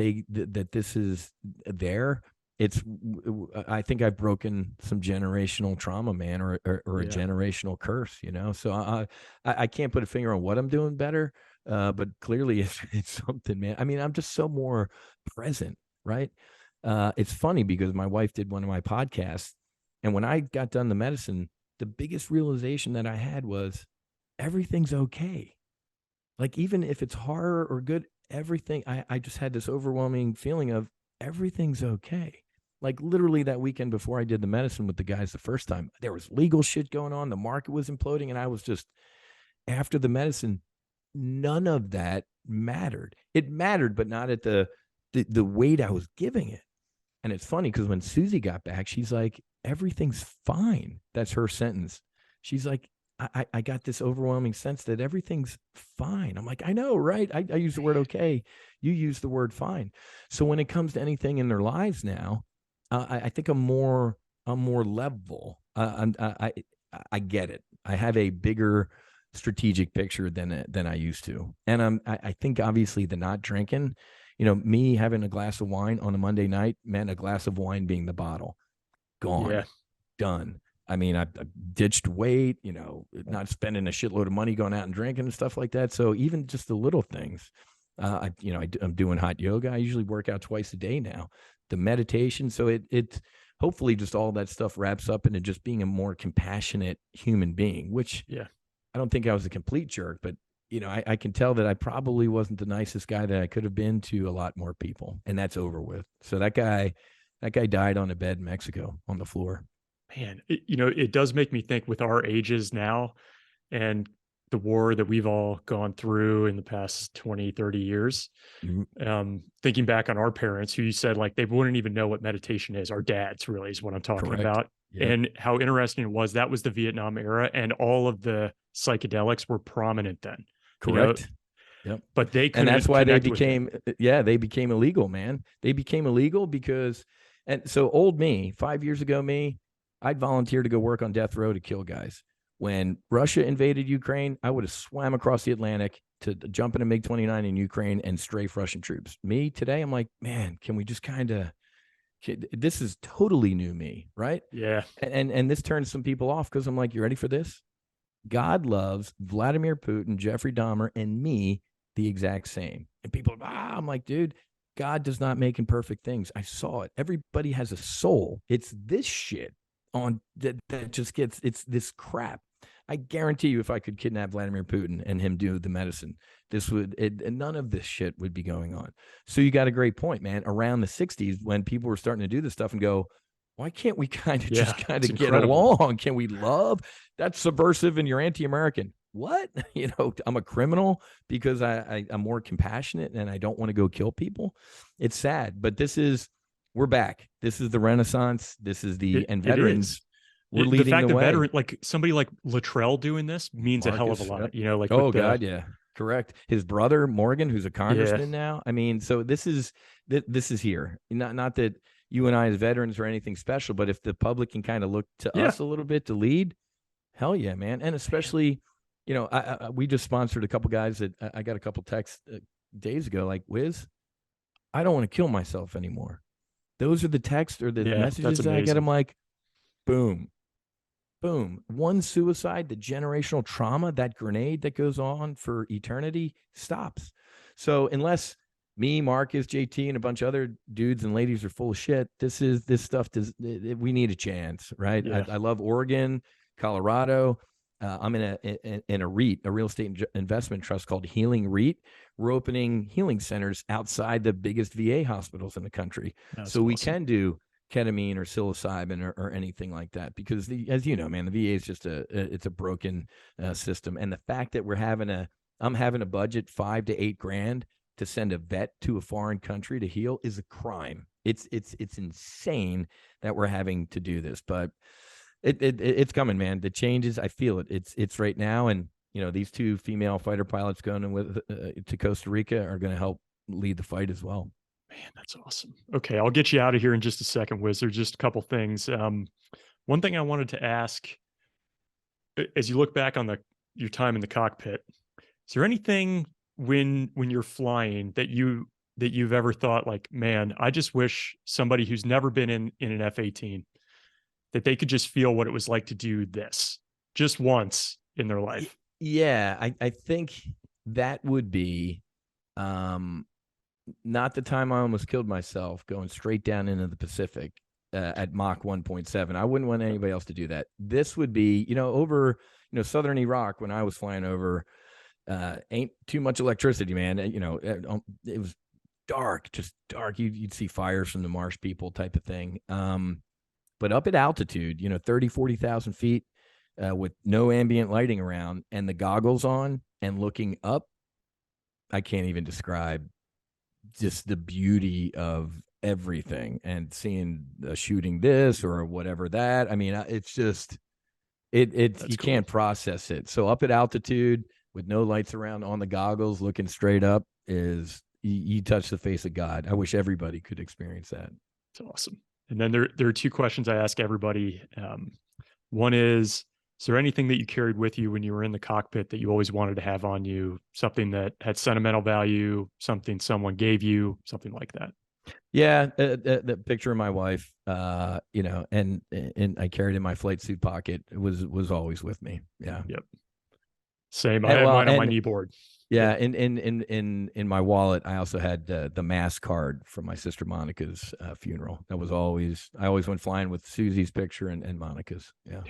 this is there, I think I've broken some generational trauma, man, or a generational curse, So I can't put a finger on what I'm doing better, but clearly it's something, man. I mean, I'm just so more present, right? It's funny because my wife did one of my podcasts, and when I got done the medicine, the biggest realization that I had was everything's okay. Like, even if it's horror or good, everything, I just had this overwhelming feeling of everything's okay. Like, literally that weekend before I did the medicine with the guys the first time, there was legal shit going on. The market was imploding. And I was just, after the medicine, none of that mattered. It mattered, but not at the weight I was giving it. And it's funny because when Susie got back, she's like, everything's fine. That's her sentence. She's like, I got this overwhelming sense that everything's fine. I'm like, I know, right? I use the word okay. You use the word fine. So when it comes to anything in their lives now, I think I'm more level. I get it. I have a bigger strategic picture than I used to. And I think obviously the not drinking, me having a glass of wine on a Monday night meant a glass of wine being the bottle. Gone. Done. I mean, I ditched weight, not spending a shitload of money going out and drinking and stuff like that. So even just the little things, I'm doing hot yoga. I usually work out twice a day now. The meditation. So it hopefully just all that stuff wraps up into just being a more compassionate human being, which I don't think I was a complete jerk, but I can tell that I probably wasn't the nicest guy that I could have been to a lot more people, and that's over with. So that guy died on a bed in Mexico on the floor. Man, it does make me think with our ages now and the war that we've all gone through in the past 20, 30 years, thinking back on our parents who you said like they wouldn't even know what meditation is. Our dads really is what I'm talking about. Yep. And how interesting it was. That was the Vietnam era and all of the psychedelics were prominent then. Correct. Yep. But they couldn't. And that's why they became illegal, man. They became illegal because, and so old me, 5 years ago, I'd volunteer to go work on death row to kill guys. When Russia invaded Ukraine, I would have swam across the Atlantic to jump in a MiG-29 in Ukraine and strafe Russian troops. Me today, I'm like, man, can we just this is totally new me, right? Yeah. And this turns some people off because I'm like, you ready for this? God loves Vladimir Putin, Jeffrey Dahmer, and me the exact same. And people are, I'm like, dude, God does not make imperfect things. I saw it. Everybody has a soul. It's this shit on that just gets, it's this crap. I guarantee you, if I could kidnap Vladimir Putin and him do the medicine, none of this shit would be going on. So you got a great point, man. Around the 60s, when people were starting to do this stuff and go, why can't we just get along? Can we love? That's subversive and you're anti-American. What? I'm a criminal because I'm more compassionate and I don't want to go kill people. It's sad, but we're back. This is the Renaissance. This is and veterans. We're leading the fact that veteran, like somebody like Luttrell doing this means Marcus, a hell of a lot. Yep. God, yeah, correct. His brother Morgan, who's a congressman now. I mean, so this is here. Not that you and I as veterans are anything special, but if the public can kind of look to us a little bit to lead, hell yeah, man. And especially, we just sponsored a couple guys that I got a couple texts days ago, like, Whiz, I don't want to kill myself anymore. Those are the texts or the messages that I get. I'm like, boom. Boom. One suicide, the generational trauma, that grenade that goes on for eternity stops. So unless me, Marcus, JT, and a bunch of other dudes and ladies are full of shit, this stuff we need a chance, right? Yeah. I love Oregon, Colorado. I'm in a REIT, a real estate investment trust called Healing REIT. We're opening healing centers outside the biggest VA hospitals in the country. That's so awesome. We can do ketamine or psilocybin or anything like that, because as you know, man, the VA is just it's a broken system. And the fact that I'm having a budget $5 to $8 grand to send a vet to a foreign country to heal is a crime. It's insane that we're having to do this, but it's coming, man. The changes, I feel it. It's right now, and these 2 female fighter pilots going with to Costa Rica are going to help lead the fight as well. Man, that's awesome. Okay, I'll get you out of here in just a second, Wiz. There's just a couple things. One thing I wanted to ask, as you look back on your time in the cockpit, is there anything when you're flying that you've ever thought like, man, I just wish somebody who's never been in an F-18 that they could just feel what it was like to do this just once in their life? Yeah, I think that would be not the time I almost killed myself going straight down into the Pacific at Mach 1.7. I wouldn't want anybody else to do that. This would be, over, southern Iraq when I was flying over, ain't too much electricity, man. It was dark, just dark. You'd see fires from the marsh people type of thing. But up at altitude, 30, 40,000 feet with no ambient lighting around and the goggles on and looking up, I can't even describe just the beauty of everything and seeing shooting this or whatever that. I mean, it's just, you cool. Can't process it. So up at altitude with no lights around on the goggles, looking straight up is you touch the face of God. I wish everybody could experience that. It's awesome. And then there are 2 questions I ask everybody. One is there anything that you carried with you when you were in the cockpit that you always wanted to have on you? Something that had sentimental value, something someone gave you, something like that? Yeah, the picture of my wife, and I carried in my flight suit pocket. It was always with me. Yeah. Yep. Same. I had mine on my kneeboard. Yeah, in my wallet, I also had the mass card from my sister Monica's funeral. That was I always went flying with Susie's picture and Monica's. Yeah.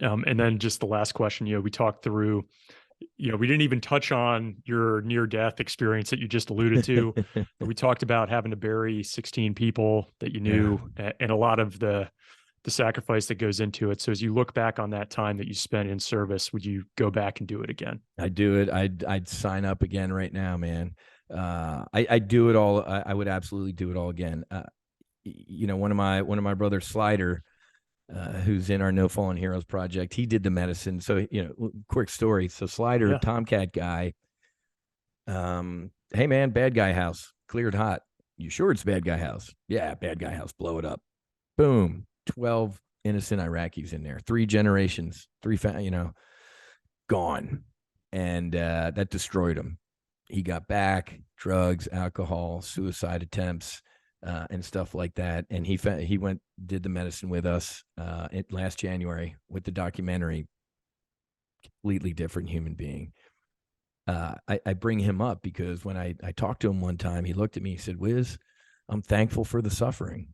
Damn. And then just the last question, we talked through, we didn't even touch on your near-death experience that you just alluded to. We talked about having to bury 16 people that you knew, and a lot of the sacrifice that goes into it. So as you look back on that time that you spent in service, would you go back and do it again? I'd do it. I'd sign up again right now, man. I'd do it all. I would absolutely do it all again. One of my brothers, Slider, who's in our No Fallen Heroes project, he did the medicine. So, quick story. So Slider, Tomcat guy, hey man, bad guy house, cleared hot. You sure it's bad guy house? Yeah, bad guy house, blow it up. Boom. 12 innocent Iraqis in there, 3 generations, gone. And that destroyed him. He got back, drugs, alcohol, suicide attempts, and stuff like that. And he went, did the medicine with us last January with the documentary, completely different human being. I bring him up because when I talked to him one time, he looked at me, he said, Wiz, I'm thankful for the suffering.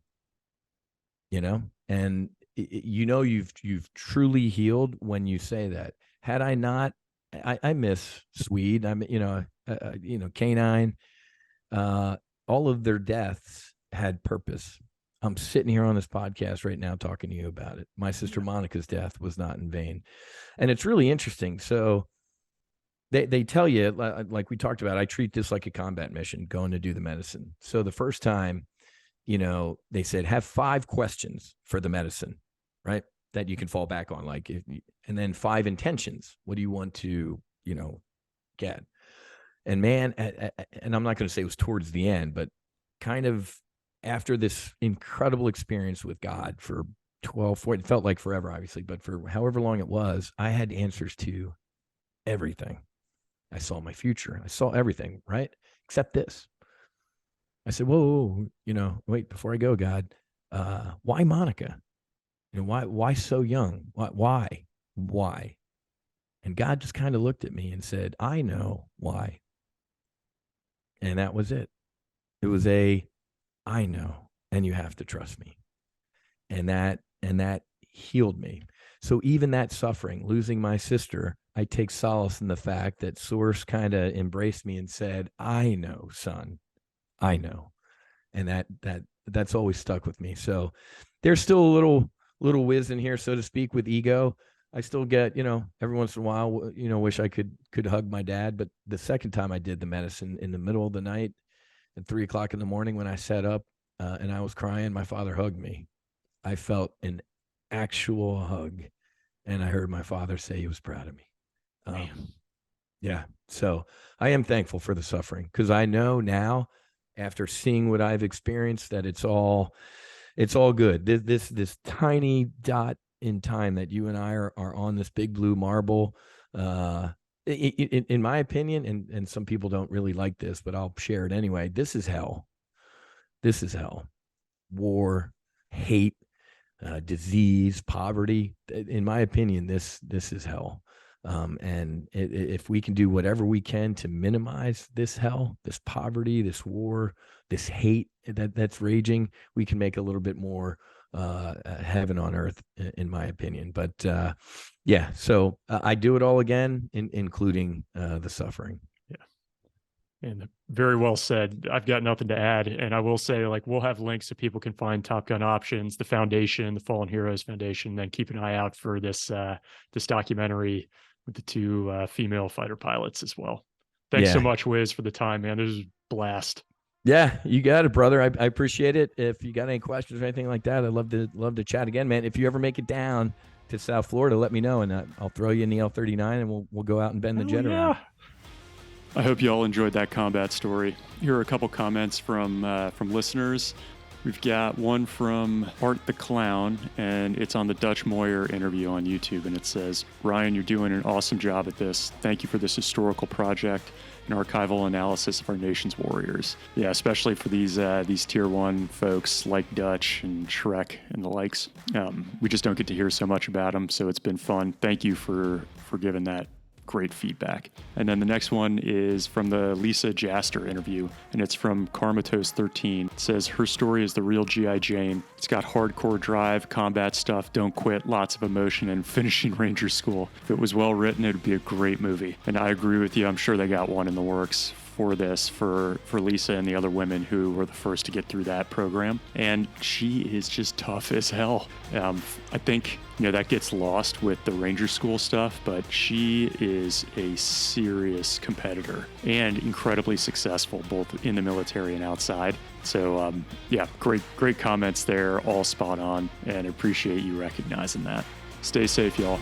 And you've truly healed when you say that. Had I not, I miss Swede. I'm, Canine, all of their deaths had purpose. I'm sitting here on this podcast right now talking to you about it. My sister Monica's death was not in vain. And it's really interesting. So they tell you, like we talked about, I treat this like a combat mission, going to do the medicine. So the first time, they said, have 5 questions for the medicine, right? That you can fall back on, and then 5 intentions. What do you want to, get? And man, and I'm not going to say it was towards the end, but kind of after this incredible experience with God for 12, 14, it felt like forever, obviously, but for however long it was, I had answers to everything. I saw my future. I saw everything, right? Except this. I said, whoa, wait, before I go, God, why Monica? Why so young? Why? And God just kind of looked at me and said, I know why. And that was it. It was I know, and you have to trust me. And that healed me. So even that suffering, losing my sister, I take solace in the fact that Source kind of embraced me and said, I know, son, I know. And that's always stuck with me. So there's still a little Wiz in here, so to speak, with ego. I still get, every once in a while, wish I could hug my dad. But the second time I did the medicine in the middle of the night at 3:00 in the morning, when I sat up and I was crying, my father hugged me. I felt an actual hug, and I heard my father say he was proud of me. Yeah. So I am thankful for the suffering, because I know now, after seeing what I've experienced, that it's all good. This tiny dot in time that you and I are on this big blue marble, in my opinion, and some people don't really like this, but I'll share it anyway. This is hell. This is hell. War, hate, disease, poverty. In my opinion, this is hell. And if we can do whatever we can to minimize this hell, this poverty, this war, this hate that's raging, we can make a little bit more heaven on earth, in my opinion. But yeah, so I do it all again, including the suffering. And very well said. I've got nothing to add. And I will say, we'll have links so people can find Top Gun options, the foundation, the Fallen Heroes Foundation. Then keep an eye out for this documentary with the 2 female fighter pilots as well. Thanks so much, Whiz, for the time, man. This was a blast. Yeah, you got it, brother. I appreciate it. If you got any questions or anything like that, I'd love to chat again, man. If you ever make it down to South Florida, let me know, and I'll throw you in the L-39, and we'll go out and bend the jet around. I hope you all enjoyed that combat story. Here are a couple comments from listeners. We've got one from Art the Clown, and it's on the Dutch Moyer interview on YouTube, and it says, "Ryan, you're doing an awesome job at this. Thank you for this historical project and archival analysis of our nation's warriors." Yeah, especially for these tier 1 folks like Dutch and Shrek and the likes. We just don't get to hear so much about them, so it's been fun. Thank you for giving that great feedback. And then the next one is from the Lisa Jaster interview, and it's from Karmatos 13. It says, "Her story is the real G.I. Jane. It's got hardcore drive, combat stuff, don't quit, lots of emotion, and finishing Ranger School. If it was well written, it would be a great movie." And I agree with you. I'm sure they got one in the works for this, for Lisa and the other women who were the first to get through that program. And she is just tough as hell. I think, that gets lost with the Ranger School stuff, but she is a serious competitor and incredibly successful, both in the military and outside. So, great comments there, all spot on, and appreciate you recognizing that. Stay safe, y'all.